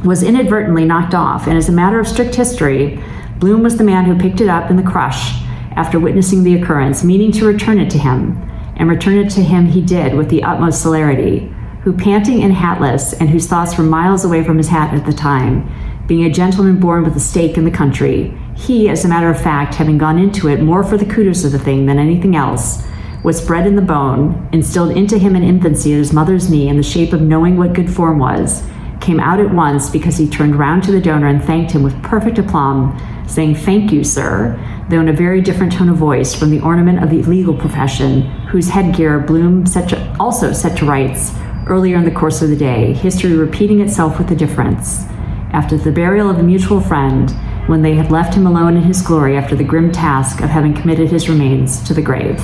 was inadvertently knocked off, and as a matter of strict history, Bloom was the man who picked it up in the crush after witnessing the occurrence, meaning to return it to him, and return it to him he did with the utmost celerity, who, panting and hatless, and whose thoughts were miles away from his hat at the time, being a gentleman born with a stake in the country, he, as a matter of fact, having gone into it more for the kudos of the thing than anything else, was bred in the bone, instilled into him in infancy at his mother's knee in the shape of knowing what good form was, came out at once because he turned round to the donor and thanked him with perfect aplomb, saying, "Thank you, sir," though in a very different tone of voice from the ornament of the legal profession, whose headgear Bloom also set to rights earlier in the course of the day, history repeating itself with a difference. After the burial of a mutual friend, when they had left him alone in his glory after the grim task of having committed his remains to the grave.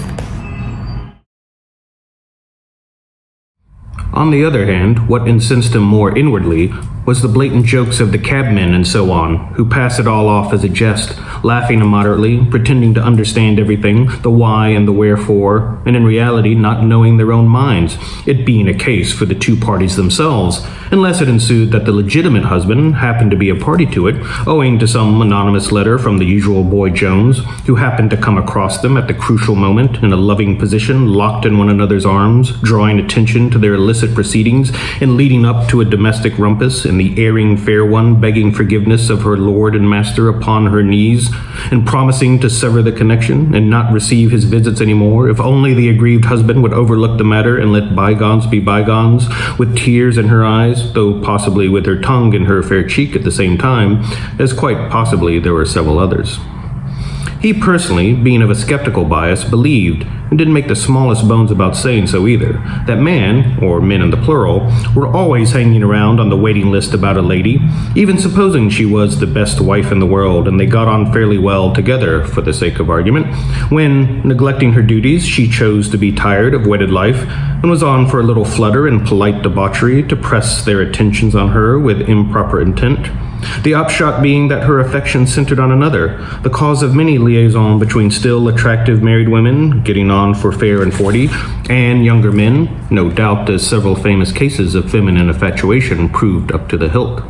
On the other hand, what incensed him more inwardly was the blatant jokes of the cabmen and so on, who pass it all off as a jest, laughing immoderately, pretending to understand everything, the why and the wherefore, and in reality not knowing their own minds, it being a case for the two parties themselves, unless it ensued that the legitimate husband happened to be a party to it, owing to some anonymous letter from the usual boy Jones, who happened to come across them at the crucial moment in a loving position, locked in one another's arms, drawing attention to their illicit proceedings, and leading up to a domestic rumpus, and the erring fair one begging forgiveness of her lord and master upon her knees, and promising to sever the connection, and not receive his visits any more, if only the aggrieved husband would overlook the matter and let bygones be bygones, with tears in her eyes, though possibly with her tongue in her fair cheek at the same time, as quite possibly there were several others. He personally, being of a skeptical bias, believed, and didn't make the smallest bones about saying so either, that man, or men in the plural, were always hanging around on the waiting list about a lady, even supposing she was the best wife in the world and they got on fairly well together, for the sake of argument, when, neglecting her duties, she chose to be tired of wedded life and was on for a little flutter and polite debauchery to press their attentions on her with improper intent. The upshot being that her affection centered on another, the cause of many liaisons between still attractive married women, getting on for fair and 40, and younger men, no doubt as several famous cases of feminine infatuation proved up to the hilt.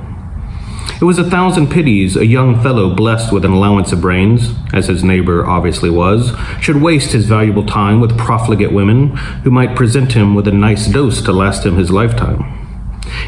It was 1,000 pities a young fellow blessed with an allowance of brains, as his neighbor obviously was, should waste his valuable time with profligate women who might present him with a nice dose to last him his lifetime.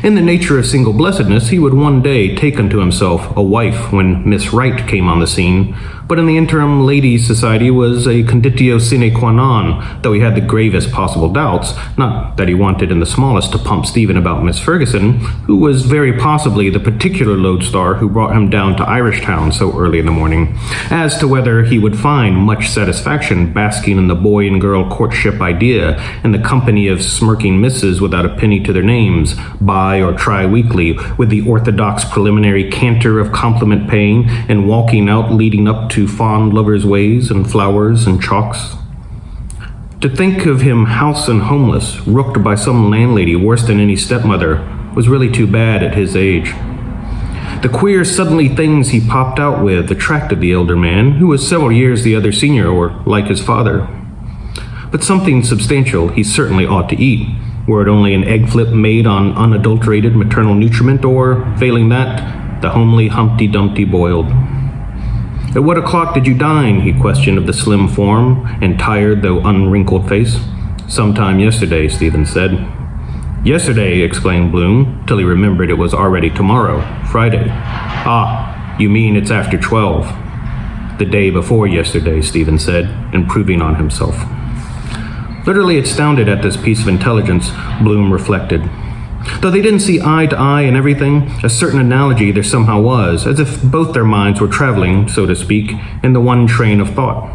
In the nature of single blessedness, he would one day take unto himself a wife when Miss Wright came on the scene, but in the interim, ladies' society was a conditio sine qua non, though he had the gravest possible doubts, not that he wanted in the smallest to pump Stephen about Miss Ferguson, who was very possibly the particular lodestar who brought him down to Irishtown so early in the morning, as to whether he would find much satisfaction basking in the boy and girl courtship idea in the company of smirking misses without a penny to their names, bi or tri-weekly, with the orthodox preliminary canter of compliment paying and walking out leading up to fond lovers' ways and flowers and chalks. To think of him house and homeless, rooked by some landlady worse than any stepmother, was really too bad at his age. The queer, suddenly things he popped out with attracted the elder man, who was several years the other senior, or like his father. But something substantial he certainly ought to eat, were it only an egg flip made on unadulterated maternal nutriment, or, failing that, the homely Humpty Dumpty boiled. At what o'clock did you dine? He questioned of the slim form and tired though unwrinkled face. Sometime yesterday, Stephen said. Yesterday, exclaimed Bloom, till he remembered it was already tomorrow, Friday. Ah, you mean it's after 12. The day before yesterday, Stephen said, improving on himself. Literally astounded at this piece of intelligence, Bloom reflected. Though they didn't see eye to eye in everything, a certain analogy there somehow was, as if both their minds were traveling, so to speak, in the one train of thought.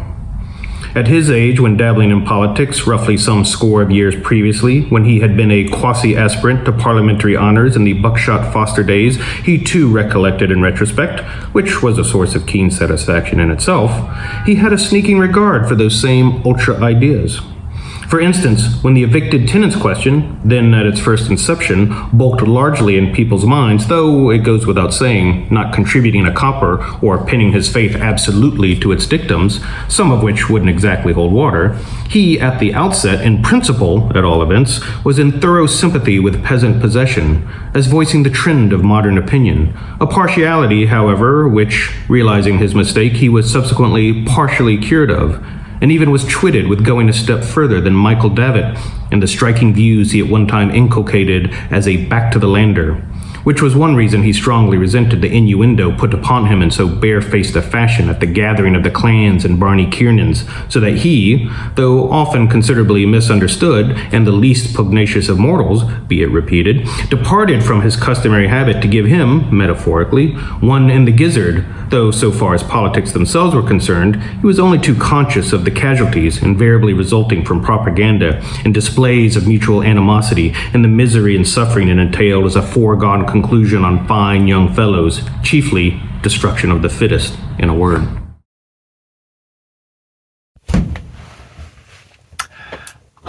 At his age, when dabbling in politics, roughly some score of years previously, when he had been a quasi-aspirant to parliamentary honors in the Buckshot Foster days, he too recollected in retrospect, which was a source of keen satisfaction in itself, he had a sneaking regard for those same ultra ideas. For instance, when the evicted tenants question, then at its first inception, bulked largely in people's minds, though it goes without saying, not contributing a copper or pinning his faith absolutely to its dictums, some of which wouldn't exactly hold water, he, at the outset, in principle, at all events, was in thorough sympathy with peasant possession, as voicing the trend of modern opinion, a partiality, however, which, realizing his mistake, he was subsequently partially cured of, and even was twitted with going a step further than Michael Davitt in the striking views he at one time inculcated as a back-to-the-lander, which was one reason he strongly resented the innuendo put upon him in so barefaced a fashion at the gathering of the clans and Barney Kiernans, so that he, though often considerably misunderstood and the least pugnacious of mortals, be it repeated, departed from his customary habit to give him, metaphorically, one in the gizzard, though so far as politics themselves were concerned, he was only too conscious of the casualties invariably resulting from propaganda and displays of mutual animosity and the misery and suffering it entailed as a foregone conclusion on fine young fellows, chiefly destruction of the fittest, in a word.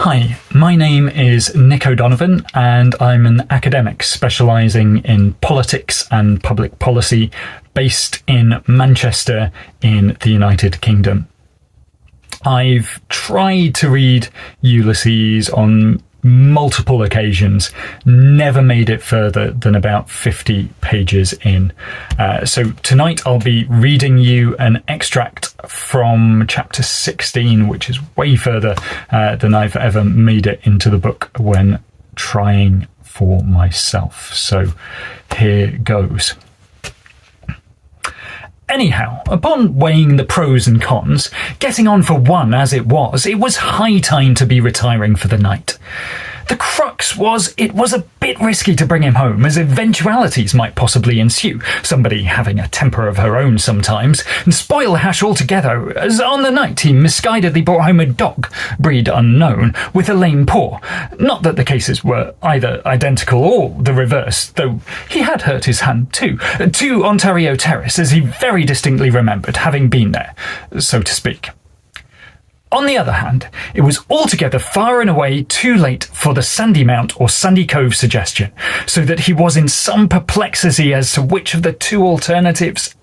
Hi, my name is Nick O'Donovan, and I'm an academic specialising in politics and public policy based in Manchester in the United Kingdom. I've tried to read Ulysses on multiple occasions, never made it further than about 50 pages in. So tonight I'll be reading you an extract from chapter 16, which is way further than I've ever made it into the book when trying for myself. So here goes. Anyhow, upon weighing the pros and cons, getting on for one as it was high time to be retiring for the night. The crux was it was a bit risky to bring him home, as eventualities might possibly ensue, somebody having a temper of her own sometimes, and spoil the hash altogether, as on the night he misguidedly brought home a dog, breed unknown, with a lame paw. Not that the cases were either identical or the reverse, though he had hurt his hand too, to Ontario Terrace, as he very distinctly remembered, having been there, so to speak. On the other hand, it was altogether far and away too late for the Sandy Mount or Sandy Cove suggestion, so that he was in some perplexity as to which of the two alternatives.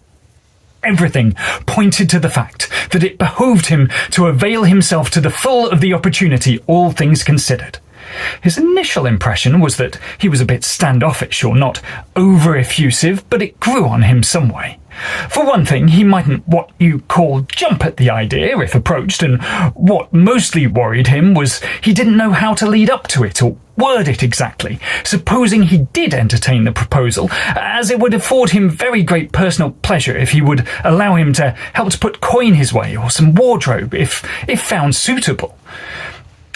Everything pointed to the fact that it behoved him to avail himself to the full of the opportunity, all things considered. His initial impression was that he was a bit standoffish or not over-effusive, but it grew on him some way. For one thing, he mightn't what you call jump at the idea if approached, and what mostly worried him was he didn't know how to lead up to it or word it exactly, supposing he did entertain the proposal, as it would afford him very great personal pleasure if he would allow him to help to put coin his way or some wardrobe if found suitable.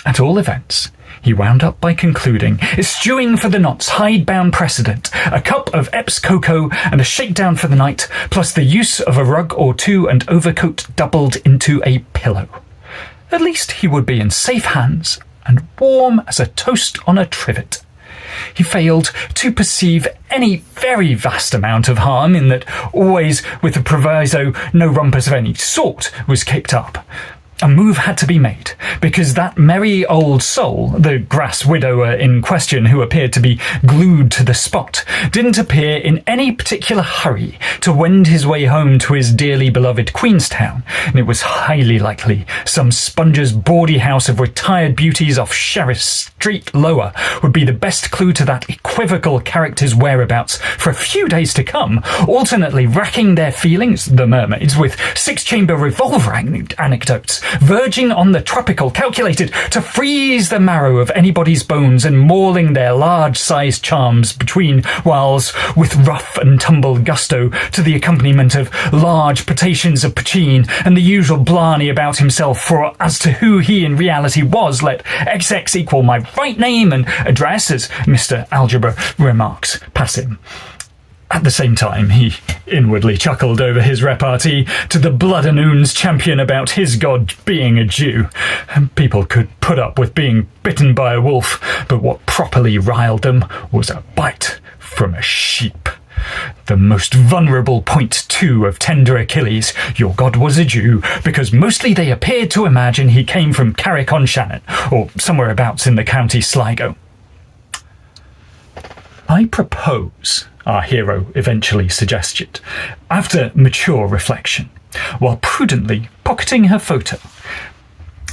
At all events, he wound up by concluding, eschewing for the nonce hidebound precedent, a cup of Epps cocoa and a shakedown for the night, plus the use of a rug or two and overcoat doubled into a pillow. At least he would be in safe hands and warm as a toast on a trivet. He failed to perceive any very vast amount of harm in that, always with the proviso no rumpus of any sort was kicked up. A move had to be made, because that merry old soul, the grass widower in question who appeared to be glued to the spot, didn't appear in any particular hurry to wend his way home to his dearly beloved Queenstown, and it was highly likely some Sponge's bawdy house of retired beauties off Sheriff Street Lower would be the best clue to that equivocal character's whereabouts for a few days to come, alternately racking their feelings, the mermaids, with six-chamber revolver anecdotes, verging on the tropical, calculated to freeze the marrow of anybody's bones and mauling their large-sized charms between whiles with rough and tumble gusto to the accompaniment of large potations of poteen and the usual blarney about himself, for as to who he in reality was, let XX equal my right name and address, as Mr. Algebra remarks, pass him. At the same time, he inwardly chuckled over his repartee to the Blood and Oons champion about his god being a Jew. People could put up with being bitten by a wolf, but what properly riled them was a bite from a sheep. The most vulnerable point, too, of tender Achilles, your god was a Jew, because mostly they appeared to imagine he came from Carrick-on-Shannon, or somewhere abouts in the county Sligo. I propose, our hero eventually suggested, after mature reflection, while prudently pocketing her photo.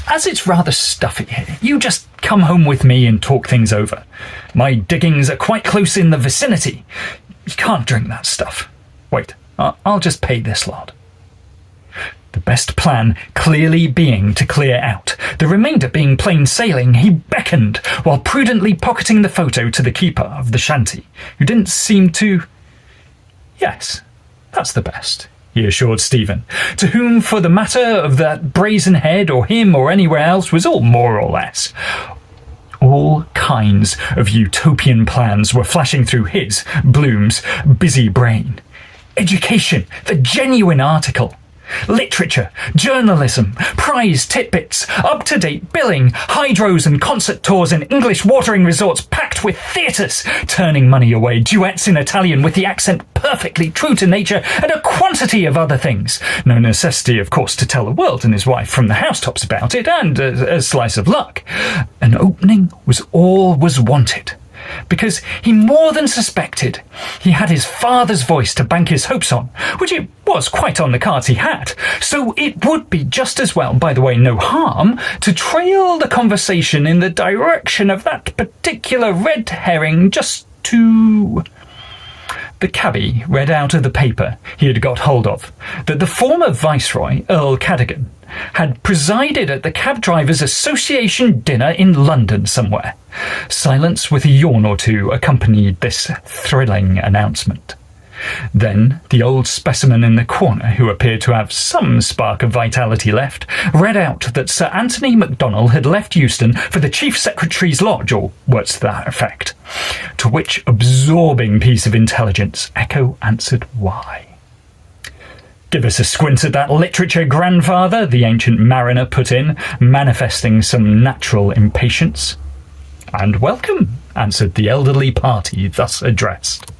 As it's rather stuffy here, you just come home with me and talk things over. My diggings are quite close in the vicinity. You can't drink that stuff. Wait, I'll just pay this lot. The best plan clearly being to clear out, the remainder being plain sailing, he beckoned while prudently pocketing the photo to the keeper of the shanty, who didn't seem to... Yes, that's the best, he assured Stephen, to whom for the matter of that brazen head or him or anywhere else was all more or less. All kinds of utopian plans were flashing through his, Bloom's, busy brain. Education, the genuine article. Literature, journalism, prize titbits, up-to-date billing, hydros and concert tours in English watering resorts packed with theatres, turning money away, duets in Italian with the accent perfectly true to nature, and a quantity of other things. No necessity, of course, to tell the world and his wife from the housetops about it, and a slice of luck. An opening was all was wanted. Because he more than suspected he had his father's voice to bank his hopes on, which it was quite on the cards he had, so it would be just as well, by the way, no harm, to trail the conversation in the direction of that particular red herring just to... The cabby read out of the paper he had got hold of that the former Viceroy, Earl Cadogan, had presided at the Cab Drivers Association dinner in London somewhere. Silence with a yawn or two accompanied this thrilling announcement. Then the old specimen in the corner, who appeared to have some spark of vitality left, read out that Sir Anthony MacDonald had left Euston for the Chief Secretary's lodge, or words to that effect. To which absorbing piece of intelligence Echo answered why. "Give us a squint at that literature, grandfather," the ancient mariner put in, manifesting some natural impatience. "And welcome," answered the elderly party thus addressed.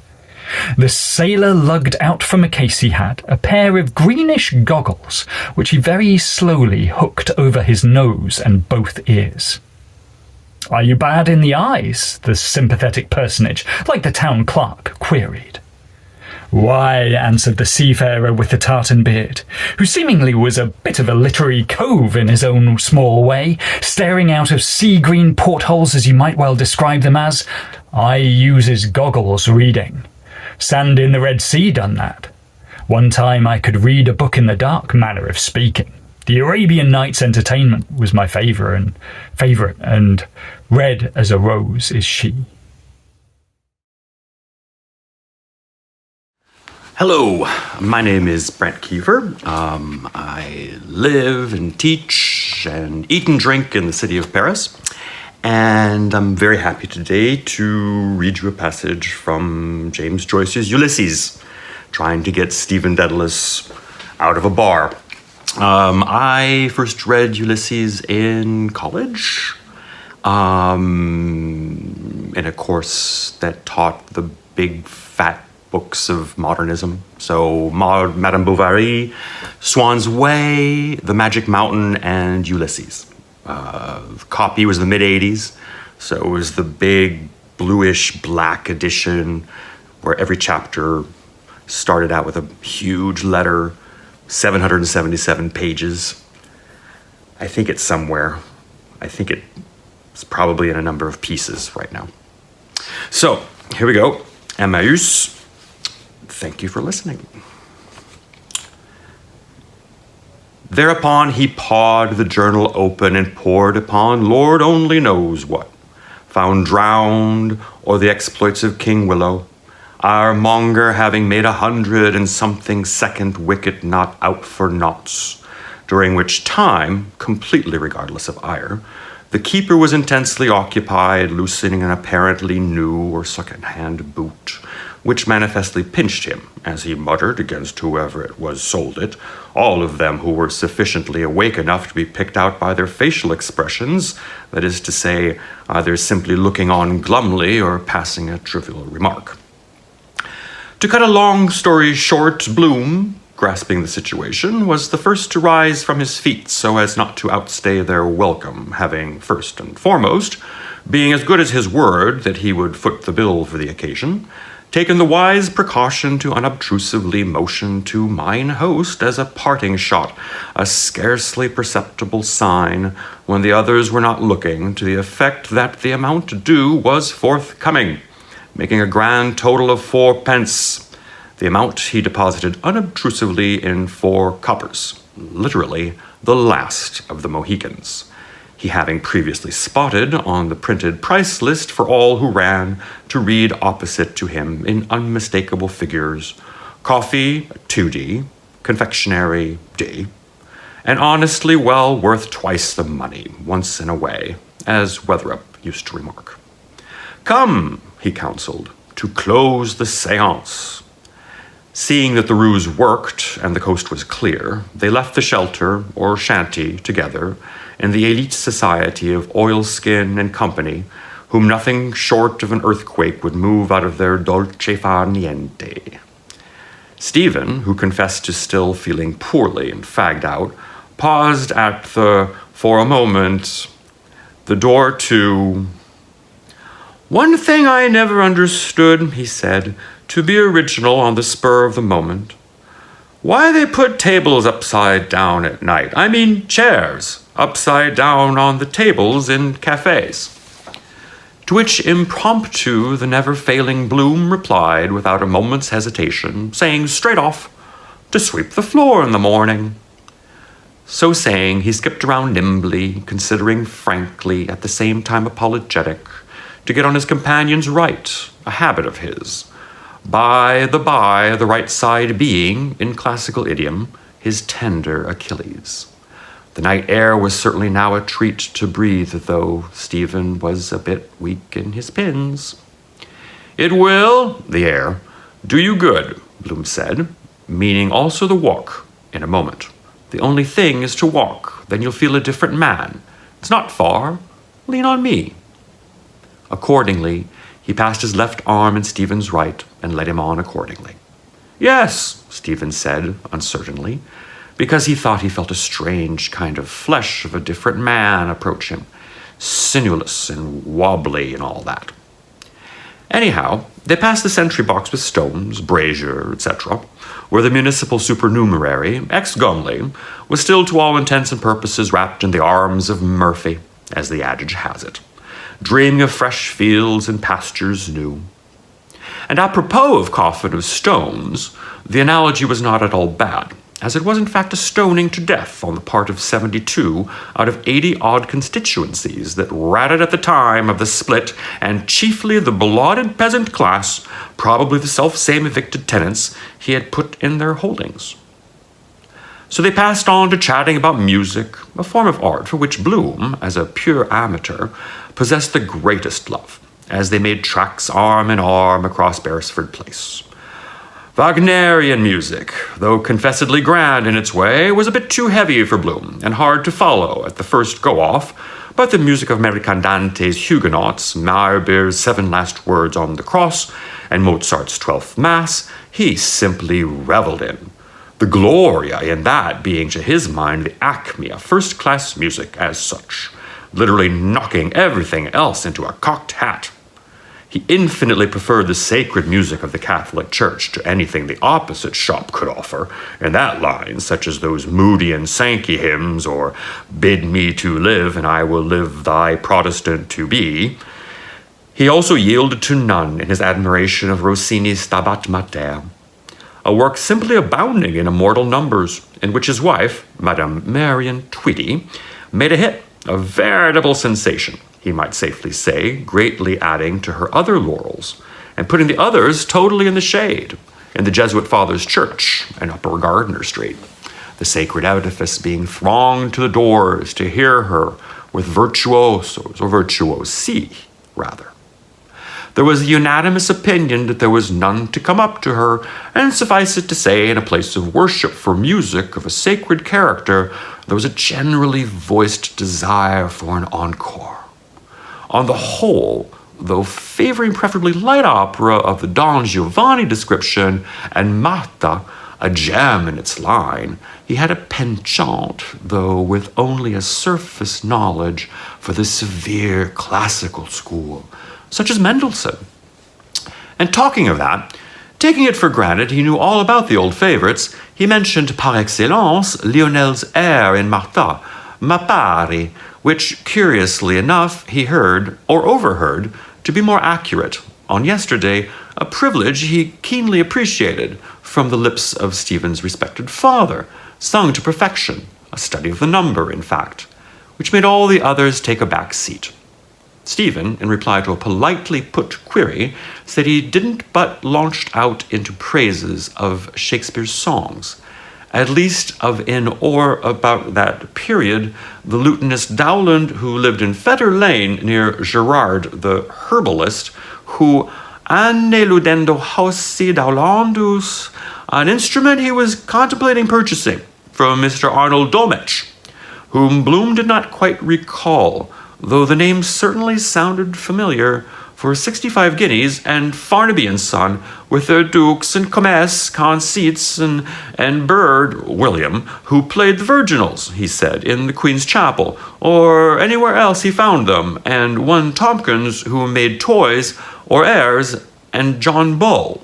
The sailor lugged out from a case he had a pair of greenish goggles, which he very slowly hooked over his nose and both ears. "Are you bad in the eyes?" the sympathetic personage, like the town clerk, queried. "Why," answered the seafarer with the tartan beard, who seemingly was a bit of a literary cove in his own small way, staring out of sea-green portholes as you might well describe them as, "I uses goggles reading. Sand in the Red Sea done that. One time I could read a book in the dark, manner of speaking. The Arabian Nights Entertainment was my favourite, and red as a rose is she." Hello, my name is Brent Keever. I live and teach and eat and drink in the city of Paris. And I'm very happy today to read you a passage from James Joyce's Ulysses, trying to get Stephen Dedalus out of a bar. I first read Ulysses in college, in a course that taught the big fat books of modernism. So Madame Bovary, Swan's Way, The Magic Mountain, and Ulysses. Copy was the mid-'80s, so it was the big bluish black edition where every chapter started out with a huge letter, 777 pages. I think it's somewhere. I think it's probably in a number of pieces right now. So, here we go. Eumaeus. Thank you for listening. Thereupon he pawed the journal open and pored upon Lord only knows what, found drowned, or the exploits of King Willow, our monger having made 100 and something second wicket not out for noughts, during which time, completely regardless of ire, the keeper was intensely occupied loosening an apparently new or second-hand boot, which manifestly pinched him, as he muttered against whoever it was sold it, all of them who were sufficiently awake enough to be picked out by their facial expressions, that is to say, either simply looking on glumly or passing a trivial remark. To cut a long story short, Bloom, grasping the situation, was the first to rise from his feet so as not to outstay their welcome, having, first and foremost, being as good as his word that he would foot the bill for the occasion, taken the wise precaution to unobtrusively motion to mine host as a parting shot, a scarcely perceptible sign, when the others were not looking, to the effect that the amount due was forthcoming, making a grand total of 4 pence. The amount he deposited unobtrusively in 4 coppers, literally the last of the Mohicans, he having previously spotted on the printed price list for all who ran to read opposite to him in unmistakable figures, coffee, 2d, confectionery, d, and honestly well worth twice the money, once in a way, as Weatherup used to remark. "Come," he counseled, "to close the séance." Seeing that the ruse worked and the coast was clear, they left the shelter, or shanty, together, in the elite society of Oilskin and Company, whom nothing short of an earthquake would move out of their dolce far niente. Stephen, who confessed to still feeling poorly and fagged out, paused at for a moment, the door to... "One thing I never understood," he said, to be original on the spur of the moment. "Why they put tables upside down at night. I mean chairs upside down on the tables in cafes." To which impromptu the never-failing Bloom replied without a moment's hesitation, saying straight off, "To sweep the floor in the morning." So saying, he skipped around nimbly, considering frankly, at the same time apologetic, to get on his companion's right, a habit of his. By the right side being, in classical idiom, his tender Achilles. The night air was certainly now a treat to breathe, though Stephen was a bit weak in his pins. "It will, the air, do you good," Bloom said, meaning also the walk, in a moment. "The only thing is to walk, then you'll feel a different man. It's not far. Lean on me." Accordingly, he passed his left arm in Stephen's right and led him on accordingly. "Yes," Stephen said, uncertainly, because he thought he felt a strange kind of flesh of a different man approach him, sinuous and wobbly and all that. Anyhow, they passed the sentry box with stones, brazier, etc., where the municipal supernumerary, ex-Gumley, was still to all intents and purposes wrapped in the arms of Murphy, as the adage has it, dreaming of fresh fields and pastures new. And apropos of coffin of stones, the analogy was not at all bad, as it was in fact a stoning to death on the part of 72 out of 80-odd constituencies that ratted at the time of the split, and chiefly the belauded peasant class, probably the self-same evicted tenants he had put in their holdings. So they passed on to chatting about music, a form of art for which Bloom, as a pure amateur, possessed the greatest love, as they made tracks arm in arm across Beresford Place. Wagnerian music, though confessedly grand in its way, was a bit too heavy for Bloom and hard to follow at the first go-off, but the music of Mercandante's Huguenots, Meyerbeer's 7 Last Words on the Cross, and Mozart's 12th Mass, he simply reveled in. The Gloria in that being to his mind the acme of first-class music as such, literally knocking everything else into a cocked hat. He infinitely preferred the sacred music of the Catholic Church to anything the opposite shop could offer, in that line, such as those Moody and Sankey hymns, or Bid me to live, and I will live thy Protestant to be. He also yielded to none in his admiration of Rossini's Stabat Mater, a work simply abounding in immortal numbers, in which his wife, Madame Marion Tweedy, made a hit, a veritable sensation, he might safely say, greatly adding to her other laurels, and putting the others totally in the shade, in the Jesuit Father's Church in Upper Gardiner Street, the sacred edifice being thronged to the doors to hear her with virtuosos, or virtuosi, rather. There was a unanimous opinion that there was none to come up to her, and suffice it to say, in a place of worship for music of a sacred character, there was a generally voiced desire for an encore. On the whole, though favoring preferably light opera of the Don Giovanni description, and Marta, a gem in its line, he had a penchant, though with only a surface knowledge, for the severe classical school, such as Mendelssohn. And talking of that, taking it for granted he knew all about the old favorites, he mentioned par excellence Lionel's air in Marta, Ma pari, which, curiously enough, he heard, or overheard, to be more accurate, on yesterday, a privilege he keenly appreciated from the lips of Stephen's respected father, sung to perfection, a study of the number, in fact, which made all the others take a back seat. Stephen, in reply to a politely put query, said he didn't but launched out into praises of Shakespeare's songs, at least of in or about that period, the lutenist Dowland, who lived in Fetter Lane near Gerard the herbalist, who anne ludendo hausi Dowlandus, an instrument he was contemplating purchasing from Mr. Arnold Domech, whom Bloom did not quite recall, though the name certainly sounded familiar, for 65 guineas, and Farnaby and Son, with their dukes and comesse, conceits, and Bird, William, who played the virginals, he said, in the Queen's Chapel, or anywhere else he found them, and one Tompkins, who made toys, or airs, and John Bull.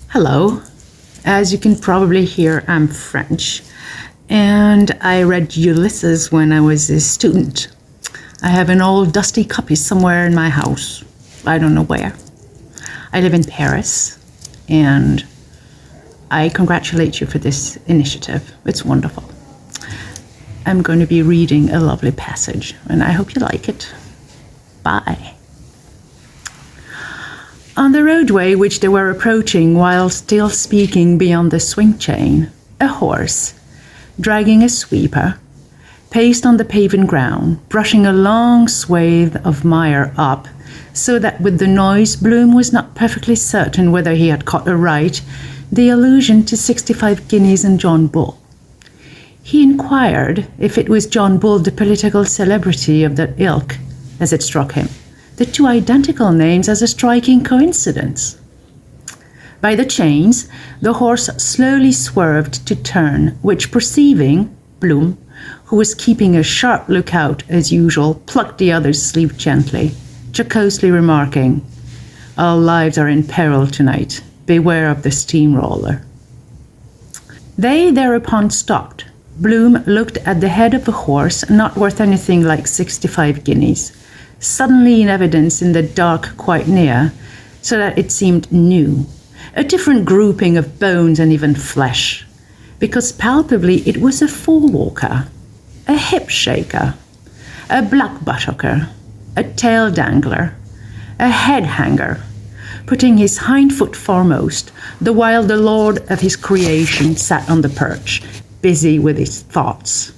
Hello. As you can probably hear, I'm French, and I read Ulysses when I was a student. I have an old dusty copy somewhere in my house. I don't know where. I live in Paris, and I congratulate you for this initiative. It's wonderful. I'm going to be reading a lovely passage, and I hope you like it. Bye. On the roadway which they were approaching while still speaking beyond the swing chain, a horse, dragging a sweeper, paced on the paven ground, brushing a long swathe of mire up, so that with the noise Bloom was not perfectly certain whether he had caught aright the allusion to 65 guineas and John Bull. He inquired if it was John Bull, the political celebrity of that ilk, as it struck him, the two identical names as a striking coincidence. By the chains, the horse slowly swerved to turn, which perceiving, Bloom, who was keeping a sharp lookout as usual, plucked the other's sleeve gently, jocosely remarking, "Our lives are in peril tonight. Beware of the steamroller." They thereupon stopped. Bloom looked at the head of a horse not worth anything like 65 guineas, suddenly in evidence in the dark quite near, so that it seemed new, a different grouping of bones and even flesh, because palpably it was a forewalker, a hip shaker, a black buttocker, a tail dangler, a head hanger, putting his hind foot foremost, the while the lord of his creation sat on the perch, busy with his thoughts.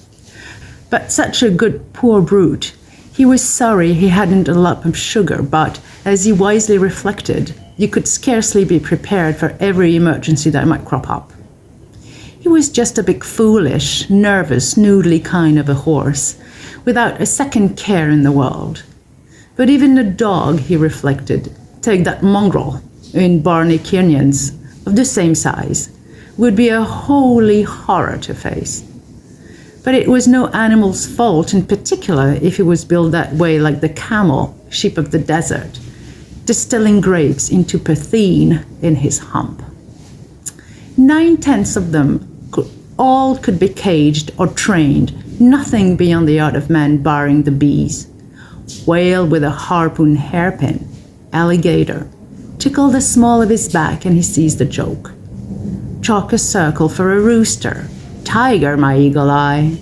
But such a good poor brute, he was sorry he hadn't a lump of sugar, but, as he wisely reflected, you could scarcely be prepared for every emergency that might crop up. He was just a big foolish, nervous, noodly kind of a horse, without a second care in the world. But even a dog, he reflected, take that mongrel in Barney Kenyon's, of the same size, would be a holy horror to face. But it was no animal's fault in particular if he was built that way, like the camel, sheep of the desert, distilling grapes into potheen in his hump. 9/10 of them all could be caged or trained, nothing beyond the art of man barring the bees. Whale with a harpoon hairpin, alligator, tickle the small of his back and he sees the joke. Chalk a circle for a rooster, tiger, my eagle eye.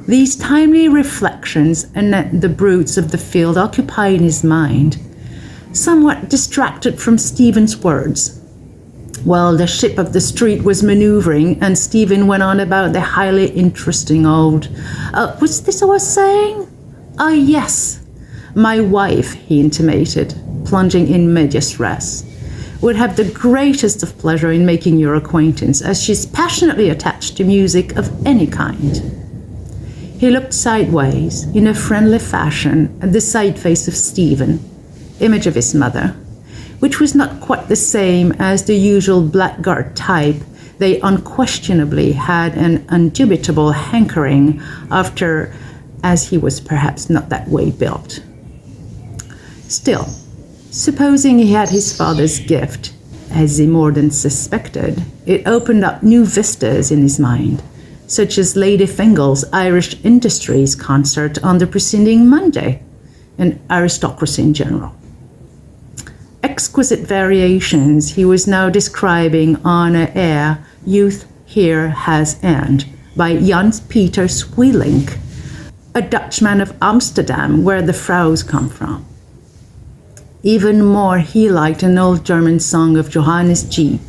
These timely reflections anent the brutes of the field occupied his mind, somewhat distracted from Stephen's words. While the ship of the street was maneuvering and Stephen went on about the highly interesting old... what's this I was saying? Yes. My wife, he intimated, plunging in medias res, would have the greatest of pleasure in making your acquaintance, as she's passionately attached to music of any kind. He looked sideways, in a friendly fashion, at the side face of Stephen, image of his mother, which was not quite the same as the usual blackguard type they unquestionably had an indubitable hankering after, as he was perhaps not that way built. Still, supposing he had his father's gift, as he more than suspected, it opened up new vistas in his mind, such as Lady Fingal's Irish Industries concert on the preceding Monday, and aristocracy in general. Exquisite variations he was now describing on a air Youth Here Has End by Jan Peter Sweelink, a Dutchman of Amsterdam, where the Fraus come from. Even more he liked an old German song of Johannes Jeep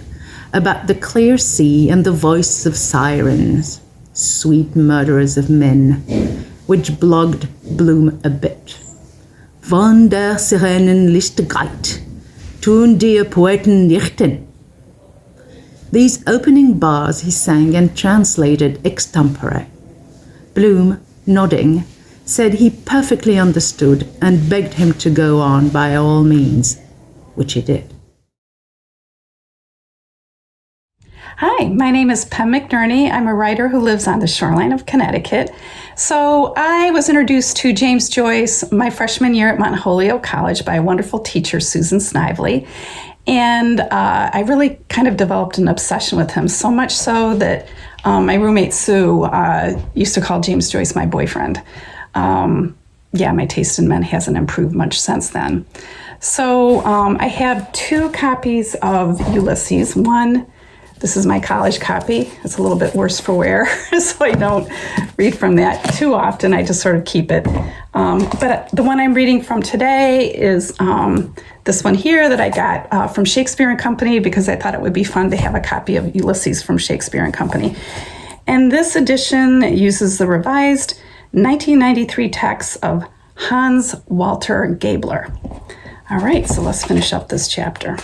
about the clear sea and the voices of sirens, sweet murderers of men, which blogged Bloom a bit. Von der Sirenen Lichtigkeit, tun die Poeten nichten. These opening bars he sang and translated extempore. Bloom, nodding, said he perfectly understood and begged him to go on by all means, which he did. Hi, my name is Pem McNerney. I'm a writer who lives on the shoreline of Connecticut. So I was introduced to James Joyce my freshman year at Mount Holyoke College by a wonderful teacher, Susan Snively. And I really kind of developed an obsession with him, so much so that my roommate Sue used to call James Joyce my boyfriend. My taste in men hasn't improved much since then. So I have 2 copies of Ulysses. One, this is my college copy. It's a little bit worse for wear, so I don't read from that too often. I just sort of keep it. But the one I'm reading from today is this one here that I got from Shakespeare and Company, because I thought it would be fun to have a copy of Ulysses from Shakespeare and Company. And this edition uses the revised 1993 text of Hans Walter Gabler. All right, so let's finish up this chapter.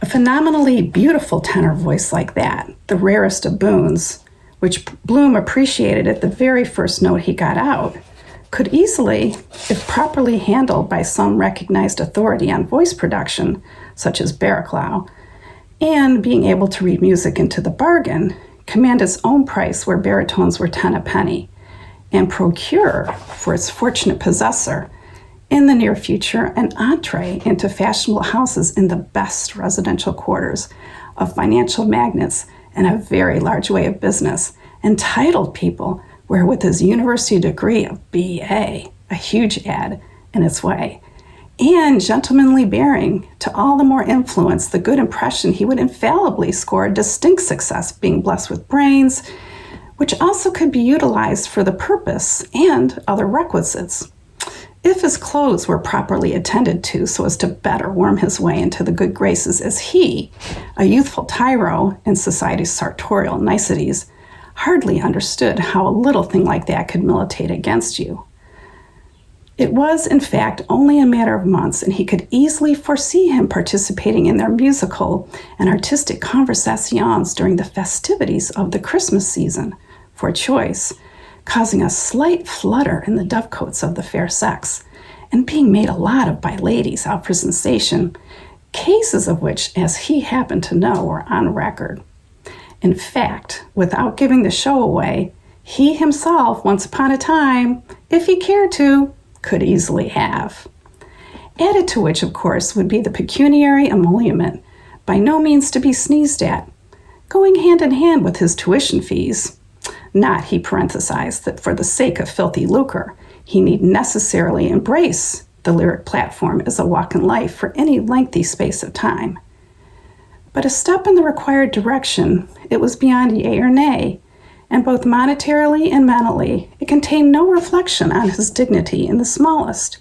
A phenomenally beautiful tenor voice like that, the rarest of boons, which Bloom appreciated at the very first note he got out, could easily, if properly handled by some recognized authority on voice production, such as Barraclough, and being able to read music into the bargain, command its own price where baritones were 10 a penny, and procure for its fortunate possessor in the near future an entree into fashionable houses in the best residential quarters of financial magnates and a very large way of business, entitled people where with his university degree of B.A., a huge ad in its way, and gentlemanly bearing, to all the more influence the good impression he would infallibly score a distinct success, being blessed with brains, which also could be utilized for the purpose and other requisites, if his clothes were properly attended to so as to better worm his way into the good graces, as he, a youthful tyro in society's sartorial niceties, hardly understood how a little thing like that could militate against you. It was, in fact, only a matter of months, and he could easily foresee him participating in their musical and artistic conversations during the festivities of the Christmas season, for choice, causing a slight flutter in the dovecotes of the fair sex, and being made a lot of by ladies out for sensation, cases of which, as he happened to know, were on record. In fact, without giving the show away, he himself, once upon a time, if he cared to, could easily have. Added to which, of course, would be the pecuniary emolument, by no means to be sneezed at, going hand in hand with his tuition fees. Not, he parenthesized, that for the sake of filthy lucre, he need necessarily embrace the lyric platform as a walk in life for any lengthy space of time. But a step in the required direction, it was beyond yea or nay, and both monetarily and mentally, it contained no reflection on his dignity in the smallest,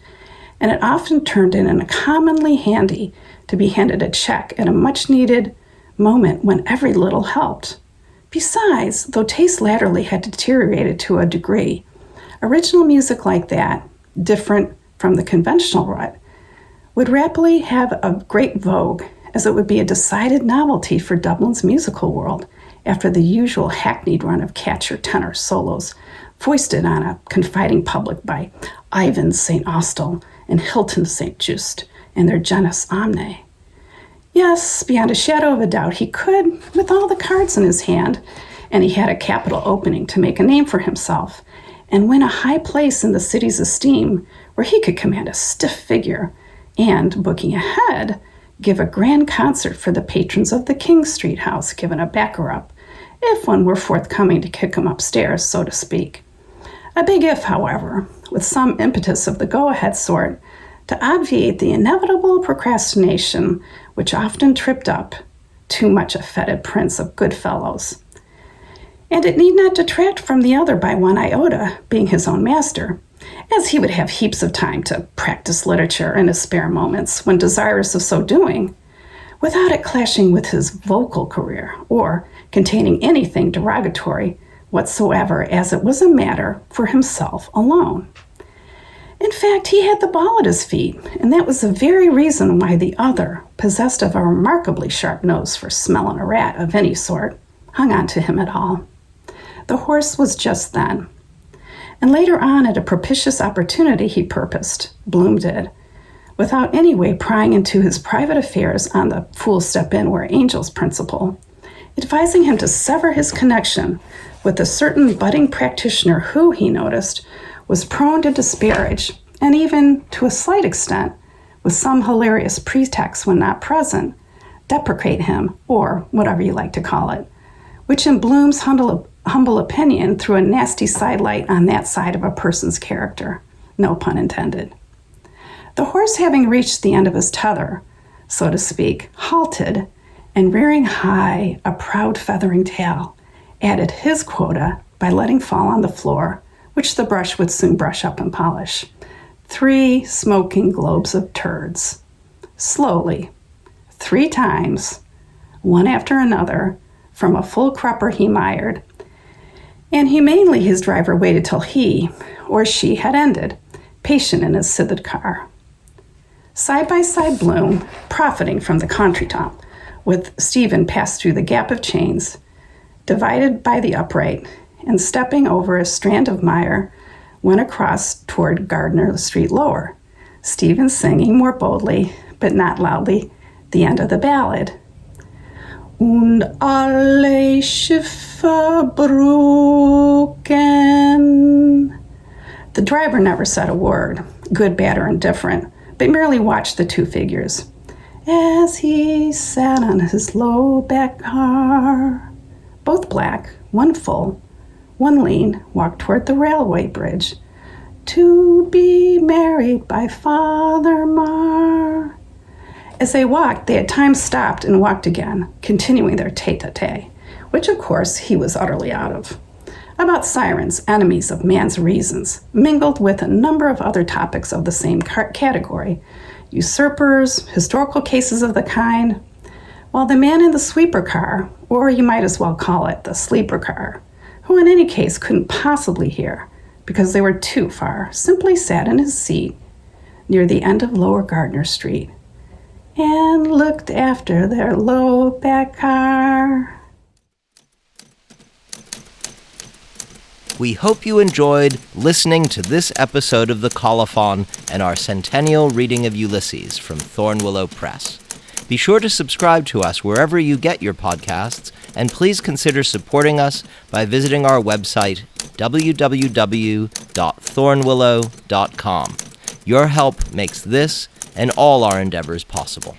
and it often turned in uncommonly handy to be handed a check at a much-needed moment when every little helped. Besides, though taste latterly had deteriorated to a degree, original music like that, different from the conventional rut, would rapidly have a great vogue, as it would be a decided novelty for Dublin's musical world after the usual hackneyed run of catch or tenor solos foisted on a confiding public by Ivan St. Austell and Hilton St. Just and their genus omne. Yes, beyond a shadow of a doubt, he could, with all the cards in his hand, and he had a capital opening to make a name for himself and win a high place in the city's esteem, where he could command a stiff figure and, booking ahead, give a grand concert for the patrons of the King Street house, given a backer-up, if one were forthcoming to kick him upstairs, so to speak. A big if, however, with some impetus of the go-ahead sort, to obviate the inevitable procrastination which often tripped up too much a fetid prince of good fellows. And it need not detract from the other by one iota, being his own master, as he would have heaps of time to practice literature in his spare moments when desirous of so doing, without it clashing with his vocal career or containing anything derogatory whatsoever, as it was a matter for himself alone. In fact, he had the ball at his feet, and that was the very reason why the other, possessed of a remarkably sharp nose for smelling a rat of any sort, hung on to him at all. The horse was just then, And later on, at a propitious opportunity, he purposed, Bloom did, without any way prying into his private affairs on the Fools Step In Where Angels principle, advising him to sever his connection with a certain budding practitioner who, he noticed, was prone to disparage, and even, to a slight extent, with some hilarious pretext when not present, deprecate him, or whatever you like to call it, which in Bloom's humble opinion threw a nasty sidelight on that side of a person's character, no pun intended. The horse, having reached the end of his tether, so to speak, halted, and rearing high a proud feathering tail, added his quota by letting fall on the floor, which the brush would soon brush up and polish, 3 smoking globes of turds. Slowly, 3 times, one after another, from a full crupper he mired, and humanely his driver waited till he, or she, had ended, patient in his scythed car. Side by side Bloom, profiting from the contretemps, with Stephen passed through the gap of chains, divided by the upright, and stepping over a strand of mire, went across toward Gardner Street Lower, Stephen singing more boldly, but not loudly, the end of the ballad. Und alle Schiffe brücken. The driver never said a word, good, bad, or indifferent, but merely watched the 2 figures, as he sat on his low back car. Both black, one full, one lean, walked toward the railway bridge, to be married by Father Mar. As they walked, they at times stopped and walked again, continuing their tete-a-tete, which of course he was utterly out of, about sirens, enemies of man's reasons, mingled with a number of other topics of the same category, usurpers, historical cases of the kind, while the man in the sweeper car, or you might as well call it the sleeper car, who in any case couldn't possibly hear, because they were too far, simply sat in his seat near the end of Lower Gardner Street, and looked after their low back car. We hope you enjoyed listening to this episode of The Colophon and our Centennial reading of Ulysses from Thornwillow Press. Be sure to subscribe to us wherever you get your podcasts, and please consider supporting us by visiting our website, www.thornwillow.com. Your help makes this and all our endeavors possible.